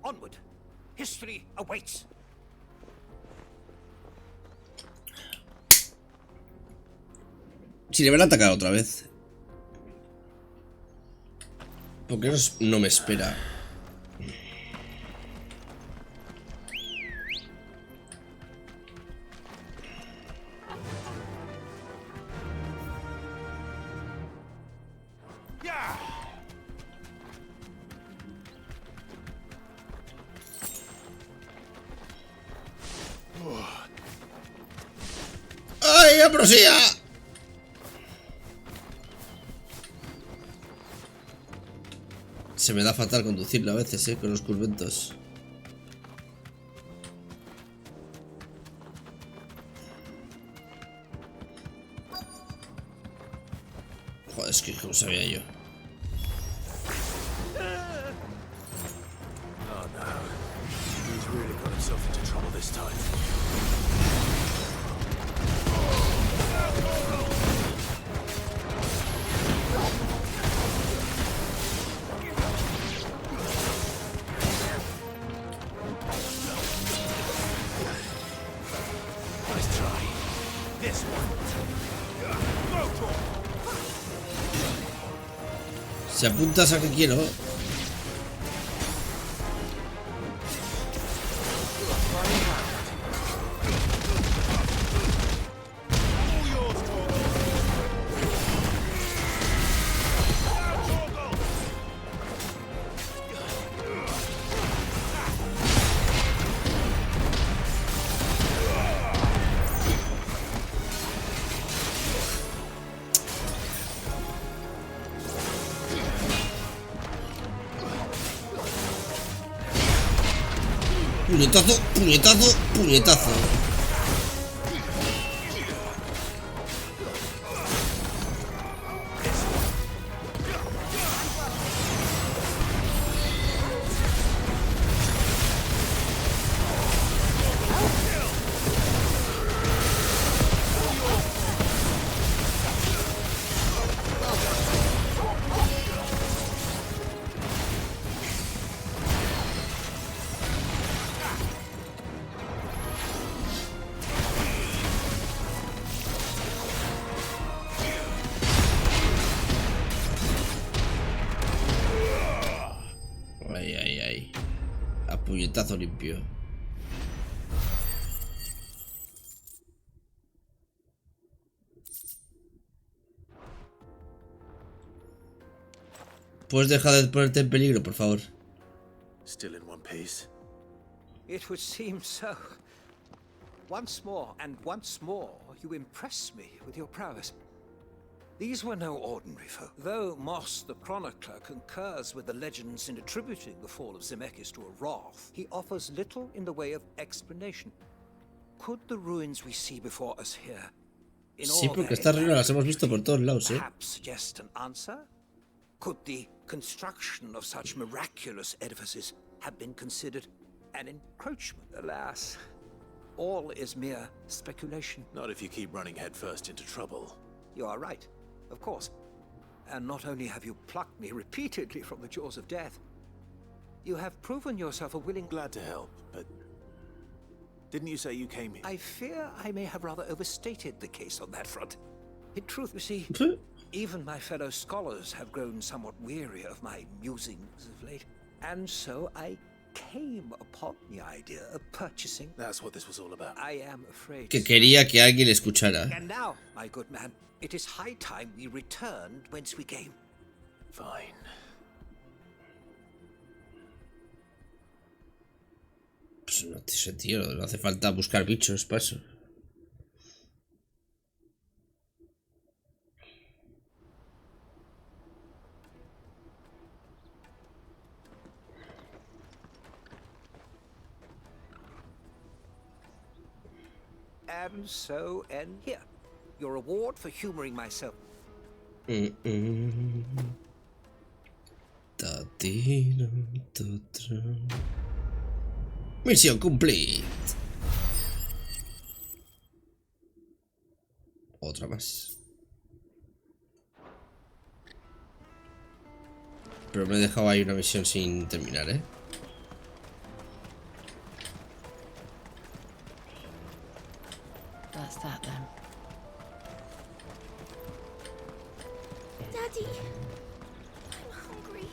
Onward. History awaits. Si le van a atacar otra vez. ¿Por qué no me espera? ¡Ay, ambrosía! Se me da fatal conducirlo a veces, con los curventos. Joder, es que como sabía yo. Oh no. He's really got himself into trouble this time. Si apuntas a que quiero. Puñetazo, puñetazo, puñetazo. Puñetazo limpio. ¿Puedes dejar de ponerte en peligro, por favor? Still in one piece. It would seem so. Once more and once more, you impress me with your prowess. These were no ordinary foe. Though Moss the Chronicler concurs with the legends in attributing the fall of Zemeckis to a wrath, he offers little in the way of explanation. Could the ruins we see before us here, Sí, porque estas ruinas las hemos visto por todos lados, perhaps suggest an answer? Could the construction of such miraculous edifices have been considered an encroachment? Alas, all is mere speculation. Not if you keep running headfirst into trouble. You are right. Of course. And not only have you plucked me repeatedly from the jaws of death, you have proven yourself a willing... Glad to help, but... Didn't you say you came here? I fear I may have rather overstated the case on that front. In truth, you see, even my fellow scholars have grown somewhat weary of my musings of late. And so I came upon the idea of purchasing... That's what this was all about. I am afraid... Que quería que alguien le escuchara. And now, my good man, it is high time we returned whence we came. Fine. Pues no sé, tío, no hace falta buscar bichos para eso. And so end here. Your reward for humoring myself. Misión complete. Otra más. Pero me he dejado ahí una misión sin terminar, ¿eh? That's that then. Daddy, I'm hungry.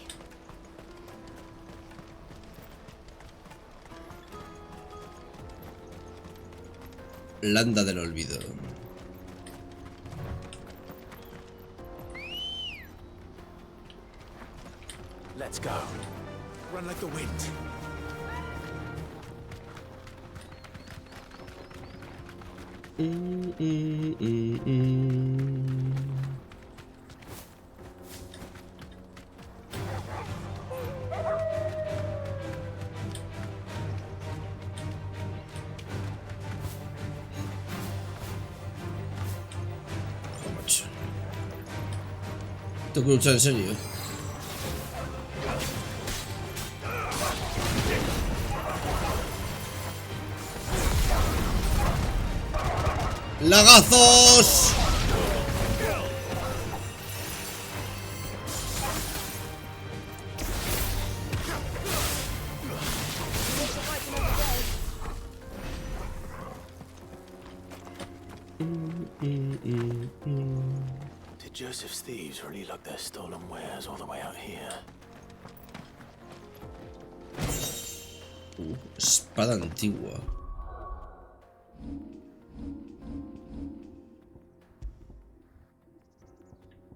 Landa del olvido. Let's go. Run like the wind. Tengo que luchar en serio. ¡Lagazos! Did Joseph's thieves really lug their stolen wares all the way out here? Espada antigua.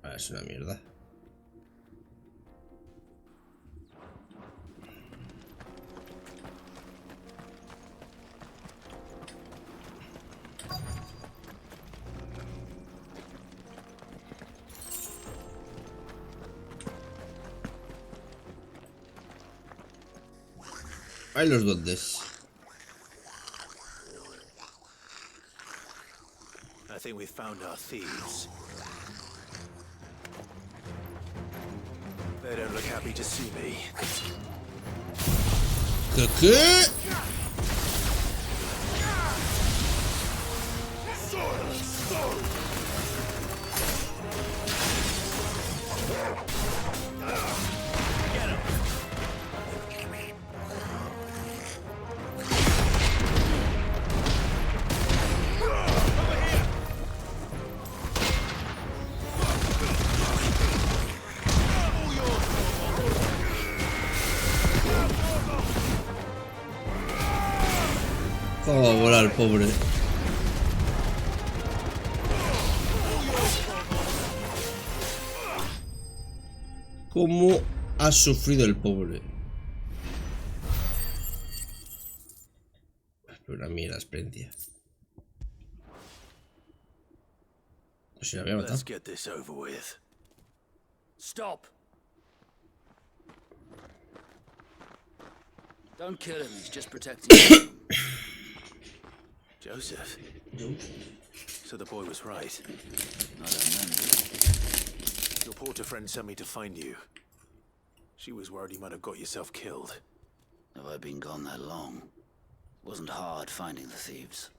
Ah, es una mierda. Hay los dondes. I think we've found our thieves. They don't look happy to see me. ¿Qué? ¿Cómo va a volar el pobre? ¿Cómo ha sufrido el pobre? Una mierda experiencia. Pues si la había matado. Let's get this over with. Stop! Don't kill him, he's just protecting you. Joseph? So the boy was right. I don't know. Your porter friend sent me to find you. She was worried you might have got yourself killed. Have I been gone that long? Wasn't hard finding the thieves.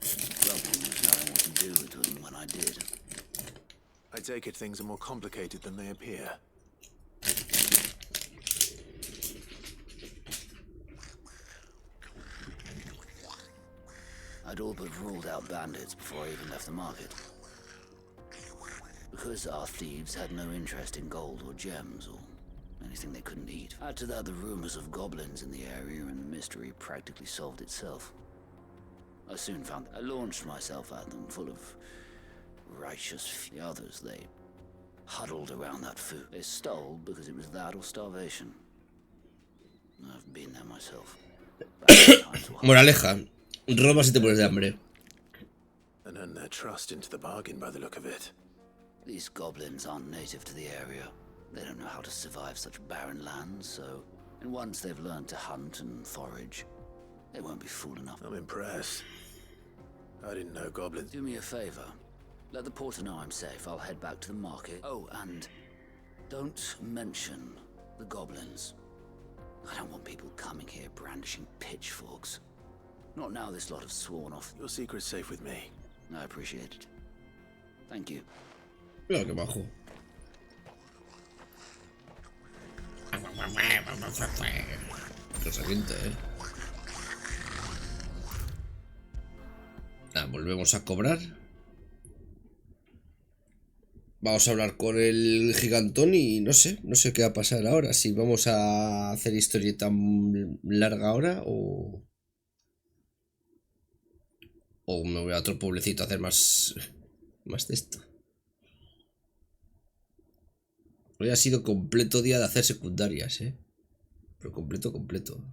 Problem was knowing what to do with them when I did. I take it things are more complicated than they appear. I'd all but ruled out bandits before I even left the market. Because our thieves had no interest in gold or gems or anything they couldn't eat. Add to that the rumors of goblins in the area and the mystery practically solved itself. I soon found I launched myself at them full of righteous the others. They huddled around that food. They stole because it was that or starvation. I've been there myself. Moraleja. Roba si te mueres de hambre. And earn their trust into the bargain by the look of it. These goblins aren't native to the area. They don't know how to survive such barren lands, so... And once they've learned to hunt and forage, they won't be fool enough. I'm impressed. I didn't know goblins... Do me a favor. Let the porter know I'm safe. I'll head back to the market. Oh, and... don't mention the goblins. I don't want people coming here brandishing pitchforks. Not now this lot have sworn off. Your secret's safe with me. I appreciate it. Thank you. Mira que bajo. Cosa quinta, volvemos a cobrar. Vamos a hablar con el gigantón y no sé qué va a pasar ahora. Si vamos a hacer historieta larga ahora o me voy a otro pueblecito a hacer más de esto. Hoy ha sido completo día de hacer secundarias, pero completo.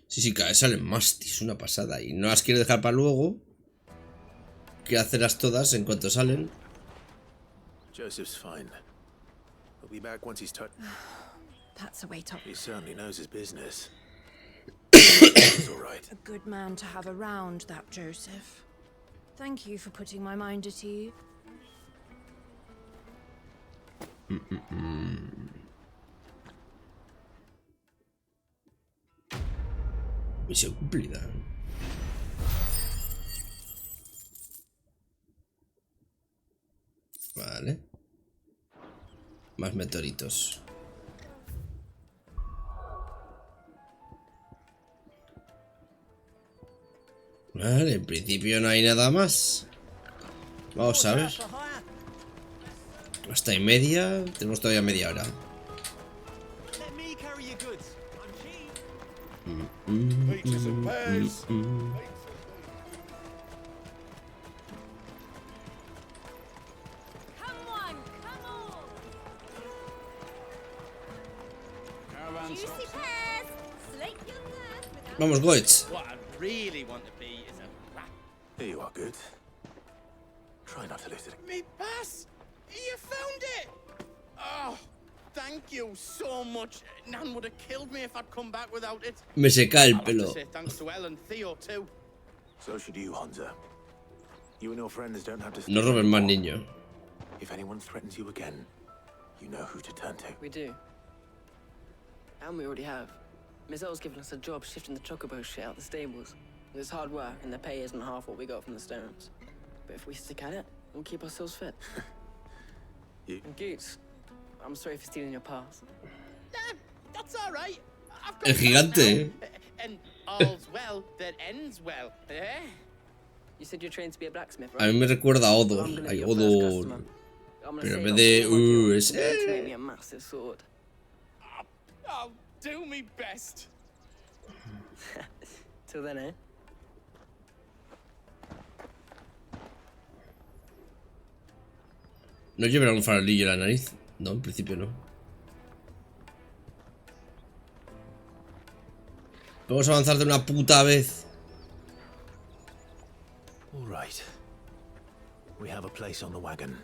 Sí, cada vez salen más, tío, es una pasada. Y no las quiero dejar para luego. Quiero hacerlas todas en cuanto salen. Joseph's fine. He'll be back once he's touched. That's a weight off. He certainly knows his business. He's all right. A good man to have around, that Joseph. Thank you for putting my mind at ease. Misión cumplida. Vale. Más meteoritos. Vale, en principio no hay nada más. Vamos a ver. Hasta y media. Tenemos todavía media hora. Vamos, Goetz. Really want to be is a rat. Here you are, good. Try not to lose it. Me pass! You found it! Oh, thank you so much. Nan would have killed me if I'd come back without it. Me seca el I'll have to pelo. say thanks to Elle and Theo too. So should you, Hansa. You and your friends don't have to. No roben más, niño. If anyone threatens you again, you know who to turn to. We do. And we already have. Miss L's given us a job shifting the chocobo shit out the stables. It's hard work, and the pay isn't half what we got from the stones. But if we stick at it, we'll keep ourselves fit. You... And Goots, I'm sorry for stealing your pass. That's all right. I've got El gigante. And all's well that ends well. Eh? You said you're trained to be a blacksmith, A right? mí me recuerda a Odor. Hay Odor. Pero en vez de es make me a massive sword. I'll do my best. Till then, eh? ¿No llevará un farolillo en la nariz? No, en principio no. Vamos a avanzar de una puta vez. All right. We have a place on the wagon.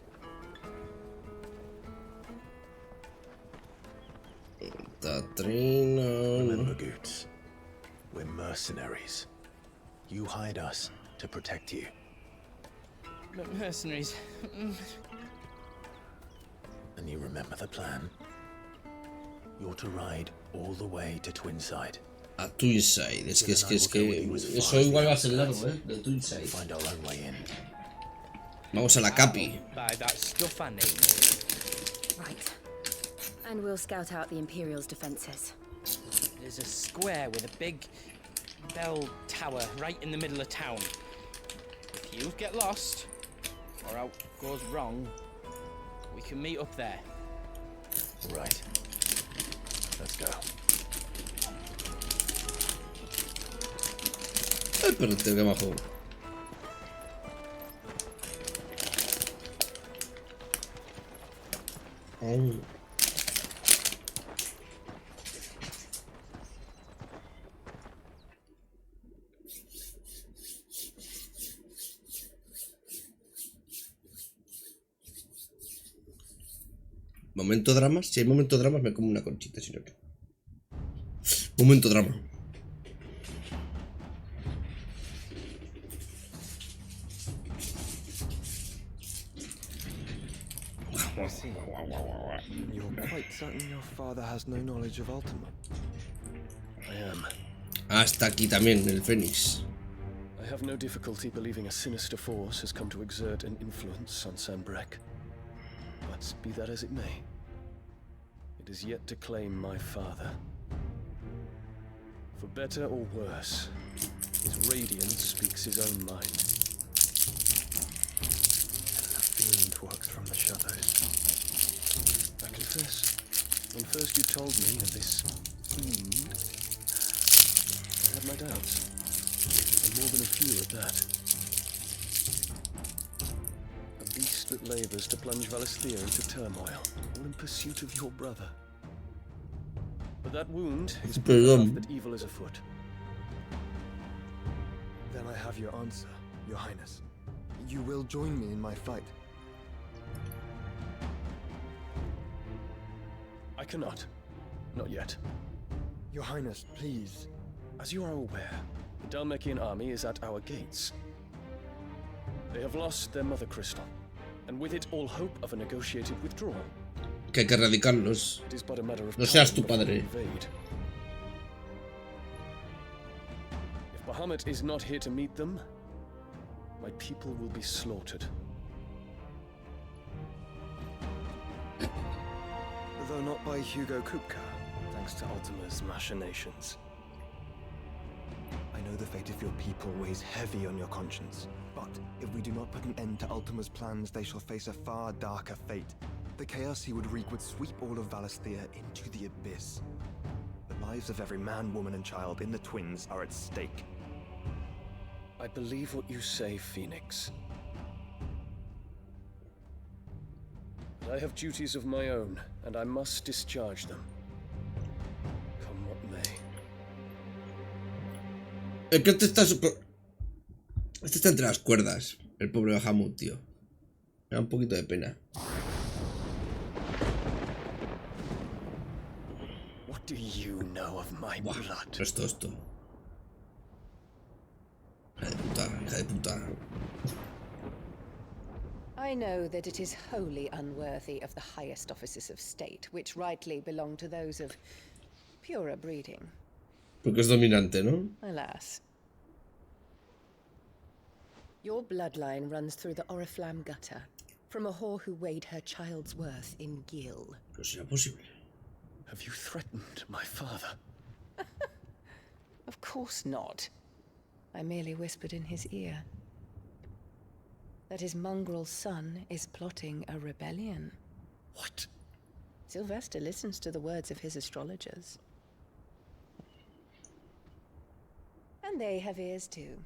Remember, Goots, we're mercenaries. You hired us to protect you. Mercenaries. And you remember the plan? You're to ride all the way to Twinside. A Twinside, es que eso igual va a ser largo, de Twinside. Find our own way in. Vamos a la Capi. Buy that stuff I need. Right. And we'll scout out the Imperial's defenses. There's a square with a big bell tower right in the middle of town. If you get lost, or out goes wrong, we can meet up there. All right. Let's go. Pero tengo que bajar. Momento dramas. Si hay momento dramas me como una conchita, si no que. Momento drama. I see. You're quite certain your father has no knowledge of Ultima? I am. Hasta aquí también el Fénix. I have no difficulty believing a sinister force has come to exert an influence on Sanbreque. But be that as it may, it is yet to claim my father. For better or worse, his radiance speaks his own mind. And the fiend works from the shadows. I confess, when first you told me of this fiend, I had my doubts. And more than a few at that. A beast that labors to plunge Valisthea into turmoil, all in pursuit of your brother. But that wound is proof enough that evil is afoot. Then I have your answer, Your Highness. You will join me in my fight. I cannot. Not yet. Your Highness, please. As you are aware, the Dhalmekian army is at our gates. They have lost their mother crystal, and with it all hope of a negotiated withdrawal. Que hay que erradicarlos. It is but a matter of No seas tu time before padre. we invade. If Bahamut is not here to meet them, my people will be slaughtered. Though not by Hugo Kupka, thanks to Ultima's machinations. I know the fate of your people weighs heavy on your conscience, but if we do not put an end to Ultima's plans, they shall face a far darker fate. The chaos he would wreak would sweep all of Valisthea into the abyss. The lives of every man, woman, and child in the Twins are at stake. I believe what you say, Phoenix. But I have duties of my own, and I must discharge them. Come what may. Es que este está entre las cuerdas. El pobre Bahamut, tío. Me da un poquito de pena. What do you know of my blood? Esto. Hija de puta. I know that it is wholly unworthy of the highest offices of state, which rightly belong to those of purer breeding. Porque es dominante, ¿no? Alas. Your bloodline runs through the Oriflamme gutter, from a whore who weighed her child's worth in gill. No será posible. Have you threatened my father? Of course not. I merely whispered in his ear that his mongrel son is plotting a rebellion. What? Sylvester listens to the words of his astrologers. And they have ears too.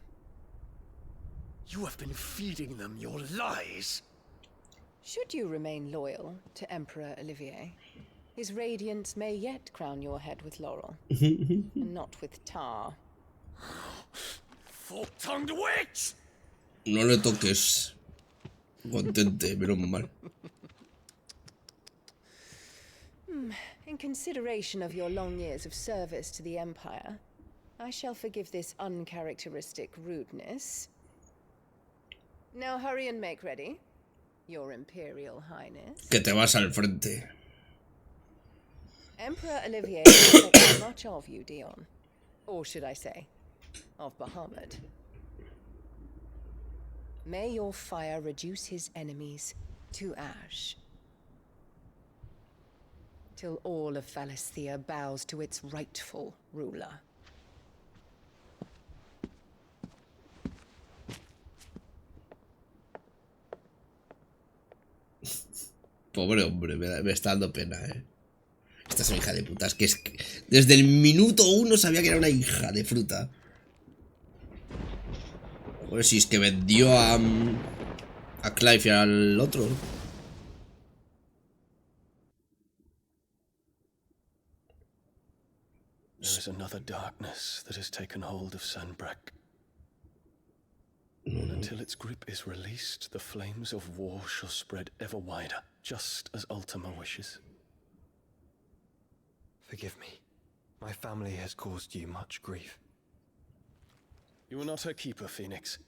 You have been feeding them your lies. Should you remain loyal to Emperor Olivier, his radiance may yet crown your head with laurel, and not with tar. Fork-tongued witch! No le toques. Contente, pero mal. In consideration of your long years of service to the Empire, I shall forgive this uncharacteristic rudeness. Now hurry and make ready, Your Imperial Highness. Que te vas al frente. Emperor Olivier expects much of you, Dion. Or should I say, of Bahamut. May your fire reduce his enemies to ash, till all of Valisthea bows to its rightful ruler. Pobre hombre, me está dando pena, Esta es una hija de puta. Es que desde el minuto 1 sabía que era una hija de fruta. Joder, si es que vendió a Clive y al otro. There is another darkness that has taken hold of Sanbreque. And until its grip is released, the flames of war shall spread ever wider, just as Ultima wishes. Forgive me. My family has caused you much grief. You are not her keeper, Phoenix.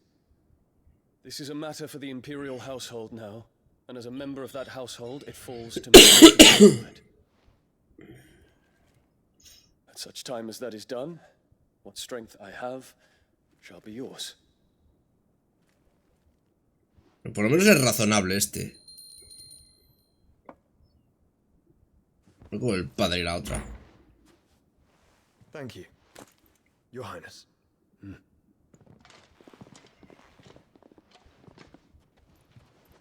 This is a matter for the Imperial household now, and as a member of that household, it falls to me to decide. At such time as that is done, What strength I have shall be yours. Por lo menos es razonable este. No como el padre y la otra. Thank you, Your Highness.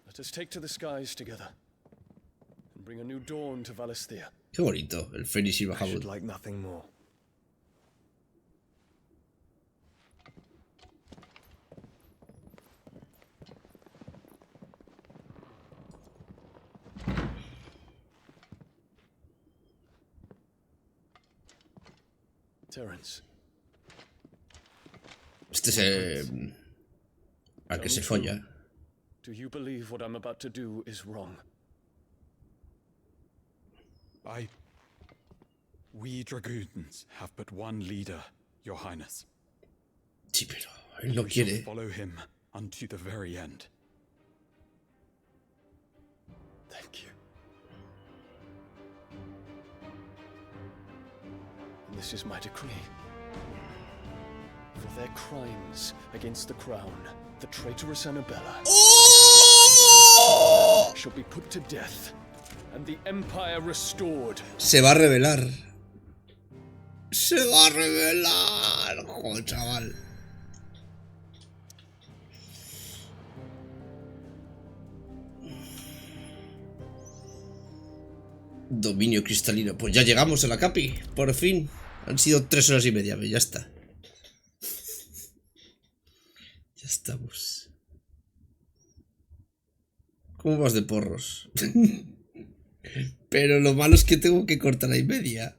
Let us take to the skies together and bring a new dawn to Valisthea. Qué bonito, el Fénix y I Bahamut. should like nothing more. Terence. Este es al que se folla. Do you believe what I'm about to do is wrong? We dragoons have but one leader, Your Highness. Sí, pero él no We shall quiere. follow him unto the very end. Thank you. And this is my decree. For their crimes against the crown, the traitorous Annabella shall be put to death, and the empire restored. Se va a revelar. Se va a revelar. Joder, chaval. Dominio cristalino. Pues ya llegamos a la capi. Por fin. Han sido 3 horas y media. Ya está. Ya estamos. ¿Cómo vas de porros? Pero lo malo es que tengo que cortar ahí media.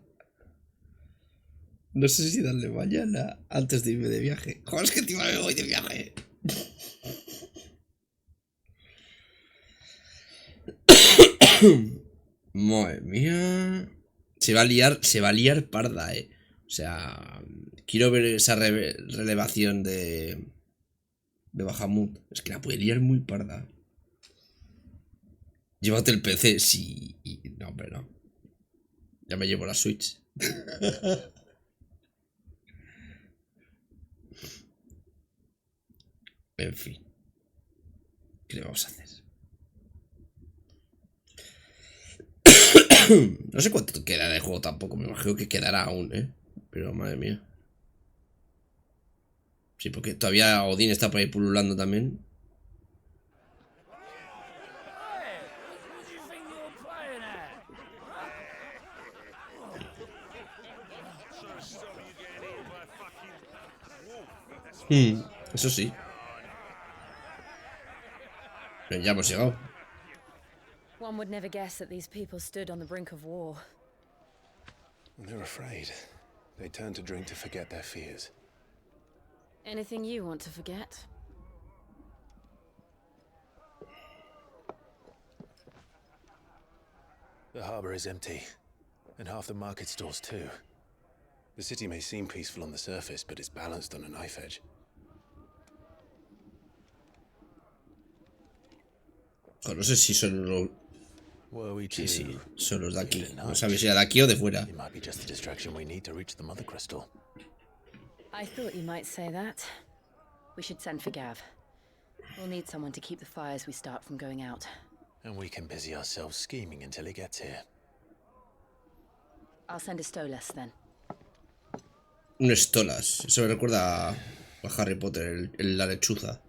No sé si darle mañana antes de irme de viaje. Joder, es que encima me voy de viaje. Madre mía. Se va a liar parda, O sea, quiero ver esa relevación de Bahamut. Es que la puede liar muy parda. Llévate el PC, sí. No, pero no. Ya me llevo la Switch. En fin. ¿Qué le vamos a hacer? No sé cuánto queda de juego tampoco. Me imagino que quedará aún, Pero madre mía. Sí, porque todavía Odín está por ahí pululando también. Eso sí. Pero ya hemos llegado. One would never guess that these people stood on the brink of war. They're afraid. They turn to drink to forget their fears. Anything you want to forget? The harbor is empty, and half the market stalls too. The city may seem peaceful on the surface, but it's balanced on a knife edge. No sé si son los... Sí, sí, son los de aquí. No sabes si era de aquí o de fuera. It might be just the distraction we need to reach the mother crystal. I thought you might say that. We should send for Gav. We'll need someone to keep the fires we start from going out. And we can busy ourselves scheming until he gets here. I'll send a Stolas then. Un Stolas. Eso me recuerda a Harry Potter, la lechuza.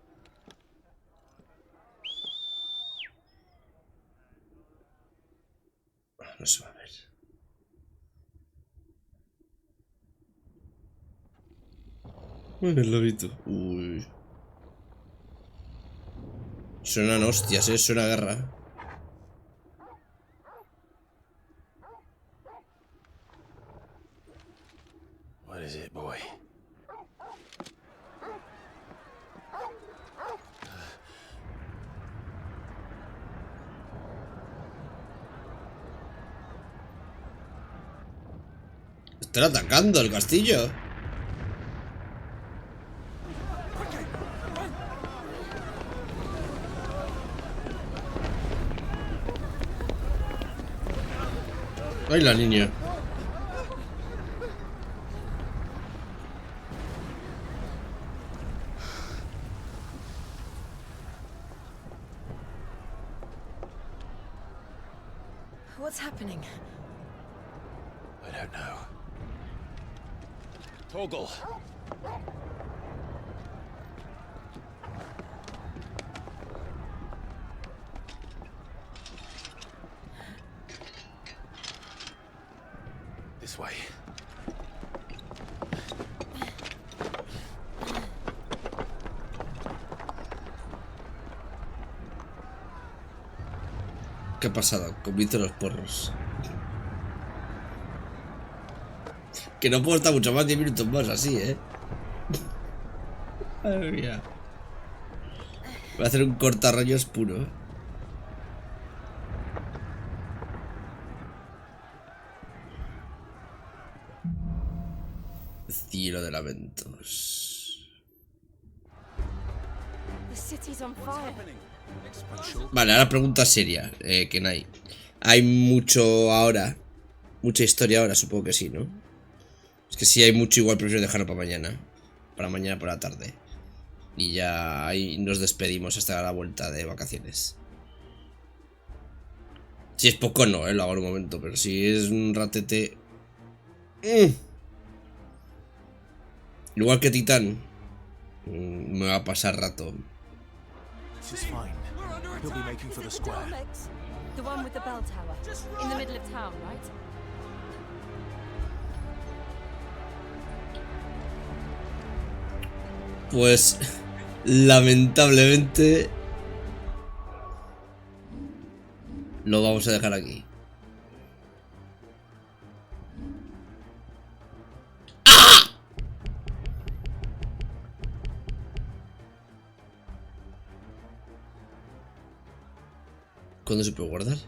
No se va a ver. El lobito. Uy. Suenan hostias, suena guerra. What is it, boy? Están atacando el castillo. ¡Ay, la niña! don't know. Torgal. This way. ¿Qué ha pasado? Convito los porros. Que no puedo estar mucho más, 10 minutos más así, Madre mía. Voy a hacer un cortarrayos puro. Cielo de lamentos. The city's on fire. Vale, ahora pregunta seria, Kenai. ¿Hay mucho ahora? ¿Mucha historia ahora? Supongo que sí, ¿no? Es que si hay mucho, igual prefiero dejarlo para mañana. Para mañana por la tarde. Y ya ahí nos despedimos hasta la vuelta de vacaciones. Si es poco no, lo hago en un momento. Pero si es un ratete... Igual que Titán. Me va a pasar rato. This is fine. He'll be making for the square. The one with the bell tower. In the middle of town, right? Pues lamentablemente lo vamos a dejar aquí. ¡Ah! ¿Cuándo se puede guardar?